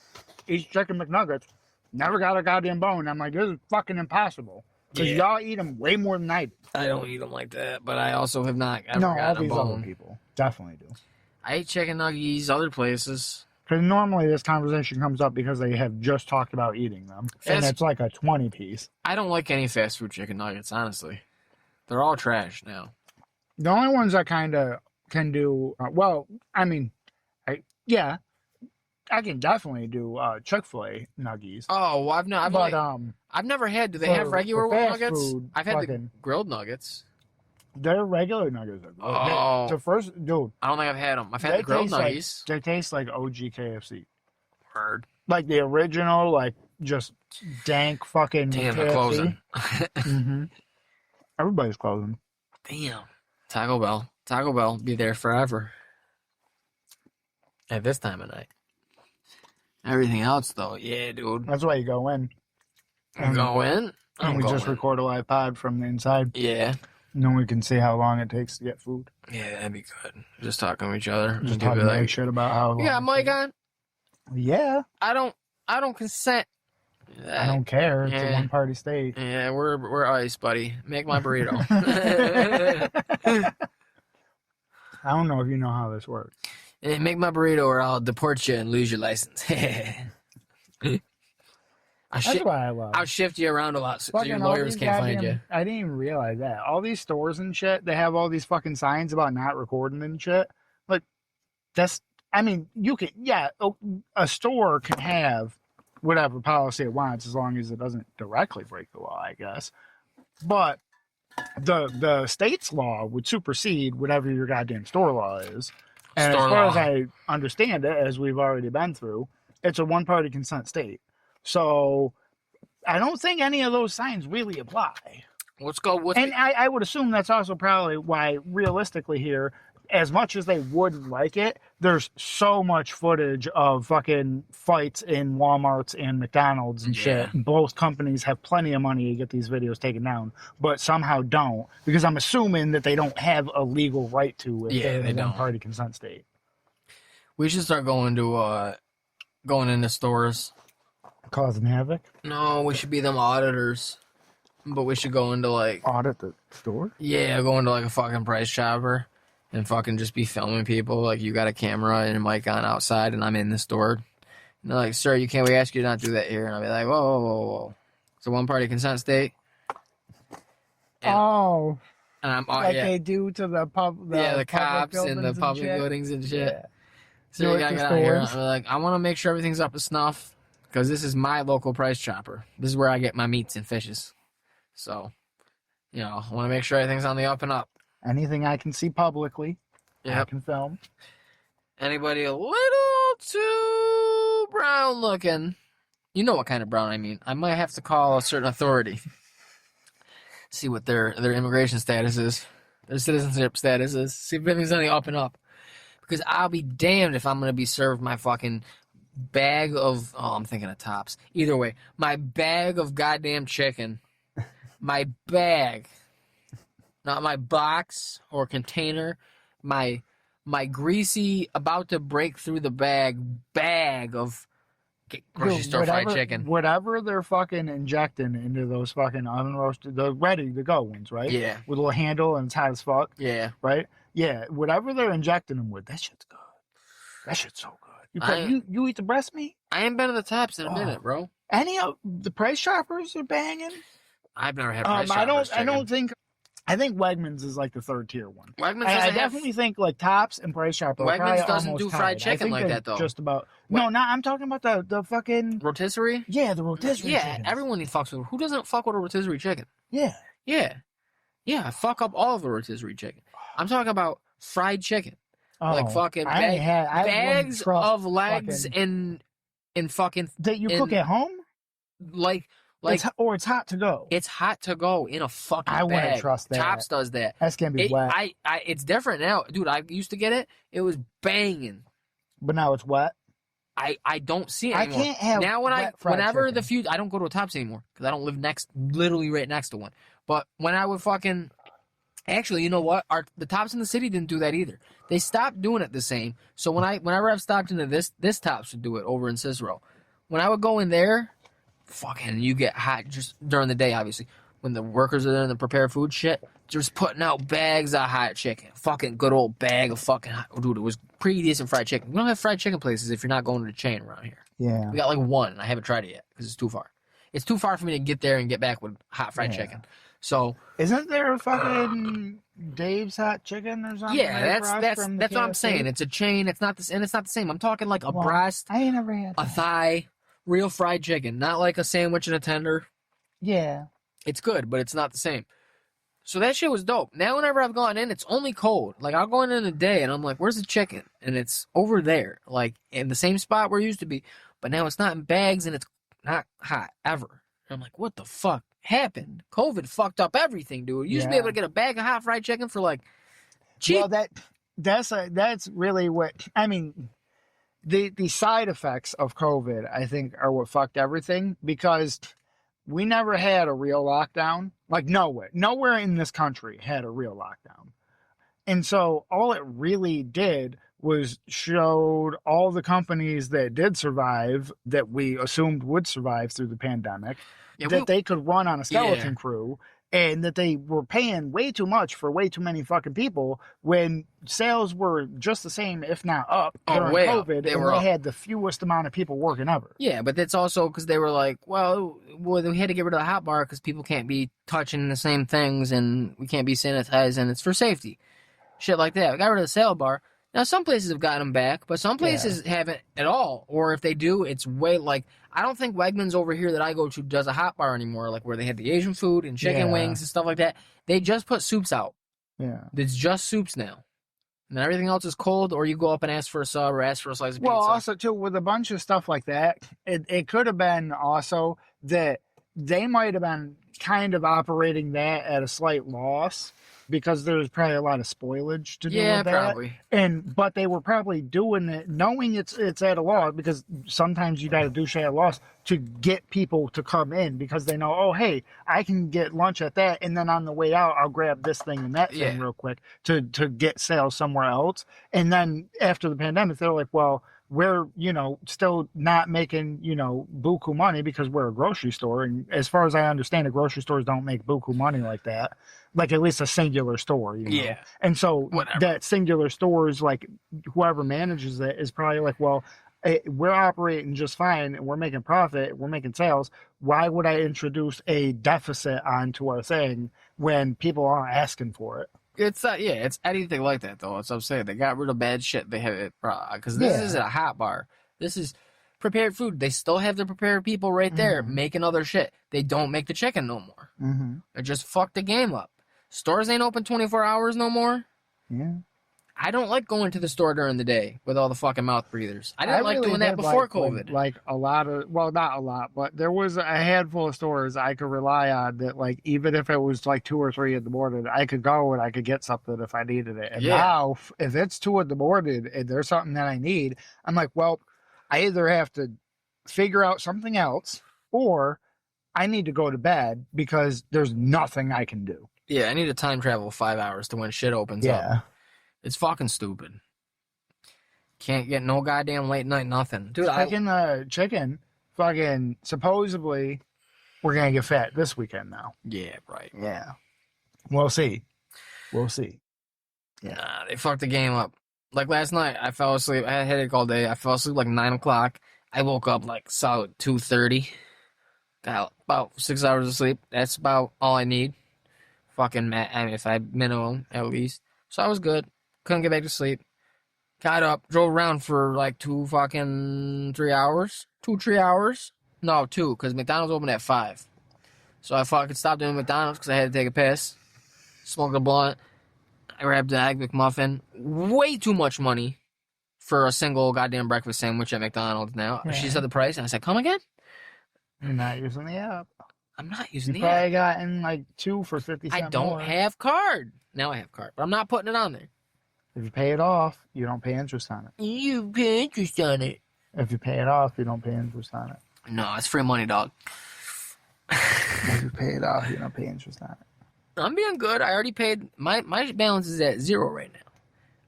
eats chicken McNuggets, never got a goddamn bone. I'm like, this is fucking impossible. Because Yeah. y'all eat them way more than I do. I don't eat them like that, but I also have not ever No, all gotten a these other bone. people definitely do. I eat chicken nuggets other places. Because normally this conversation comes up because they have just talked about eating them. And Fast- it's like a 20-piece. I don't like any fast food chicken nuggets, honestly. They're all trash now. The only ones I kind of can do, I can definitely do Chick-fil-A nuggies. Oh, well, I've never had. Do they have regular fast nuggets? food, I've had the fucking- grilled nuggets. Their regular nuggets are good. Oh. The first, dude, I don't think I've had them. I've had they the grilled taste like- nuggets. they taste like OG KFC. Word. Like the original, like just dank fucking Damn, KFC. they're closing. Mm-hmm. Everybody's closing. Damn. Taco Bell be there forever. At this time of night. Everything else, though, yeah, dude. That's why you go in. I'm going. And we just record a live pod from the inside. Yeah. And then we can see how long it takes to get food. Yeah, that'd be good. Just talking to each other. Just And talking be like shit about how long. you got it mic takes. on? Yeah. I don't consent I don't care. It's a Yeah. one-party state. Yeah, we're ice, buddy. Make my burrito. I don't know if you know how this works. Hey, make my burrito or I'll deport you and lose your license. That's what I love. I'll shift you around a lot so your Fucking all lawyers these can't find goddamn- you. I didn't even realize that. All these stores and shit, they have all these fucking signs about not recording and shit. Like, that's, I mean, you can, yeah, a store can have whatever policy it wants as long as it doesn't directly break the law, I guess. But the state's law would supersede whatever your goddamn store law is. And Store as far law. as I understand it, as we've already been through, it's a one-party consent state. So I don't think any of those signs really apply. Let's go with And I would assume that's also probably why, realistically here, as much as they would like it, there's so much footage of fucking fights in Walmarts and McDonald's and shit. Both companies have plenty of money to get these videos taken down, but somehow don't, because I'm assuming that they don't have a legal right to if they're in a one-party consent state. We should start going into stores. Causing havoc? No, we should be them auditors. But we should go into like Audit the store? Yeah, go into like a fucking Price Chopper and fucking just be filming people. Like you got a camera and a mic on outside and I'm in the store. And they're like, sir, we ask you to not do that here. And I'll be like, whoa. It's a one-party consent state. And, and I'm like they do to the pub. The cops and the public buildings and shit. Yeah. So you gotta get out here. And I'm like, I want to make sure everything's up to snuff because this is my local Price Chopper. This is where I get my meats and fishes. So, I want to make sure everything's on the up and up. Anything I can see publicly, I can film. Anybody a little too brown looking, you know what kind of brown I mean. I might have to call a certain authority. See what their immigration status is, their citizenship status is. See if everything's on the up and up. Because I'll be damned if I'm going to be served my fucking bag of, I'm thinking of Tops. Either way, my bag of goddamn chicken. My bag. Not my box or container. My greasy, about to break through the bag of grocery store fried chicken. Whatever they're fucking injecting into those fucking unroasted, the ready to go ones, right? Yeah. With a little handle and it's hot as fuck. Yeah. Right? Yeah. Whatever they're injecting them with, that shit's good. That shit's so good. You eat the breast meat? I ain't been to the Tops in a minute, bro. Any of the Price Choppers are banging? I've never had Price Choppers chicken. I think Wegmans is like the third tier one. Wegmans I definitely think like Tops and Price Chopper. Wegmans doesn't do fried chicken like that though. Just about. No, I'm talking about the fucking rotisserie. Yeah, the rotisserie. Yeah, chickens. everyone fucks with. Who doesn't fuck with a rotisserie chicken? Yeah. I fuck up all of the rotisserie chicken. I'm talking about fried chicken, like fucking bags of legs in fucking that you cook at home. Like it's hot to go. It's hot to go in a fucking bag. I wouldn't trust that. Tops does that. That's gonna be wet. It's different now, dude. I used to get it. It was banging. But now it's wet. I don't see it anymore. I can't have now whenever chicken. I don't go to a Tops anymore because I don't live literally right next to one. But when I would fucking, actually, you know what? The Tops in the city didn't do that either. They stopped doing it the same. So whenever I've stopped into this Tops would do it over in Cicero. When I would go in there. Fucking, you get hot just during the day, obviously. When the workers are there and the prepared food shit, just putting out bags of hot chicken. Fucking good old bag of fucking hot. Dude, it was pretty decent fried chicken. We don't have fried chicken places if you're not going to the chain around here. Yeah. We got like one, and I haven't tried it yet because it's too far. It's too far for me to get there and get back with hot fried chicken. So. Isn't there a fucking Dave's Hot Chicken or something? Yeah, that's what I'm saying. It's a chain. It's not the same. I'm talking like a breast, I ain't never had a thigh. Real fried chicken, not like a sandwich and a tender. Yeah. It's good, but it's not the same. So that shit was dope. Now whenever I've gone in, it's only cold. Like I'll go in a day and I'm like, where's the chicken? And it's over there, like in the same spot where it used to be. But now it's not in bags and it's not hot ever. And I'm like, what the fuck happened? COVID fucked up everything, dude. You used to be able to get a bag of hot fried chicken for like cheap. Well, that's really what I mean. The side effects of COVID, I think, are what fucked everything because we never had a real lockdown. Like nowhere in this country had a real lockdown. And so all it really did showed all the companies that did survive, that we assumed would survive through the pandemic, that they could run on a skeleton crew, and that they were paying way too much for way too many fucking people when sales were just the same, if not up, during COVID, and they had the fewest amount of people working ever. Yeah, but that's also because they were like, well, we had to get rid of the hot bar because people can't be touching the same things and we can't be sanitized, and it's for safety. Shit like that. We got rid of the salad bar. Now, some places have gotten them back, but some places haven't at all. Or if they do, it's way like, I don't think Wegmans over here that I go to does a hot bar anymore, like where they have the Asian food and chicken wings and stuff like that. They just put soups out. Yeah. It's just soups now. And then everything else is cold, or you go up and ask for a sub or ask for a slice of pizza. Well, also, too, with a bunch of stuff like that, it could have been also that they might have been kind of operating that at a slight loss, because there's probably a lot of spoilage to do with that. Probably. But they were probably doing it knowing it's at a loss, because sometimes you got to do shit at a loss to get people to come in, because they know, oh, hey, I can get lunch at that, and then on the way out, I'll grab this thing and that thing real quick to get sales somewhere else. And then after the pandemic, they're like, well, we're, still not making, buku money because we're a grocery store. And as far as I understand it, grocery stores don't make buku money like that. Like at least a singular store, Yeah. And so that singular store is like, whoever manages it is probably like, well, we're operating just fine and we're making profit, we're making sales. Why would I introduce a deficit onto our thing when people aren't asking for it? It's it's anything like that though. That's what I'm saying. They got rid of bad shit. They have it because this isn't a hot bar. This is prepared food. They still have the prepared people right there making other shit. They don't make the chicken no more. They just fucked the game up. Stores ain't open 24 hours no more. Yeah. I don't like going to the store during the day with all the fucking mouth breathers. I didn't like doing that before COVID. Like a lot of, well, not a lot, but there was a handful of stores I could rely on that, like, even if it was like 2 or 3 in the morning, I could go and I could get something if I needed it. And now, if it's 2 in the morning and there's something that I need, I'm like, well, I either have to figure out something else or I need to go to bed because there's nothing I can do. Yeah, I need to time travel 5 hours to when shit opens up. It's fucking stupid. Can't get no goddamn late night nothing. Dude, chicken, fucking, supposedly, we're going to get fat this weekend now. Yeah, right. Yeah. We'll see. Yeah. Nah, they fucked the game up. Like last night, I fell asleep. I had a headache all day. I fell asleep like 9 o'clock. I woke up like solid 2:30. Got about 6 hours of sleep. That's about all I need. Fucking, I mean, if I minimum, at least. So I was good. Couldn't get back to sleep. Got up, drove around for like 3 hours. 3 hours? No, 2, because McDonald's opened at 5. So I fucking stopped in McDonald's because I had to take a piss. Smoked a blunt. I grabbed an Egg McMuffin. Way too much money for a single goddamn breakfast sandwich at McDonald's now. Yeah. She said the price, and I said, come again? You're not using the app. I'm not using the app. You probably gotten like 2 for 50 cents. I don't have card. Now I have card, but I'm not putting it on there. If you pay it off, you don't pay interest on it. You pay interest on it. If you pay it off, you don't pay interest on it. No, it's free money, dog. If you pay it off, you don't pay interest on it. I'm being good. I already paid. My balance is at 0 right now.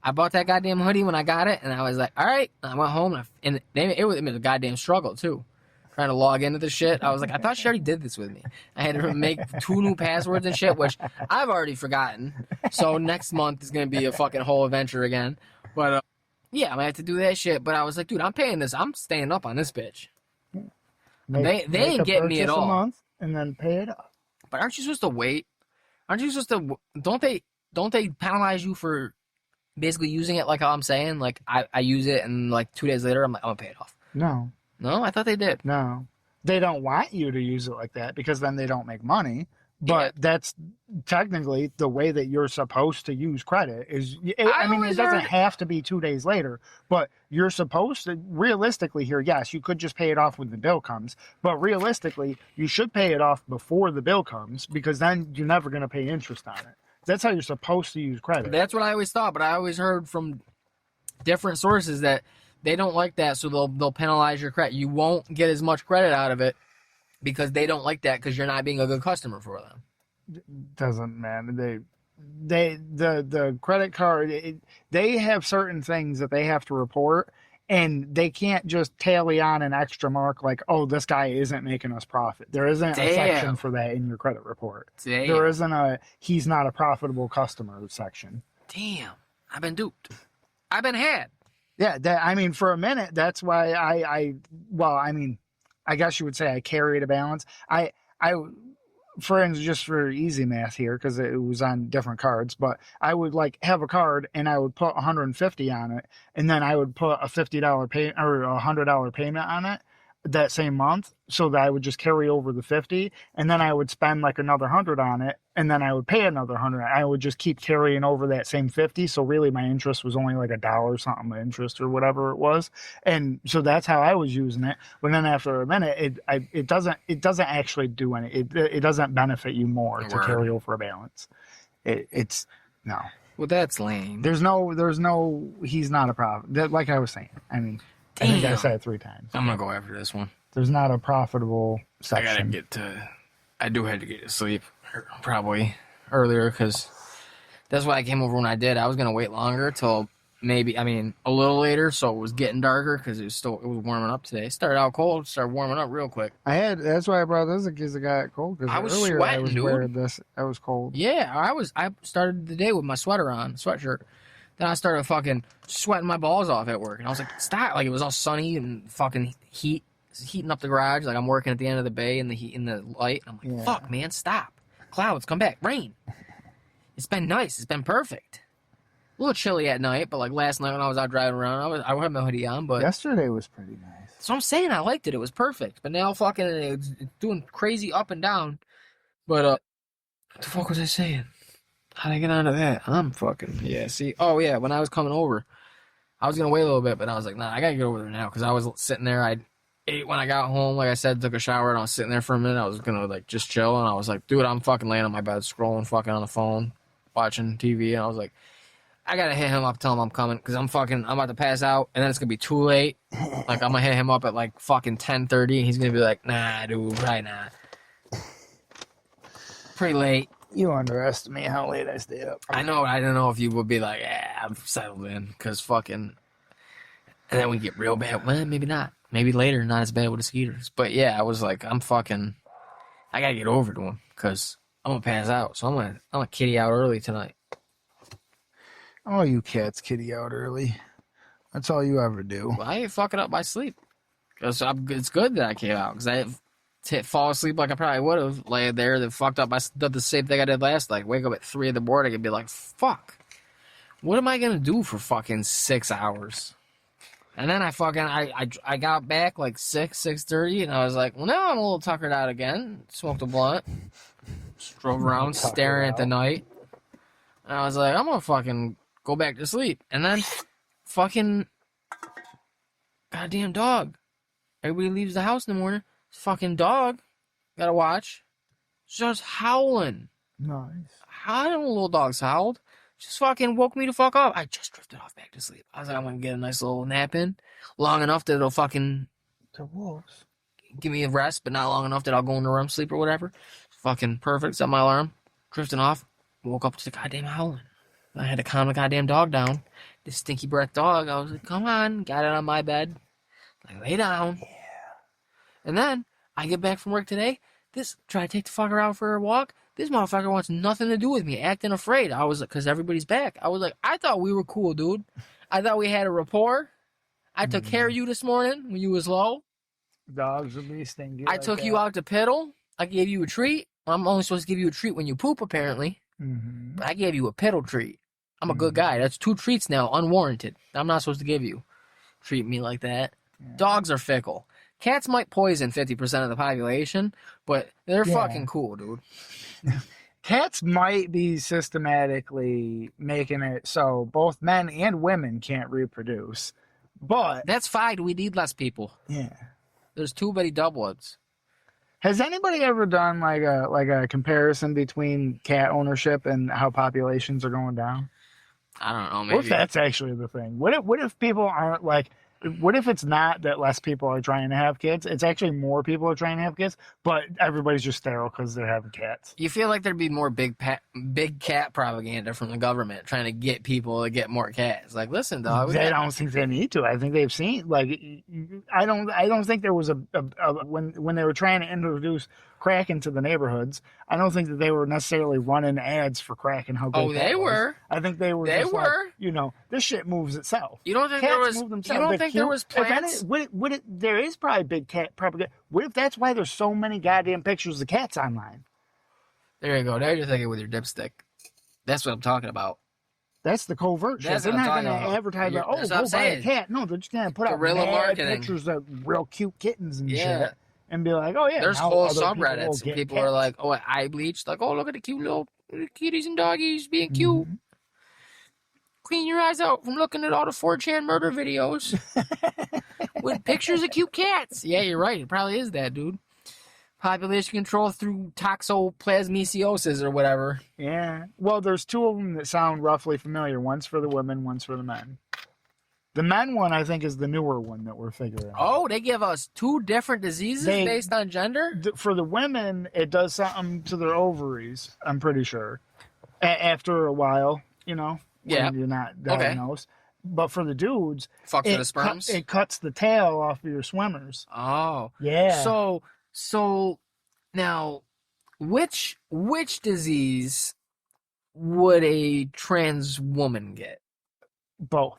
I bought that goddamn hoodie when I got it, and I was like, all right. I went home, and it was a goddamn struggle, too. Trying to log into the shit. I was like, I thought she already did this with me. I had to make 2 new passwords and shit, which I've already forgotten. So next month is going to be a fucking whole adventure again. But yeah, I'm going to have to do that shit. But I was like, dude, I'm paying this. I'm staying up on this bitch. They ain't getting me at all. A month and then pay it off. But aren't you supposed to wait? Aren't you supposed to? Don't they penalize you for basically using it like how I'm saying? Like I use it and like 2 days later I'm like, I'm going to pay it off. No. No, I thought they did. No. They don't want you to use it like that because then they don't make money. But that's technically the way that you're supposed to use credit. It doesn't have to be 2 days later, but you're supposed to, realistically here, yes, you could just pay it off when the bill comes. But realistically, you should pay it off before the bill comes because then you're never going to pay interest on it. That's how you're supposed to use credit. That's what I always thought, but I always heard from different sources that they don't like that, so they'll penalize your credit. You won't get as much credit out of it because they don't like that because you're not being a good customer for them. Doesn't matter. the credit card, they have certain things that they have to report, and they can't just tally on an extra mark like, oh, this guy isn't making us profit. There isn't a section for that in your credit report. There isn't a he's not a profitable customer section. Damn, I've been duped. I've been had. Yeah, I mean, for a minute, that's why I guess you would say I carried a balance. I for instance, just for easy math here, because it was on different cards, but I would like have a card and I would put 150 on it, and then I would put a $50 pay or a $100 payment on it that same month, so that I would just carry over the 50, and then I would spend like another 100 on it, and then I would pay another 100. I would just keep carrying over that same 50. So really, my interest was only like $1 something interest or whatever it was, and so that's how I was using it. But then after a minute, it doesn't actually do any. It doesn't benefit you more to carry over a balance. It's no. Well, that's lame. There's no. He's not a profit. Like I was saying. I mean. Damn. I think I said it 3 times. I'm gonna go after this one. There's not a profitable section. I do have to get to sleep probably earlier because that's why I came over when I did. I was gonna wait longer till maybe a little later, so it was getting darker because it was warming up today. It started out cold, started warming up real quick. That's why I brought this in case it got cold. Because I was earlier sweating, I was dude. wearing this. I was cold. Yeah, I started the day with my sweater on, sweatshirt. Then I started fucking sweating my balls off at work. And I was like, stop. Like, it was all sunny and fucking heating up the garage. Like, I'm working at the end of the bay in the heat, in the light. I'm like, fuck, man, stop. Clouds, come back. Rain. It's been nice. It's been perfect. A little chilly at night, but like last night when I was out driving around, I had my hoodie on, but... Yesterday was pretty nice. So I'm saying I liked it. It was perfect. But now fucking it's doing crazy up and down. But, what the fuck was I saying? How'd I get onto that? I'm fucking... Yeah, see? Oh, yeah, when I was coming over, I was going to wait a little bit, but I was like, nah, I got to get over there now, because I was sitting there. I ate when I got home, like I said, took a shower, and I was sitting there for a minute. I was going to, like, just chill, and I was like, dude, I'm fucking laying on my bed, scrolling fucking on the phone, watching TV, and I was like, I got to hit him up, tell him I'm coming, because I'm about to pass out, and then it's going to be too late. Like, I'm going to hit him up at, like, fucking 10:30, and he's going to be like, nah, dude, probably not. Pretty late. You underestimate how late I stay up. I know. I don't know if you would be like, yeah, I'm settled in. Because fucking... And then we get real bad. Well, maybe not. Maybe later, not as bad with the skeeters. But yeah, I was like, I'm fucking... I got to get over to him. Because I'm going to pass out. So I'm gonna kitty out early tonight. Oh, you cats kitty out early. That's all you ever do. Well, I ain't fucking up my sleep. Because it's good that I came out. Because I... fall asleep like I probably would have laid there. That fucked up. I did the same thing I did last night. Wake up at 3 in the morning and be like, "Fuck, what am I gonna do for fucking 6 hours?" And then I got back like 6:30, and I was like, "Well, now I'm a little tuckered out again." Smoked a blunt, just drove around staring at the night, and I was like, "I'm gonna fucking go back to sleep." And then, fucking, goddamn dog. Everybody leaves the house in the morning. Fucking dog, gotta watch, just howling. Nice. I don't know, little dogs howled. Just fucking woke me to fuck up. I just drifted off back to sleep. I was like, I'm gonna get a nice little nap in, long enough that it'll fucking the wolves give me a rest, but not long enough that I'll go into REM sleep or whatever. Fucking perfect. Set my alarm. Drifting off. Woke up to the goddamn howling. I had to calm the goddamn dog down. This stinky breath dog. I was like, come on, got it on my bed. Like, lay down. Yeah. And then I get back from work today. Try to take the fucker out for a walk. This motherfucker wants nothing to do with me, acting afraid. I was like, because everybody's back. I was like, I thought we were cool, dude. I thought we had a rapport. I took care of you this morning when you was low. Dogs will be stinky. I took you out to piddle. I gave you a treat. I'm only supposed to give you a treat when you poop, apparently. Mm-hmm. But I gave you a piddle treat. I'm a good guy. That's 2 treats now, unwarranted. I'm not supposed to give you. Treat me like that. Yeah. Dogs are fickle. Cats might poison 50% of the population, but they're fucking cool, dude. Cats might be systematically making it so both men and women can't reproduce, but... That's fine. We need less people. Yeah. There's too many doublets. Has anybody ever done like a comparison between cat ownership and how populations are going down? I don't know. Maybe. What if that's actually the thing? What if people aren't like... What if it's not that less people are trying to have kids? It's actually more people are trying to have kids, but everybody's just sterile because they're having cats. You feel like there'd be more big cat propaganda from the government trying to get people to get more cats. Like, listen, dog. I don't think they need to. I think they've seen like I don't think there was a when they were trying to introduce crack into the neighborhoods. I don't think that they were necessarily running ads for crack and how good. Oh, they were. I think they were. They just were. Like, you know, this shit moves itself. You don't think Cats there was? move You themselves. don't They're think there cute. was plants? There is probably big cat propaganda. What if that's why there's so many goddamn pictures of cats online? There you go. Now you're thinking with your dipstick. That's what I'm talking about. That's the covert shit. That's They're what I'm not going to talking about. advertise You're- like, oh, that's what go I'm buy saying. a cat. No, they're just going to put out Guerrilla mad marketing. pictures of real cute kittens and Yeah. shit. And be like, oh, yeah. There's now whole other people will subreddits. get People cats. are like, oh, eye bleach. Like, oh, look at the cute little kitties and doggies being cute. Mhm. Clean your eyes out from looking at all the 4chan murder videos with pictures of cute cats. Yeah, you're right. It probably is that, dude. Population control through toxoplasmosis or whatever. Yeah. Well, there's two of them that sound roughly familiar. One's for the women, one's for the men. The men one, I think, is the newer one that we're figuring out. Oh, they give us two different diseases based on gender? For the women, it does something to their ovaries, I'm pretty sure. After a while, you know, Yeah. when you're not diagnosed. But for the dudes, Fuck for the sperms? it cuts the tail off of your swimmers. Oh. Yeah. So now, which disease would a trans woman get? Both.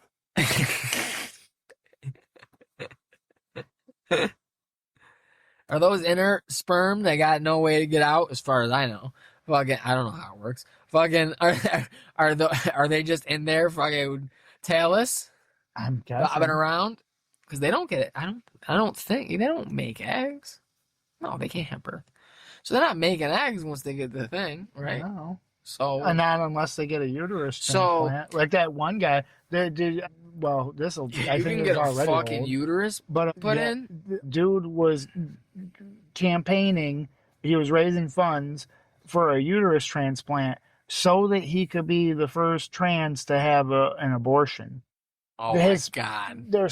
Are those inner sperm that got no way to get out? As far as I know, fucking, I don't know how it works. Fucking, are they just in there, fucking tailless, I'm guessing. bobbing around? Because they don't get it. I don't think they don't make eggs. No, they can't have birth. So they're not making eggs once they get the thing, right? No. So And not unless they get a uterus So- transplant. Like that one guy. Well, this'll. I you think can it's get a already fucking old. uterus But put yeah, in. the dude was campaigning. He was raising funds for a uterus transplant so that he could be the first trans to have an abortion. Oh His- my god, Their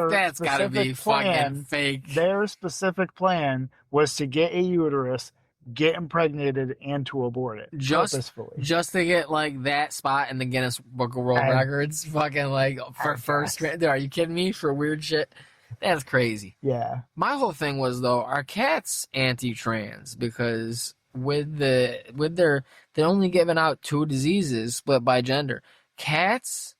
that's gotta be specific plan. fucking fake. Their specific plan was to get a uterus, get impregnated, and to abort it purposefully. Just to get like that spot in the Guinness Book of World I- Records, fucking like for first. Are you kidding me? For weird shit, that's crazy. Yeah. My whole thing was though, are cats anti-trans because they're only giving out two diseases split by gender. Cats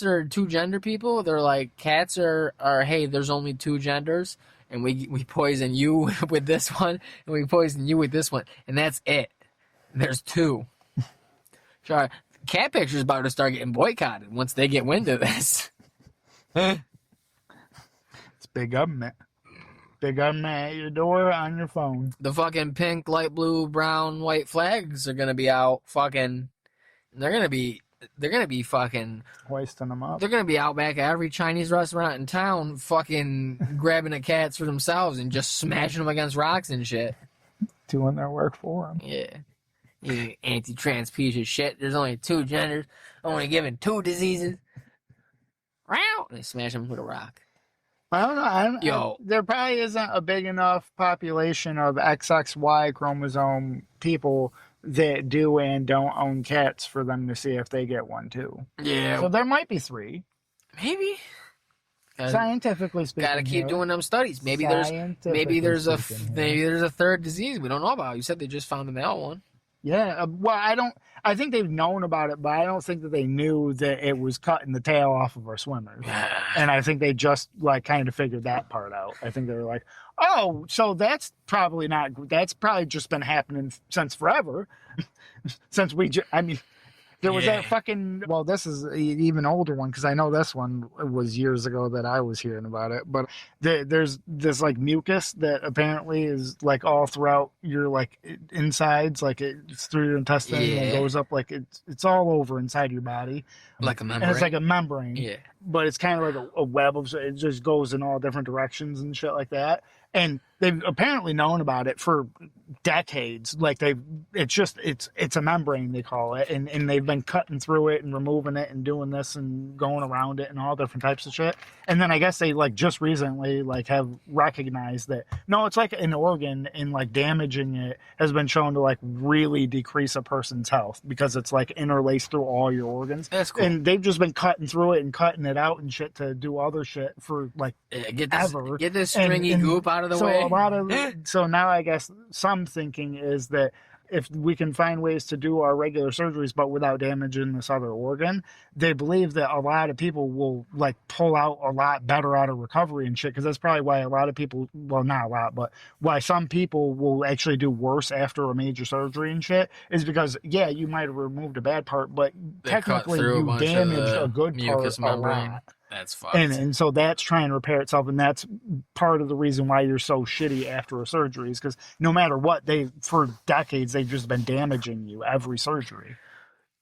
are two gender people. They're like cats are hey, there's only two genders. And we poison you with this one, and we poison you with this one, and that's it. There's two. Sure, cat picture's about to start getting boycotted once they get wind of this. It's big government. Big government at your door on your phone. The fucking pink, light blue, brown, white flags are gonna be out. Fucking, they're gonna be fucking. Hoisting them up. They're gonna be out back at every Chinese restaurant in town, fucking grabbing the cats for themselves and just smashing them against rocks and shit. Doing their work for them. Yeah. You anti-trans piece of shit. There's only two genders, only given two diseases. Row! They smash them with a rock. I don't know. There probably isn't a big enough population of XXY chromosome people that do and don't own cats for them to see if they get one too. Yeah. So there might be three. Maybe. Scientifically speaking. Gotta keep doing them studies. Maybe there's a third disease we don't know about. You said they just found the male one. Yeah. Well, I think they've known about it, but I don't think that they knew that it was cutting the tail off of our swimmers. And I think they just like kind of figured that part out. I think they were like, oh, so that's probably just been happening since forever. Since there was that fucking, well, this is an even older one because I know this one was years ago that I was hearing about it. But there's this like mucus that apparently is like all throughout your like insides, like it's through your intestine and goes up like it's all over inside your body. Like a membrane. And it's like a membrane. Yeah. But it's kind of like a web of, it just goes in all different directions and shit like that. And they've apparently known about it for decades. Like it's a membrane, they call it, and they've been cutting through it and removing it and doing this and going around it and all different types of shit. And then I guess they like just recently like have recognized that no, it's like an organ, and like damaging it has been shown to like really decrease a person's health because it's like interlaced through all your organs. That's cool. And they've just been cutting through it and cutting it out and shit to do other shit for like Get ever. this stringy goop out of the way. So now I guess some thinking is that if we can find ways to do our regular surgeries but without damaging this other organ, they believe that a lot of people will like pull out a lot better out of recovery and shit, because that's probably why a lot of people, well, not a lot, but why some people will actually do worse after a major surgery and shit is because, yeah, you might have removed a bad part, but They technically cut through you damaged a good mucous part a membrane. lot. That's fucked. And so that's trying to repair itself, and that's part of the reason why you're so shitty after a surgery is because no matter what, for decades they've just been damaging you every surgery.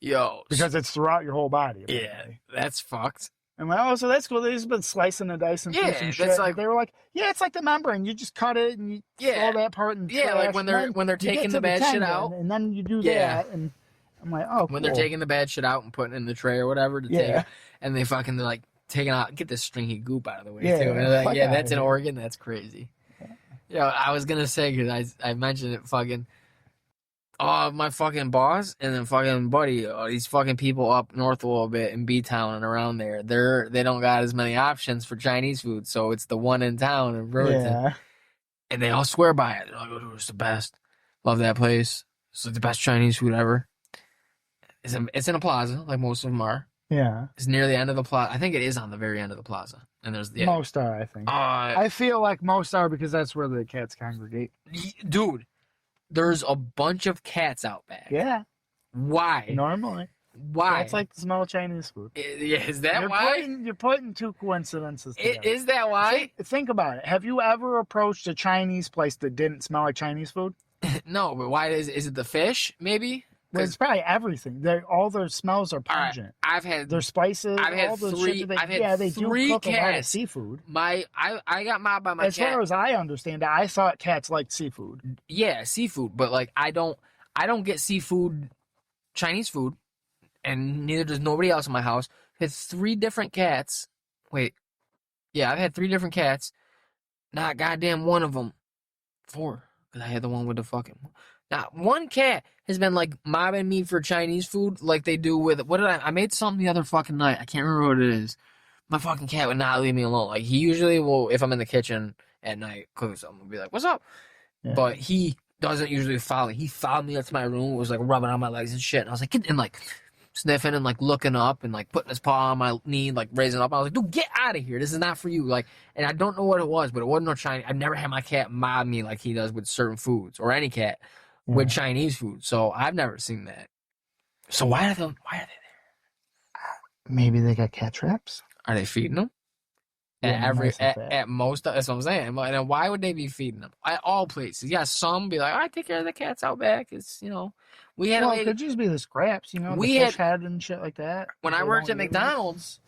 Yo, because it's throughout your whole body. Apparently. Yeah, that's fucked. And like, oh, so that's cool. They've just been slicing and dicing through some shit. Like, they were like, yeah, it's like the membrane. You just cut it and you throw that part and like when they're taking the bad shit out, and then you do that, and I'm like, oh, when they're taking the bad shit out and putting it in the tray or whatever to take it, and they're like taking out, get this stringy goop out of the way too. And like, that's an organ. That's crazy. Yeah, I was gonna say because I mentioned it fucking. Oh, my fucking boss and then fucking buddy, these fucking people up north a little bit in B-Town and around there, they don't got as many options for Chinese food, so it's the one in town in Brewerton. And they all swear by it. They're like, oh, it's the best. Love that place. It's like the best Chinese food ever. It's in a plaza, like most of them are. Yeah. It's near the end of the plaza. I think it is on the very end of the plaza. And there's most are, I think. I feel like most are because that's where the cats congregate. Dude. There's a bunch of cats out back. Yeah. Why? Normally. Why? That's like the smell of Chinese food. Is that why? You're putting two coincidences together. Is that why? Think about it. Have you ever approached a Chinese place that didn't smell like Chinese food? No, but why is it the fish, maybe? Well, it's probably everything. All their smells are pungent. I've had their spices. I've had three. They do cook cats. A lot of seafood. I got mobbed by my cat. As far as I understand it, I thought cats liked seafood. Yeah, seafood, but like I don't get seafood, Chinese food, and neither does nobody else in my house. I've had 3 different cats. Wait, yeah, I've had 3 different cats. Not goddamn one of them. 4, because I had the one with the fucking. Not one cat has been like mobbing me for Chinese food like they do with I made something the other fucking night. I can't remember what it is. My fucking cat would not leave me alone. Like he usually will, if I'm in the kitchen at night cooking something, will be like, "What's up?" Yeah. But he doesn't usually follow. He followed me up to my room. Was like rubbing on my legs and shit. And I was like, "Get," and like sniffing and like looking up and like putting his paw on my knee, like raising up. I was like, "Dude, get out of here! This is not for you." Like, and I don't know what it was, but it wasn't no Chinese. I've never had my cat mob me like he does with certain foods or any cat. With Chinese food, so I've never seen that. So why are they there? Maybe they got cat traps. Are they feeding them? At most, that's what I'm saying. And then why would they be feeding them at all places? Yeah, some be like, I take care of the cats out back. It's we had. It could just be the scraps, we the fish head and shit like that. When I worked at McDonald's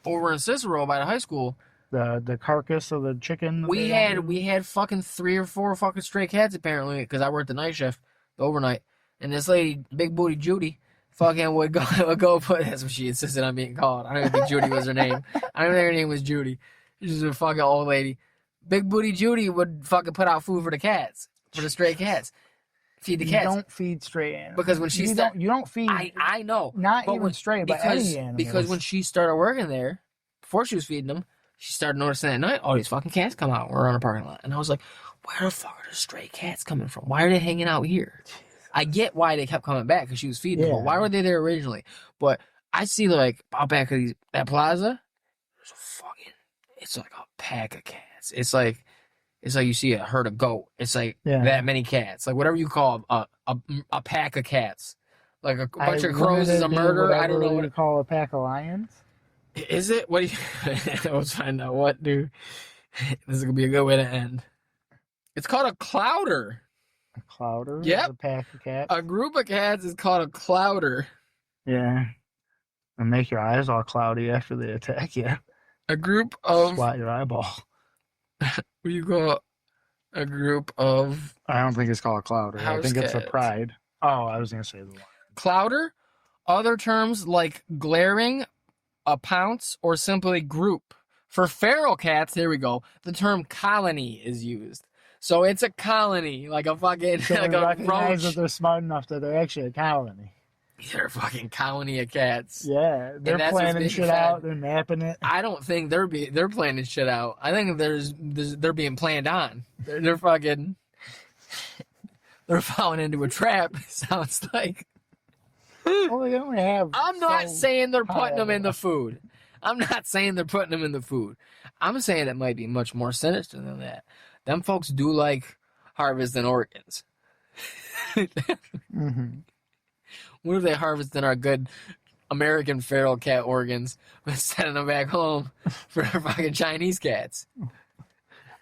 over in Cicero by the high school. The carcass of the chicken. We had fucking 3 or 4 fucking stray cats apparently because I worked the night shift, the overnight, and this lady, big booty Judy, fucking would go put. That's what she insisted on being called. I don't even think Judy was her name. I don't think her name was Judy. She's a fucking old lady. Big booty Judy would fucking put out food for the cats, for the stray cats. Feed the cats. You don't feed stray animals because when you don't feed. I know, not but even stray, but any animals. Because when she started working there, before she was feeding them. She started noticing at night, all these fucking cats come out. We're on a parking lot. And I was like, where the fuck are the stray cats coming from? Why are they hanging out here? I get why they kept coming back because she was feeding them. But why were they there originally? But I see, like, out back of that plaza, there's it's like a pack of cats. It's like you see a herd of goat. It's like that many cats. Like, whatever you call a pack of cats. Like a bunch of crows is a murder. I don't know what you call a pack of lions. Is it? What do you... Let's find out what, dude. This is going to be a good way to end. It's called a clouder. A clouder? Yep. A pack of cats? A group of cats is called a clouder. Yeah. And make your eyes all cloudy after they attack you. A group of... Swat your eyeball. What do you call... A group of I don't think it's called clouder. I house think it's a cats. pride. Oh, I was gonna say the one. Clouder. Other terms like glaring, a pounce, or simply group. For feral cats, here we go. The term colony is used. So it's a colony, like a fucking So like we a recognize that roach. they're smart enough that they're actually a colony. They're a fucking colony of cats. Yeah, they're that's what's planning being shit fed. out. They're mapping it. I don't think they're planning shit out. I think they're being planned on. They're fucking they're falling into a trap. Sounds like. Well, they only have. I'm not saying they're putting them in the high. food. I'm not saying they're putting them in the food. I'm saying it might be much more sinister than that. Them folks do like harvesting organs. Mm-hmm. What if they harvesting our good American feral cat organs and sending them back home for fucking Chinese cats?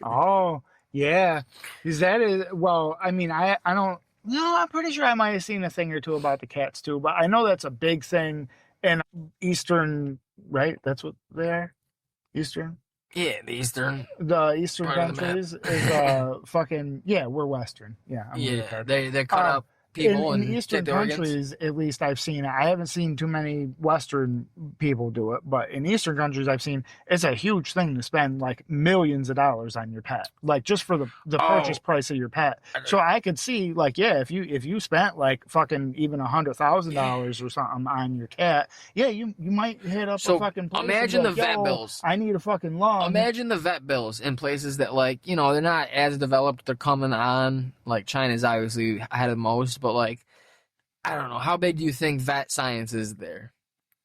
Oh, yeah. Is that is well, I mean, I don't no, I'm pretty sure I might have seen a thing or two about the cats too, but I know that's a big thing in Eastern, right? That's what they are? Eastern? Yeah, the Eastern. The Eastern Part of the map. countries is fucking yeah, we're Western. Yeah, I'm Yeah, retarded. they cut up people in and Eastern take the organs. countries, at least I've seen it. I haven't seen too many Western people do it, but in Eastern countries, I've seen it's a huge thing to spend like millions of dollars on your pet, like just for the purchase price of your pet. So I could see, like, yeah, if you spent like fucking even $100,000 or something on your cat, yeah, you might hit up So, a fucking place and imagine be the vet "Yo, bills. I need a fucking lung. Imagine the vet bills in places that, like, you know, they're not as developed. They're coming on. Like, China's obviously ahead of most, but, like, I don't know. How big do you think vet science is there?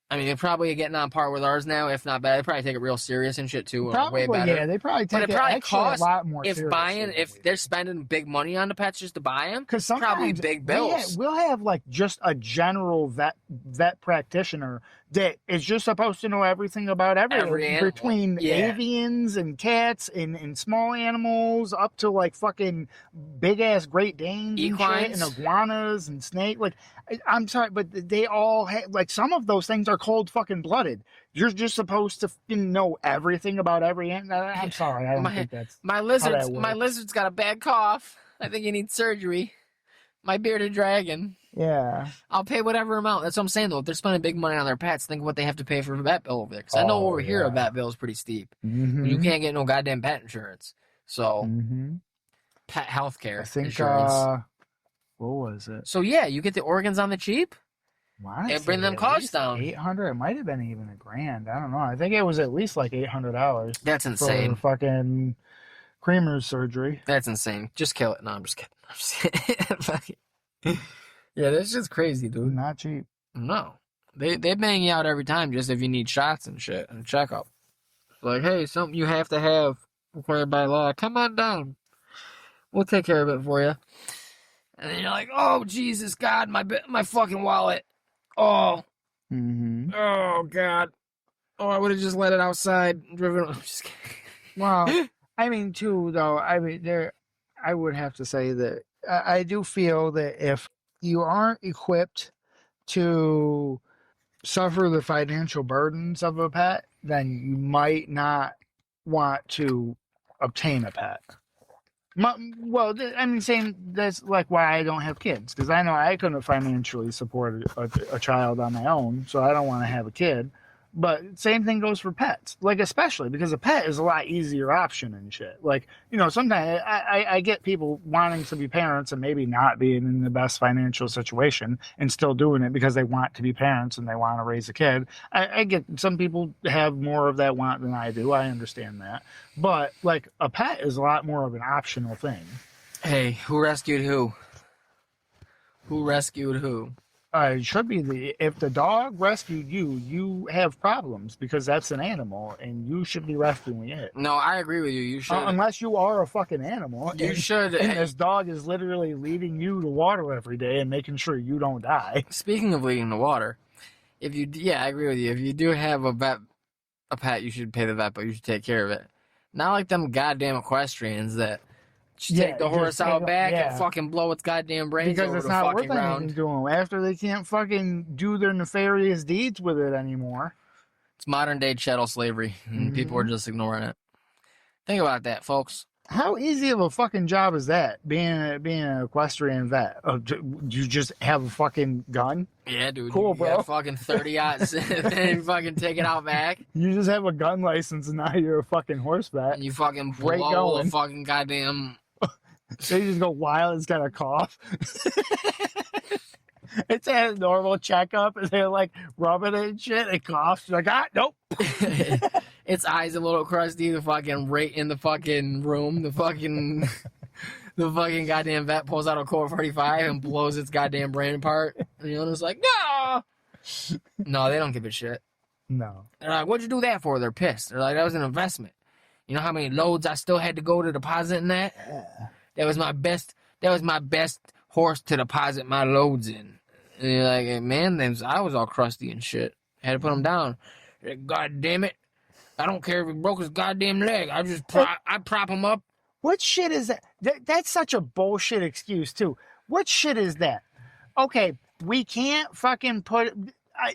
I mean, they're probably getting on par with ours now, if not better. They probably take it real serious and shit, too. Probably, way better. yeah, they probably But take it probably actually costs a lot more if seriously. they're spending big money on the pets just to buy them, Because probably sometimes big bills. we'll have like just a general vet practitioner that is just supposed to know everything about Every animal. between Yeah. avians and cats and small animals up to like fucking big ass Great Danes and shit Equines. and iguanas and snake. Like, I'm sorry, but they all have, like, some of those things are cold fucking blooded. You're just supposed to fucking know everything about every animal. I'm sorry, I don't think that's My how lizard's that my works. lizard's got a bad cough. I think he needs surgery. My bearded dragon. Yeah. I'll pay whatever amount. That's what I'm saying, though. If they're spending big money on their pets, think of what they have to pay for a vet bill over there. Because I know over here a yeah. vet bill is pretty steep. Mm-hmm. You can't get no goddamn pet insurance. So, Mm-hmm. pet health care I think, insurance. what was it? So, yeah, you get the organs on the cheap. Well, And bring them costs down. 800. It might have been even $1,000. I don't know. I think it was at least like $800 That's insane. for fucking Creamer's surgery. That's insane. Just kill it. No, I'm just kidding. I'm just kidding. Yeah, that's just crazy, dude. Not cheap. No. They bang you out every time just if you need shots and shit and checkup. Like, hey, something you have to have required by law. Come on down. We'll take care of it for you. And then you're like, oh, Jesus, God, my fucking wallet. Oh, Mm-hmm. oh, God. Oh, I would have just let it outside. Driven. I'm just kidding. Well, I mean, too, though, I mean, I would have to say that I do feel that if you aren't equipped to suffer the financial burdens of a pet, then you might not want to obtain a pet. Well, I mean, saying that's like why I don't have kids, because I know I couldn't financially support a child on my own, so I don't want to have a kid. But same thing goes for pets, like, especially because a pet is a lot easier option and shit. Like, you know, sometimes I get people wanting to be parents and maybe not being in the best financial situation and still doing it because they want to be parents and they want to raise a kid. I get some people have more of that want than I do. I understand that. But like a pet is a lot more of an optional thing. Hey, who rescued who? Who rescued who? It should be if the dog rescued you, you have problems because that's an animal and you should be rescuing it. No, I agree with you. You should. Unless you are a fucking animal. You should. And this dog is literally leading you to water every day and making sure you don't die. Speaking of leading the water, I agree with you. If you do have a pet, you should pay the vet, but you should take care of it. Not like them goddamn equestrians that take the horse out back and fucking blow its goddamn brains because over it's the not fucking worth ground. anything to them after they can't fucking do their nefarious deeds with it anymore. It's modern day chattel slavery, and people are just ignoring it. Think about that, folks. How easy of a fucking job is that? Being an equestrian vet. You just have a fucking gun? Yeah, dude. Cool, you bro. got fucking 30 odds and fucking take it out back. You just have a gun license and now you're a fucking horse vet. And you fucking Great blow going. a fucking goddamn. So you just go wild. It's got a cough. It's a normal checkup, and they're like rubbing it and shit. It coughs. You're like, nope. Its eyes a little crusty. The fucking right in the fucking room. The fucking goddamn vet pulls out a Colt 45 and blows its goddamn brain apart. And the owner's like, no. No, they don't give a shit. No. They're like, what'd you do that for? They're pissed. They're like, that was an investment. You know how many loads I still had to go to deposit in that? Yeah. That was my best horse to deposit my loads in. And you're like, hey, man, I was all crusty and shit. Had to put him down. God damn it. I don't care if he broke his goddamn leg. I prop him up. What shit is that? That's such a bullshit excuse, too. What shit is that? Okay, we can't fucking put...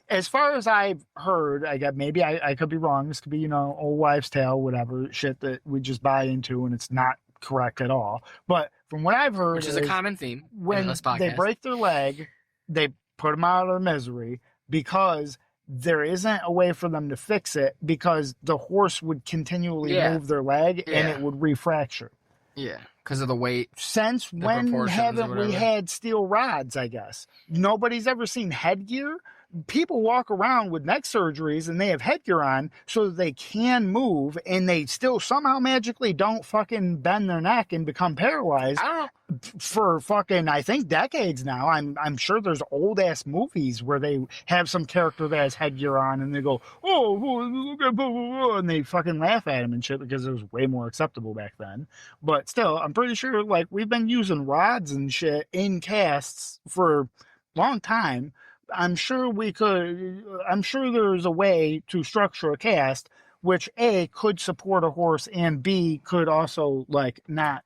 as far as I've heard, maybe I could be wrong. This could be, old wives' tale, whatever, shit that we just buy into and it's not correct at all. But from what I've heard... Which is a common theme when in this podcast. They break their leg, they put them out of misery because there isn't a way for them to fix it because the horse would continually move their leg and it would refracture. Yeah, because of the weight. Since when haven't we had steel rods, I guess? Nobody's ever seen headgear. People walk around with neck surgeries and they have headgear on so that they can move and they still somehow magically don't fucking bend their neck and become paralyzed. I don't know. For fucking, I think, decades now. I'm sure there's old ass movies where they have some character that has headgear on and they go, oh, look at blah, blah, blah, and they fucking laugh at him and shit because it was way more acceptable back then. But still, I'm pretty sure like we've been using rods and shit in casts for a long time. I'm sure there's a way to structure a cast which A, could support a horse and B, could also like not.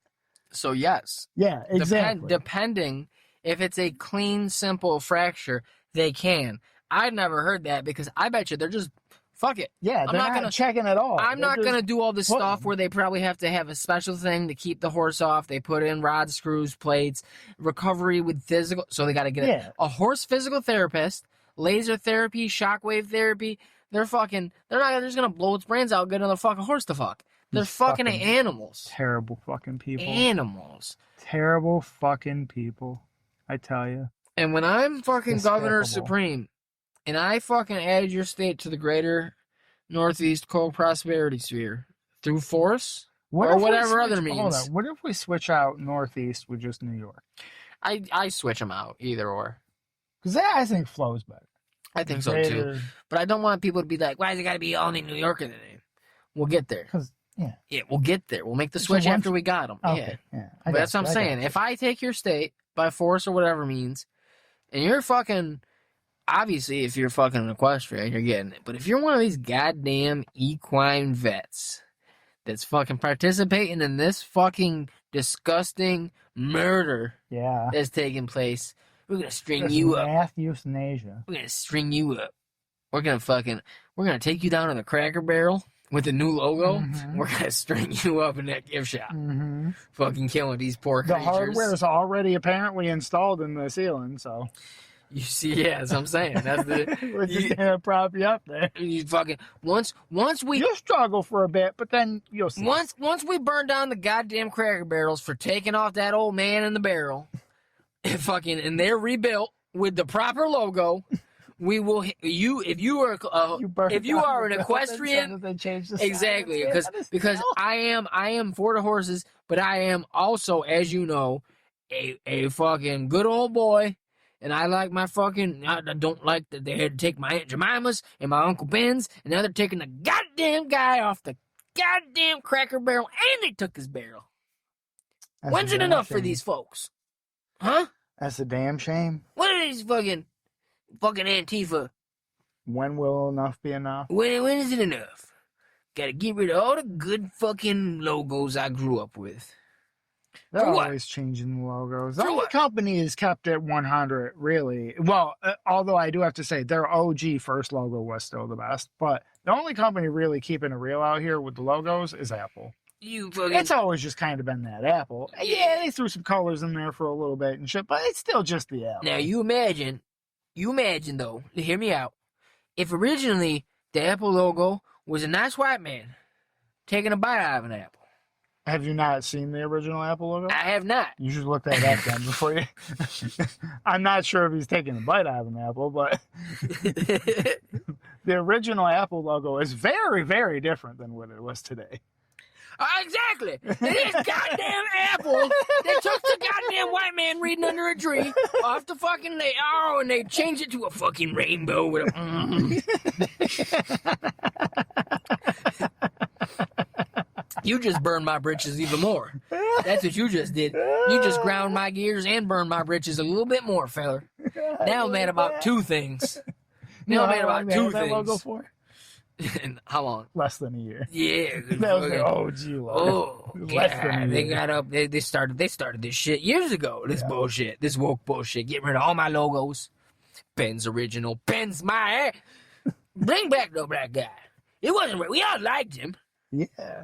So yes. Yeah, exactly. Depending if it's a clean, simple fracture, they can. I've never heard that because I bet you they're just fuck it. Yeah, they're not checking at all. I'm not gonna do all this stuff where they probably have to have a special thing to keep the horse off. They put in rods, screws, plates, recovery with physical. So they got to get a horse physical therapist, laser therapy, shockwave therapy. They're not just gonna blow its brains out, get another fucking horse to fuck. They're fucking animals. Terrible fucking people. Animals. Terrible fucking people. I tell you. And when I'm fucking Governor Supreme, and I fucking added your state to the greater Northeast co-prosperity sphere through force or whatever other means. Hold on. What if we switch out Northeast with just New York? I switch them out, either or. Because that, I think, flows better. I think so, too. But I don't want people to be like, why has it got to be only New York in the name? We'll get there. Yeah, we'll get there. We'll make the switch after we got them. Okay. Yeah. But that's what I'm saying. If I take your state by force or whatever means, and you're fucking... Obviously, if you're fucking an equestrian, you're getting it. But if you're one of these goddamn equine vets that's fucking participating in this fucking disgusting murder that's taking place, we're going to string you up. Mass euthanasia. We're going to string you up. We're going to take you down to the Cracker Barrel with the new logo. Mm-hmm. We're going to string you up in that gift shop. Mm-hmm. Fucking killing these poor creatures. The hardware is already apparently installed in the ceiling, so... You see, as I'm saying, that's we're just gonna prop you up there. You fucking once we you'll struggle for a bit, but then you'll see. Once we burn down the goddamn Cracker Barrels for taking off that old man in the barrel, and they're rebuilt with the proper logo. We will if you are an equestrian, exactly because I am for the horses, but I am also, as you know, a fucking good old boy. And I like I don't like that they had to take my Aunt Jemima's and my Uncle Ben's, and now they're taking the goddamn guy off the goddamn Cracker Barrel, and they took his barrel. When's it enough for these folks? Huh? That's a damn shame. What are these fucking Antifa? When will enough be enough? When is it enough? Gotta get rid of all the good fucking logos I grew up with. They're always changing the logos. The only company is kept at 100, really. Well, although I do have to say their OG first logo was still the best. But the only company really keeping it real out here with the logos is Apple. You fucking... It's always just kind of been that apple. Yeah, they threw some colors in there for a little bit and shit, but it's still just the apple. Now, you imagine, though, hear me out. If originally the Apple logo was a nice white man taking a bite out of an apple. Have you not seen the original Apple logo? I have not. You should look that up then before you... I'm not sure if he's taking a bite out of an apple, but the original Apple logo is very, very different than what it was today. Exactly. This goddamn apple. They took the goddamn white man reading under a tree off the fucking and they changed it to a fucking rainbow with a. You just burned my britches even more. That's what you just did. You just ground my gears and burned my britches a little bit more, feller. Now I'm mad about two things. Now I'm mad about two things. Logo for? How long? Less than a year. Yeah. That was the OG logo. Less than a year. They got up. They started this shit years ago. This bullshit. This woke bullshit. Get rid of all my logos. Ben's original. Ben's my ass. Bring back the black guy. It wasn't. We all liked him. Yeah. I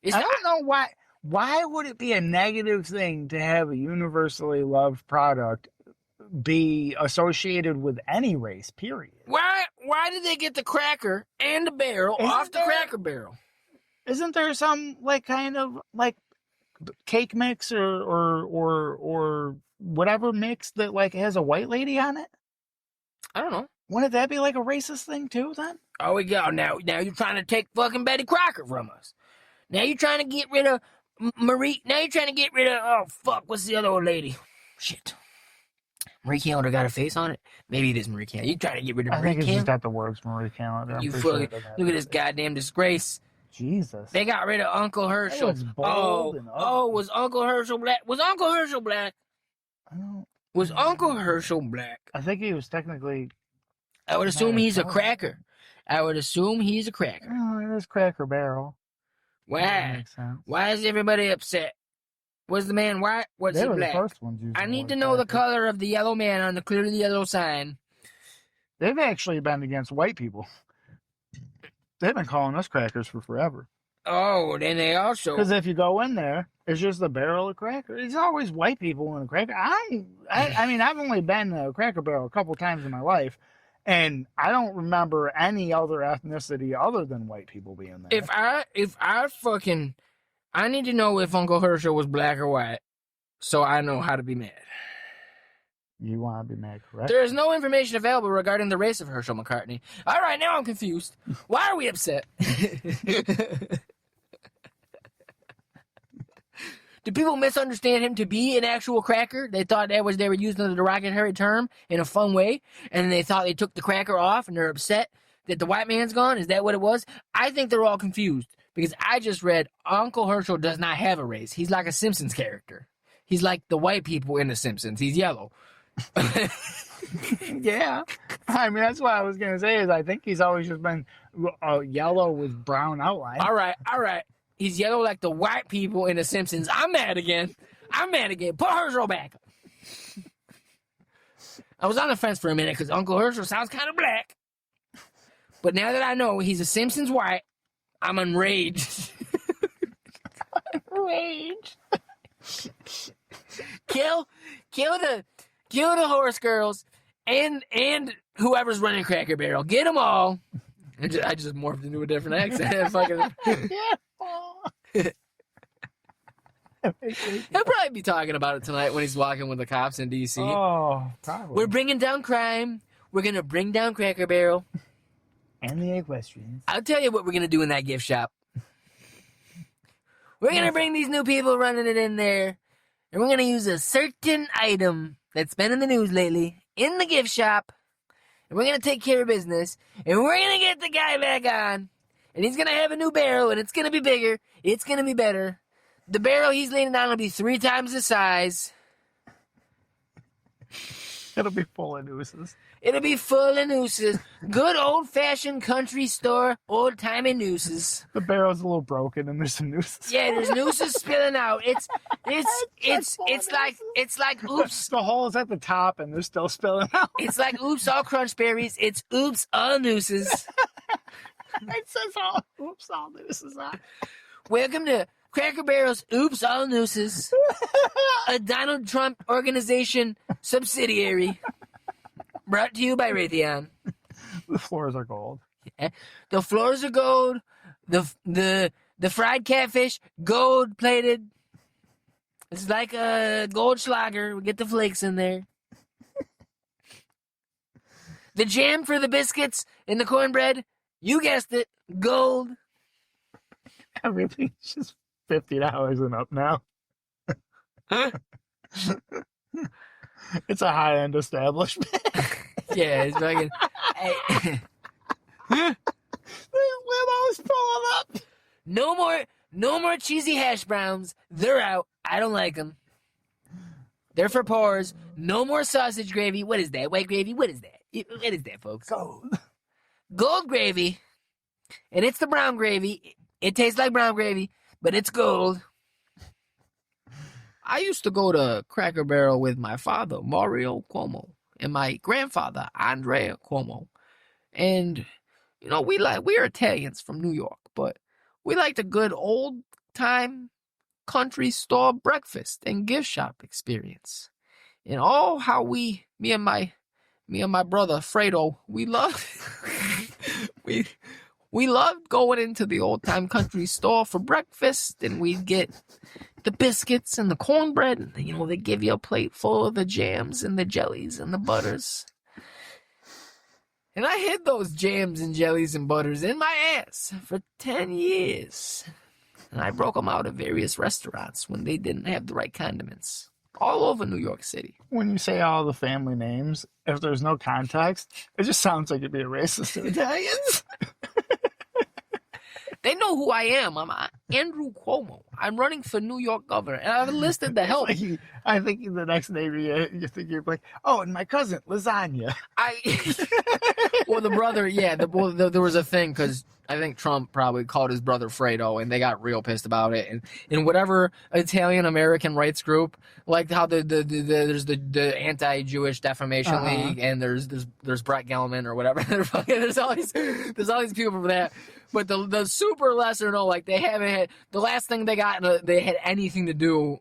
don't know why. Why would it be a negative thing to have a universally loved product be associated with any race? Period. Why did they get the cracker and the barrel off the Cracker Barrel? Isn't there some kind of cake mix or whatever mix that has a white lady on it? I don't know. Wouldn't that be a racist thing too then? Oh, we go. Now you're trying to take fucking Betty Crocker from us. Now you're trying to get rid of Marie. Now you're trying to get rid of, oh fuck, what's the other old lady? Shit. Marie Calendar got a face on it? Maybe it is Marie Calendar. You trying to get rid of Marie Calendar? I think it's just got the words Marie Calendar. You fucking, look at this goddamn disgrace. Jesus. They got rid of Uncle Herschel. Was Uncle Herschel black? Was Uncle Herschel black? Was Uncle Herschel black? I think he was technically... I would assume he's a cracker. Oh, it is Cracker Barrel. Why? Why is everybody upset? Was the man white? Was he black? The first ones I need to know the color of the yellow man on the clearly yellow sign. They've actually been against white people. They've been calling us crackers for forever. Oh, then they also... Because if you go in there, it's just a barrel of cracker. It's always white people in a cracker. I mean, I've only been to a Cracker Barrel a couple times in my life, and I don't remember any other ethnicity other than white people being there. I need to know if Uncle Herschel was black or white, so I know how to be mad. You want to be mad, correct? There is no information available regarding the race of Herschel McCartney. All right, now I'm confused. Why are we upset? Did people misunderstand him to be an actual cracker? They thought they were using the derogatory term in a fun way, and they thought they took the cracker off, and they're upset that the white man's gone? Is that what it was? I think they're all confused, because I just read Uncle Herschel does not have a race. He's like a Simpsons character. He's like the white people in the Simpsons. He's yellow. Yeah. I mean, that's what I was going to say is I think he's always just been yellow with brown outline. All right. He's yellow like the white people in The Simpsons. I'm mad again. Put Herschel back. I was on the fence for a minute because Uncle Herschel sounds kind of black. But now that I know he's a Simpsons white, I'm enraged. Kill the horse girls and whoever's running Cracker Barrel. Get them all. I just morphed into a different accent. He'll probably be talking about it tonight when he's walking with the cops in D.C. Oh, probably. We're bringing down crime. We're going to bring down Cracker Barrel. And the equestrians. I'll tell you what we're going to do in that gift shop. We're going to bring these new people running it in there. And we're going to use a certain item that's been in the news lately in the gift shop. And we're going to take care of business. And we're going to get the guy back on. And he's going to have a new barrel. And it's going to be bigger. It's going to be better. The barrel he's leaning on will be 3 times the size. It'll be full of nooses. Good old-fashioned country store, old-timey nooses. The barrel's a little broken and there's some nooses. Yeah, there's nooses spilling out. It's like oops. The hole is at the top and they're still spilling out. It's like oops all crunch berries. It's oops all nooses. It says all oops all nooses on. Welcome to Cracker Barrel's Oops All Nooses, a Donald Trump organization subsidiary, brought to you by Raytheon. The floors are gold. The floors are gold. The fried catfish, gold plated. It's like a gold Schlager. We get the flakes in there. The jam for the biscuits and the cornbread, you guessed it, gold. Everything's just $50 and up now. It's a high-end establishment. Yeah, it's fucking. These limos pulling up. No more cheesy hash browns. They're out. I don't like them. They're for poors. No more sausage gravy. What is that? White gravy? What is that? What is that, folks? Gold gravy. And it's the brown gravy. It tastes like brown gravy, but it's gold. I used to go to Cracker Barrel with my father, Mario Cuomo, and my grandfather, Andrea Cuomo. And, you know, we're Italians from New York, but we liked a good old-time country store breakfast and gift shop experience. And how me and my brother Fredo, we loved we loved going into the old-time country store for breakfast, and we'd get the biscuits and the cornbread, and, you know, they give you a plate full of the jams and the jellies and the butters. And I hid those jams and jellies and butters in my ass for 10 years. And I broke them out at various restaurants when they didn't have the right condiments. All over New York City. When you say all the family names, if there's no context, it just sounds like you'd be a racist to Italians. They know who I am. I'm Andrew Cuomo. I'm running for New York governor, and I've enlisted the help. I think the next name you think you're like, oh, and my cousin, lasagna. Well, the brother, yeah. There was a thing because I think Trump probably called his brother Fredo, and they got real pissed about it. And in whatever Italian American rights group, like how there's the anti-Jewish defamation league, and there's Brett Gelman or whatever. there's all these people for that. But the super lesser know, like, they haven't had, the last thing they got, they had anything to do,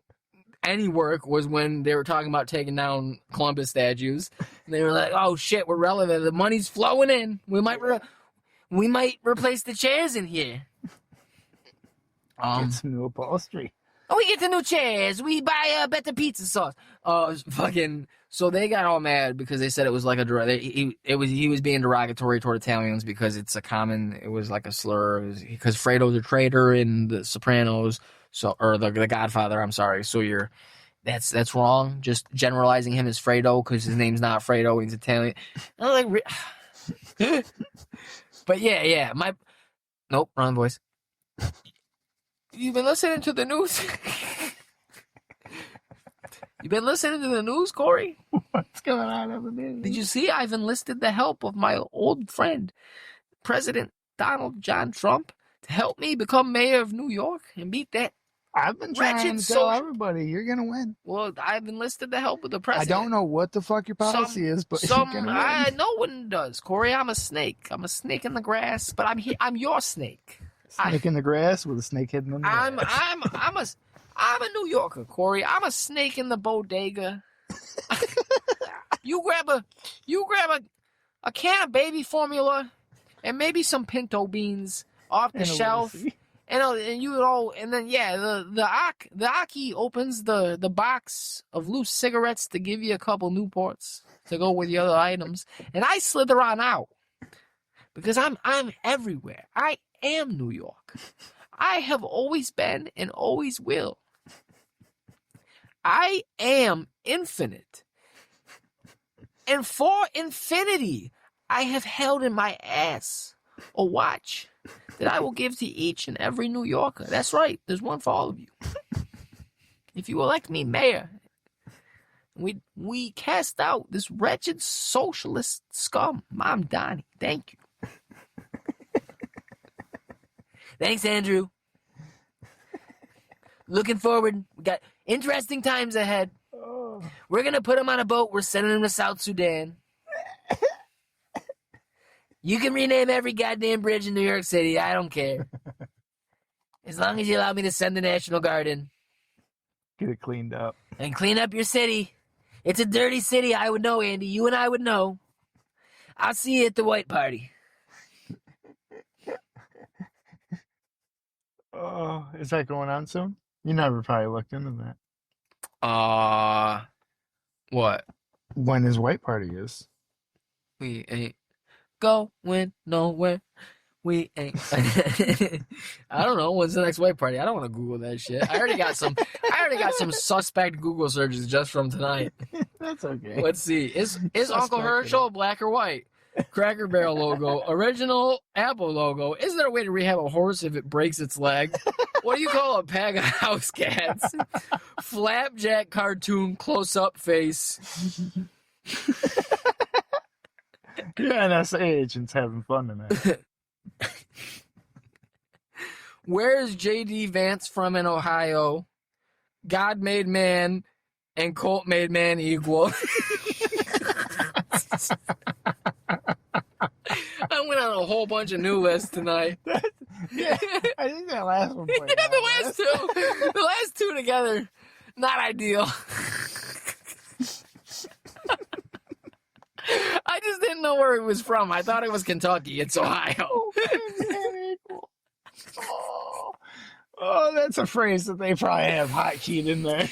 any work, was when they were talking about taking down Columbus statues. And they were like, oh shit, we're relevant. The money's flowing in. We might replace the chairs in here. Get some new upholstery. Oh, we get the new chairs. We buy a better pizza sauce. So they got all mad because they said it was like he was being derogatory toward Italians because it was like a slur. Because Fredo's a traitor in The Sopranos, or the Godfather. I'm sorry. So that's wrong. Just generalizing him as Fredo because his name's not Fredo. He's Italian. I'm like, but yeah. Nope, wrong voice. You've been listening to the news. You been listening to the news, Corey? What's going on over there? Did you see I've enlisted the help of my old friend, President Donald John Trump, to help me become mayor of New York and beat that I've been trying to tell everybody you're going to win. Well, I've enlisted the help of the president. I don't know what the fuck your policy is, but you're going to win. No one does, Corey. I'm a snake. I'm a snake in the grass, but I'm your snake. Snake in the grass with a snake hidden in the grass. I'm a New Yorker, Corey. I'm a snake in the bodega. You grab a can of baby formula and maybe some pinto beans off the shelf, and then the Aki opens the box of loose cigarettes to give you a couple Newports to go with the other items, and I slither on out because I'm everywhere. I am New York. I have always been and always will. I am infinite. And for infinity, I have held in my ass a watch that I will give to each and every New Yorker. That's right. There's one for all of you. If you elect me mayor, we cast out this wretched socialist scum. Mom Donnie, thank you. Thanks, Andrew. Looking forward. We got interesting times ahead. We're going to put him on a boat. We're sending him to South Sudan. You can rename every goddamn bridge in New York City. I don't care. As long as you allow me to send the National Guard in. Get it cleaned up. And clean up your city. It's a dirty city, I would know, Andy. You and I would know. I'll see you at the white party. Oh, is that going on soon? You never probably looked into that. What? When his white party is. We ain't going nowhere. We ain't. I don't know. When's the next white party? I don't want to Google that shit. I already got some suspect Google searches just from tonight. That's okay. Let's see. Is Uncle Herschel black or white? Cracker Barrel logo. Original Apple logo. Is there a way to rehab a horse if it breaks its leg? What do you call a pack of house cats? Flapjack cartoon close-up face. Yeah, NSA agents having fun tonight. Where's J.D. Vance from in Ohio? God made man and Colt made man equal. I went on a whole bunch of new lists tonight. Yeah, I think that last one played Yeah, out. the last two together, not ideal. I just didn't know where it was from. I thought it was Kentucky. It's Ohio. Oh, that's a phrase that they probably have hotkeyed in there.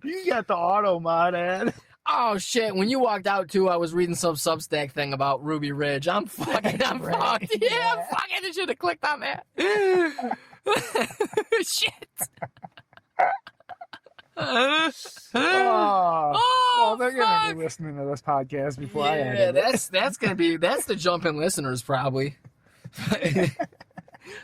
You got the auto mod ad. Oh shit! When you walked out too, I was reading some Substack thing about Ruby Ridge. I'm fucked. Right. Yeah, I'm fucking. I should have clicked on that. Shit. Well, they're gonna be listening to this podcast before I edit it. that's the jump in listeners probably.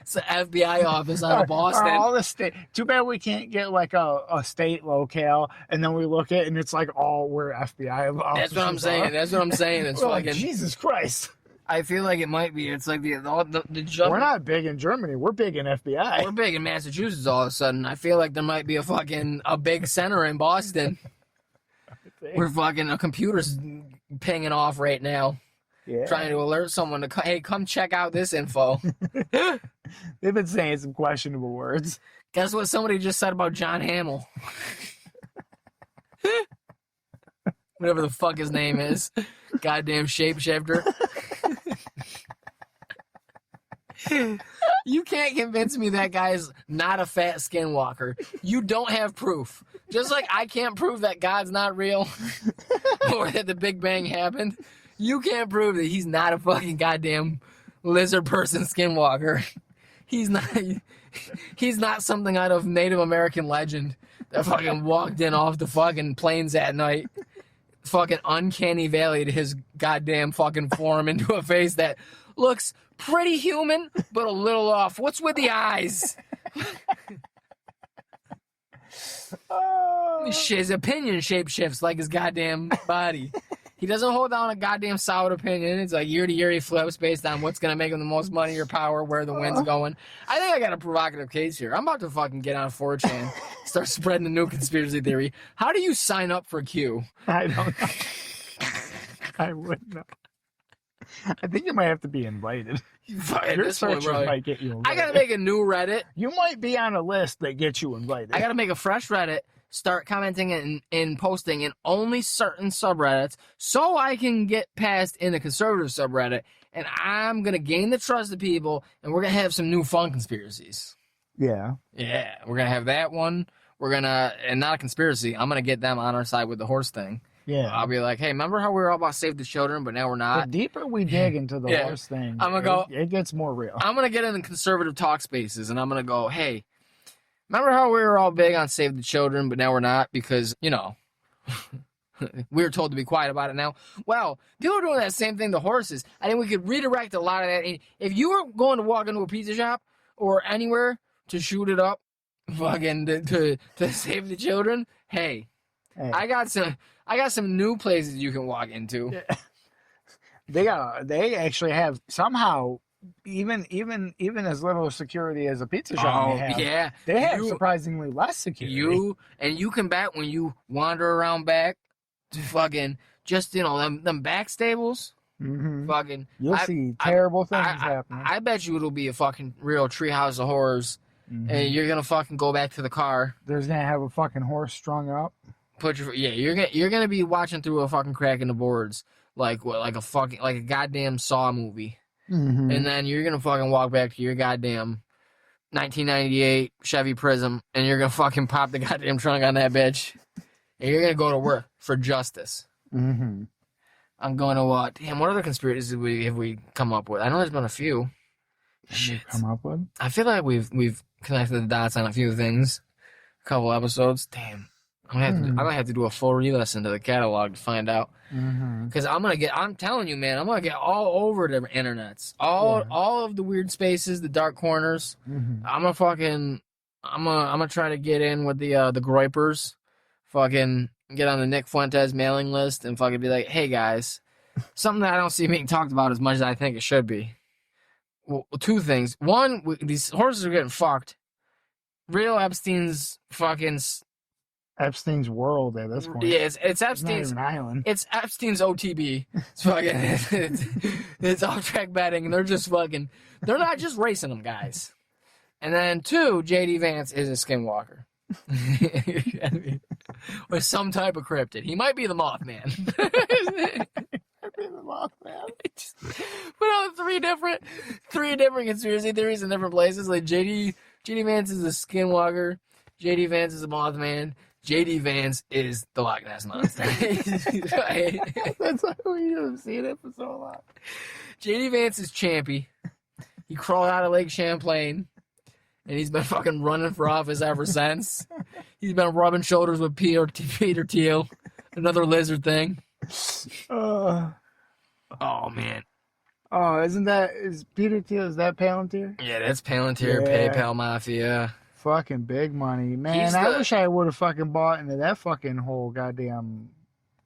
It's the FBI office out of Boston. All the state. Too bad we can't get like a state locale, and then we look at it and it's like all where FBI officers That's what I'm saying. are. That's what I'm saying. It's We're like, fucking. Jesus Christ. I feel like it might be. It's like the jump. We're not big in Germany. We're big in FBI. We're big in Massachusetts all of a sudden. I feel like there might be a big center in Boston. We're fucking a computer's pinging off right now, trying to alert someone to hey, come check out this info. They've been saying some questionable words. Guess what somebody just said about John Hamill? Whatever the fuck his name is. Goddamn shapeshifter. You can't convince me that guy's not a fat skinwalker. You don't have proof. Just like I can't prove that God's not real or that the Big Bang happened. You can't prove that he's not a fucking goddamn lizard person skinwalker. He's not something out of Native American legend that fucking walked in off the fucking plains at night. Fucking uncanny valleyed his goddamn fucking form into a face that looks pretty human, but a little off. What's with the eyes? His opinion shapeshifts like his goddamn body. He doesn't hold down a goddamn solid opinion. It's like year to year he flips based on what's going to make him the most money or power, where the wind's going. I think I got a provocative case here. I'm about to fucking get on 4chan, start spreading a new conspiracy theory. How do you sign up for Q? I don't know. I wouldn't know. I think you might have to be invited. Your searches might get you invited. I got to make a new Reddit. You might be on a list that gets you invited. I got to make a fresh Reddit, start commenting and posting in only certain subreddits so I can get passed in the conservative subreddit, and I'm going to gain the trust of people, and we're going to have some new fun conspiracies. Yeah. Yeah, we're going to have that one. We're going to, and not a conspiracy, I'm going to get them on our side with the horse thing. Yeah. I'll be like, hey, remember how we were all about save the children, but now we're not? The deeper we dig into the horse thing, it gets more real. I'm going to get in the conservative talk spaces, and I'm going to go, hey, remember how we were all big on save the children, but now we're not because, we were told to be quiet about it now? Well, people are doing that same thing to horses. I think we could redirect a lot of that. If you were going to walk into a pizza shop or anywhere to shoot it up, fucking to save the children, hey. I got some new places you can walk into. They actually have somehow even as little security as a pizza shop may have. Yeah. They have surprisingly less security. You can bet when you wander around back to fucking just them back stables. Mm-hmm. Fucking, You'll see terrible things happening. I bet you it'll be a fucking real treehouse of horrors, and you're gonna fucking go back to the car. There's gonna have a fucking horse strung up. You're gonna be watching through a fucking crack in the boards, like a goddamn Saw movie, and then you're gonna fucking walk back to your goddamn 1998 Chevy Prism, and you're gonna fucking pop the goddamn trunk on that bitch, and you're gonna go to work for justice. I'm going to damn. What other conspiracies have we come up with? I know there's been a few. Shit. Come up with? I feel like we've connected the dots on a few things. A couple episodes. Damn. I'm gonna have to do a full re-listen to the catalog to find out. Because I'm telling you, man, I'm gonna get all over the internets, all of the weird spaces, the dark corners. I'm gonna try to get in with the Groypers, fucking get on the Nick Fuentes mailing list and fucking be like, hey guys, something that I don't see being talked about as much as I think it should be. Well, two things. One, these horses are getting fucked. Real Epstein's world at this point. Yeah, it's Epstein's not even an island. It's Epstein's OTB. It's fucking it's off track betting, and they're just fucking. They're not just racing them, guys. And then two, JD Vance is a skinwalker. With some type of cryptid. He might be the Mothman. Put out three different conspiracy theories in different places. Like JD Vance is a skinwalker. JD Vance is a Mothman. JD Vance is the Loch Ness Monster. That's why we have seen it for so long. JD Vance is Champy. He crawled out of Lake Champlain, and he's been fucking running for office ever since. He's been rubbing shoulders with Peter Thiel, another lizard thing. Oh man. Oh, is Peter Thiel, is that Palantir? Yeah, that's Palantir, PayPal Mafia. Fucking big money. Man, I wish I would have fucking bought into that fucking whole goddamn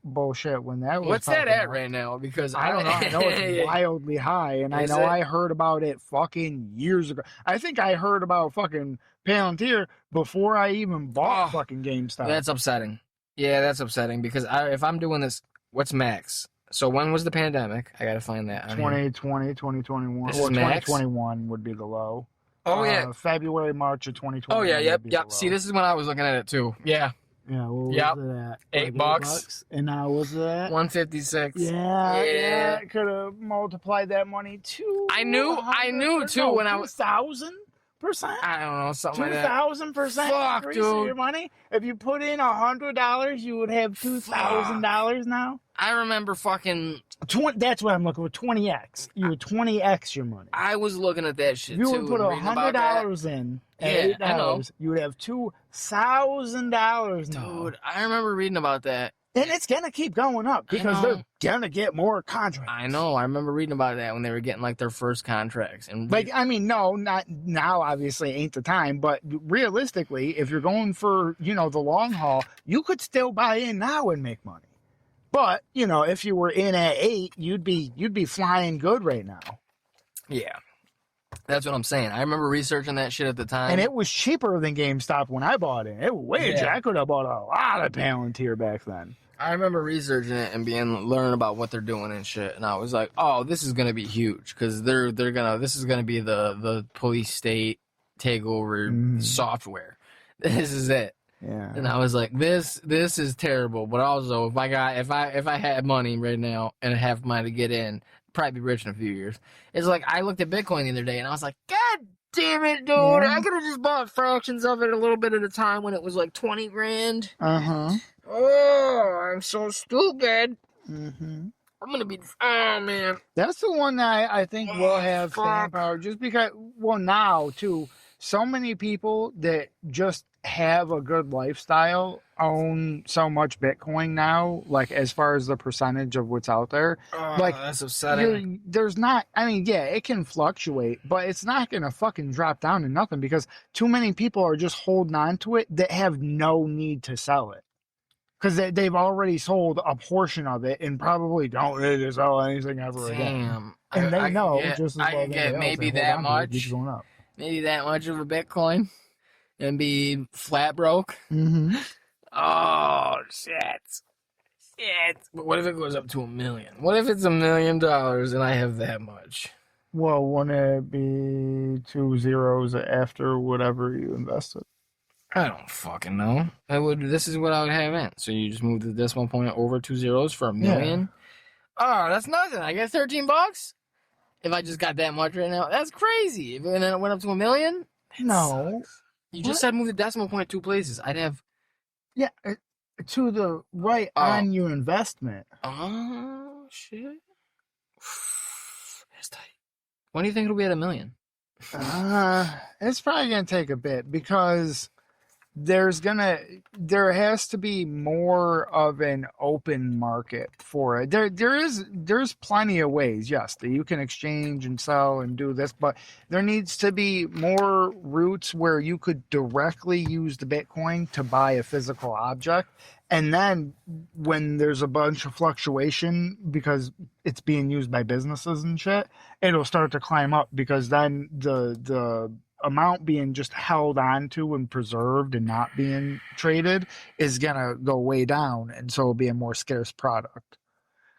bullshit when that was. What's that at right now? Because I don't know. I know it's wildly high, and I know I heard about it fucking years ago. I think I heard about fucking Palantir before I even bought fucking GameStop. That's upsetting. Yeah, that's upsetting because if I'm doing this, what's max? So when was the pandemic? I gotta find that. 2020, 2021. This or is max? 2021 would be the low. Oh, yeah. February, March of 2020. Oh, yeah, yep. See, this is when I was looking at it, too. Yeah. Yeah, what was it at? $8. And now what's it at? $156. Yeah. Could have multiplied that money too. I knew, too, when I was... 2,000%? I don't know, something like that. 2,000% Fuck, increase dude. in your money? If you put in $100, you would have $2,000 now? I remember fucking... That's what I'm looking for, 20x. You would 20x your money. I was looking at that shit, you too. You would put $100 in at $8, I know. you would have $2,000 now. Dude, I remember reading about that. And it's going to keep going up because they're going to get more contracts. I know. I remember reading about that when they were getting, like, their first contracts. And no, not now, obviously, ain't the time. But realistically, if you're going for, the long haul, you could still buy in now and make money. But, if you were in at 8, you'd be flying good right now. Yeah. That's what I'm saying. I remember researching that shit at the time. And it was cheaper than GameStop when I bought it. It was way cheaper. I could have bought a lot of Palantir back then. I remember researching it and learning about what they're doing and shit. And I was like, oh, this is going to be huge. Because this is going to be the police state takeover software. This is it. Yeah. And I was like, this is terrible. But also, if I had money right now and half money to get in, I'd probably be rich in a few years. It's like I looked at Bitcoin the other day and I was like, God damn it, dude! Yeah. I could have just bought fractions of it a little bit at a time when it was like 20 grand. Oh, I'm so stupid. I'm gonna be. Oh man, that's the one that I think will have staying power. Just because, now too, so many people that just have a good lifestyle own so much Bitcoin now, like as far as the percentage of what's out there. That's upsetting. There's not, it can fluctuate, but it's not going to fucking drop down to nothing because too many people are just holding on to it that have no need to sell it. Because they've already sold a portion of it and probably don't need to sell anything ever again. And they know just as well. I get maybe that much. Maybe that much of a Bitcoin. And be flat broke. Oh, shit. Yeah, but what if it goes up to $1 million? What if it's $1 million and I have that much? Well, wouldn't it be 2 zeros after whatever you invested? I don't fucking know. This is what I would have in. So you just move the decimal point over 2 zeros for $1 million? Oh, that's nothing. I get $13 if I just got that much right now. That's crazy. And then it went up to $1 million? No. You just said move the decimal point 2 places. I'd have... Yeah, to the right on your investment. Oh, shit. That's tight. When do you think it'll be at $1 million? It's probably going to take a bit because there has to be more of an open market for it. There's plenty of ways, yes, that you can exchange and sell and do this, but there needs to be more routes where you could directly use the Bitcoin to buy a physical object. And then when there's a bunch of fluctuation because it's being used by businesses and shit, it'll start to climb up because then the amount being just held on to and preserved and not being traded is gonna go way down, and so it'll be a more scarce product.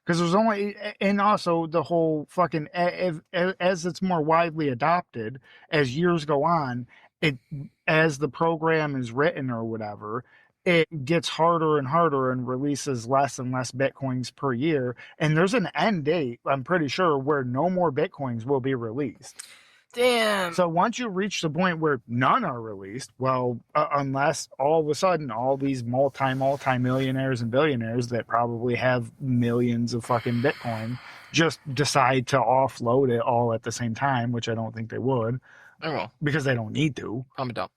Because there's only, and also the whole fucking, as it's more widely adopted, as years go on, as the program is written or whatever, it gets harder and harder and releases less and less Bitcoins per year. And there's an end date, I'm pretty sure, where no more Bitcoins will be released. Damn. So once you reach the point where none are released, well, unless all of a sudden all these multi-millionaires and billionaires that probably have millions of fucking Bitcoin just decide to offload it all at the same time, which I don't think they would. I will. Because they don't need to. I'm a dumb.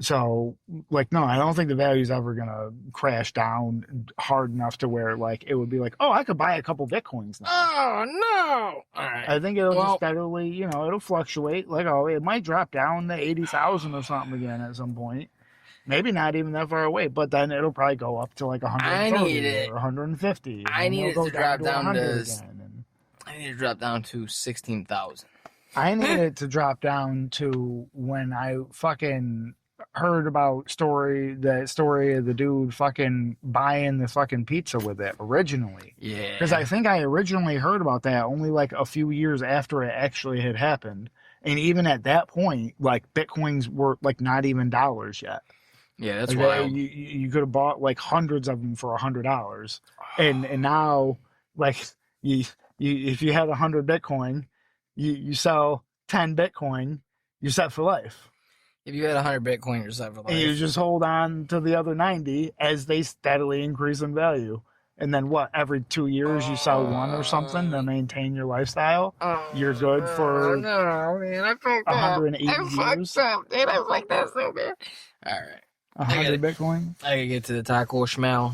So, like, no, I don't think the value's ever going to crash down hard enough to where, like, it would be like, oh, I could buy a couple Bitcoins now. Oh, no. All right. I think it'll just steadily, it'll fluctuate. Like, oh, it might drop down to 80,000 or something again at some point. Maybe not even that far away, but then it'll probably go up to like 130 or 150. I need it to drop down to I need to drop down to 16,000. I need it to drop down to when I fucking heard about the story of the dude fucking buying the fucking pizza with it originally. Yeah. Because I think I originally heard about that only like a few years after it actually had happened. And even at that point, like Bitcoins were like not even dollars yet. Yeah, that's like wild. You could have bought like hundreds of them for $100. And now, like, if you had 100 Bitcoin, you sell 10 Bitcoin, you're set for life. If you had 100 Bitcoin, you're set for life. And you just hold on to the other 90 as they steadily increase in value. And then what? Every 2 years you sell one or something to maintain your lifestyle. You're good for no, man, I fucked 180 up. I years. fucked up, dude. I fucked that so bad. All right. 100 Bitcoin. I gotta get to the taco schmel.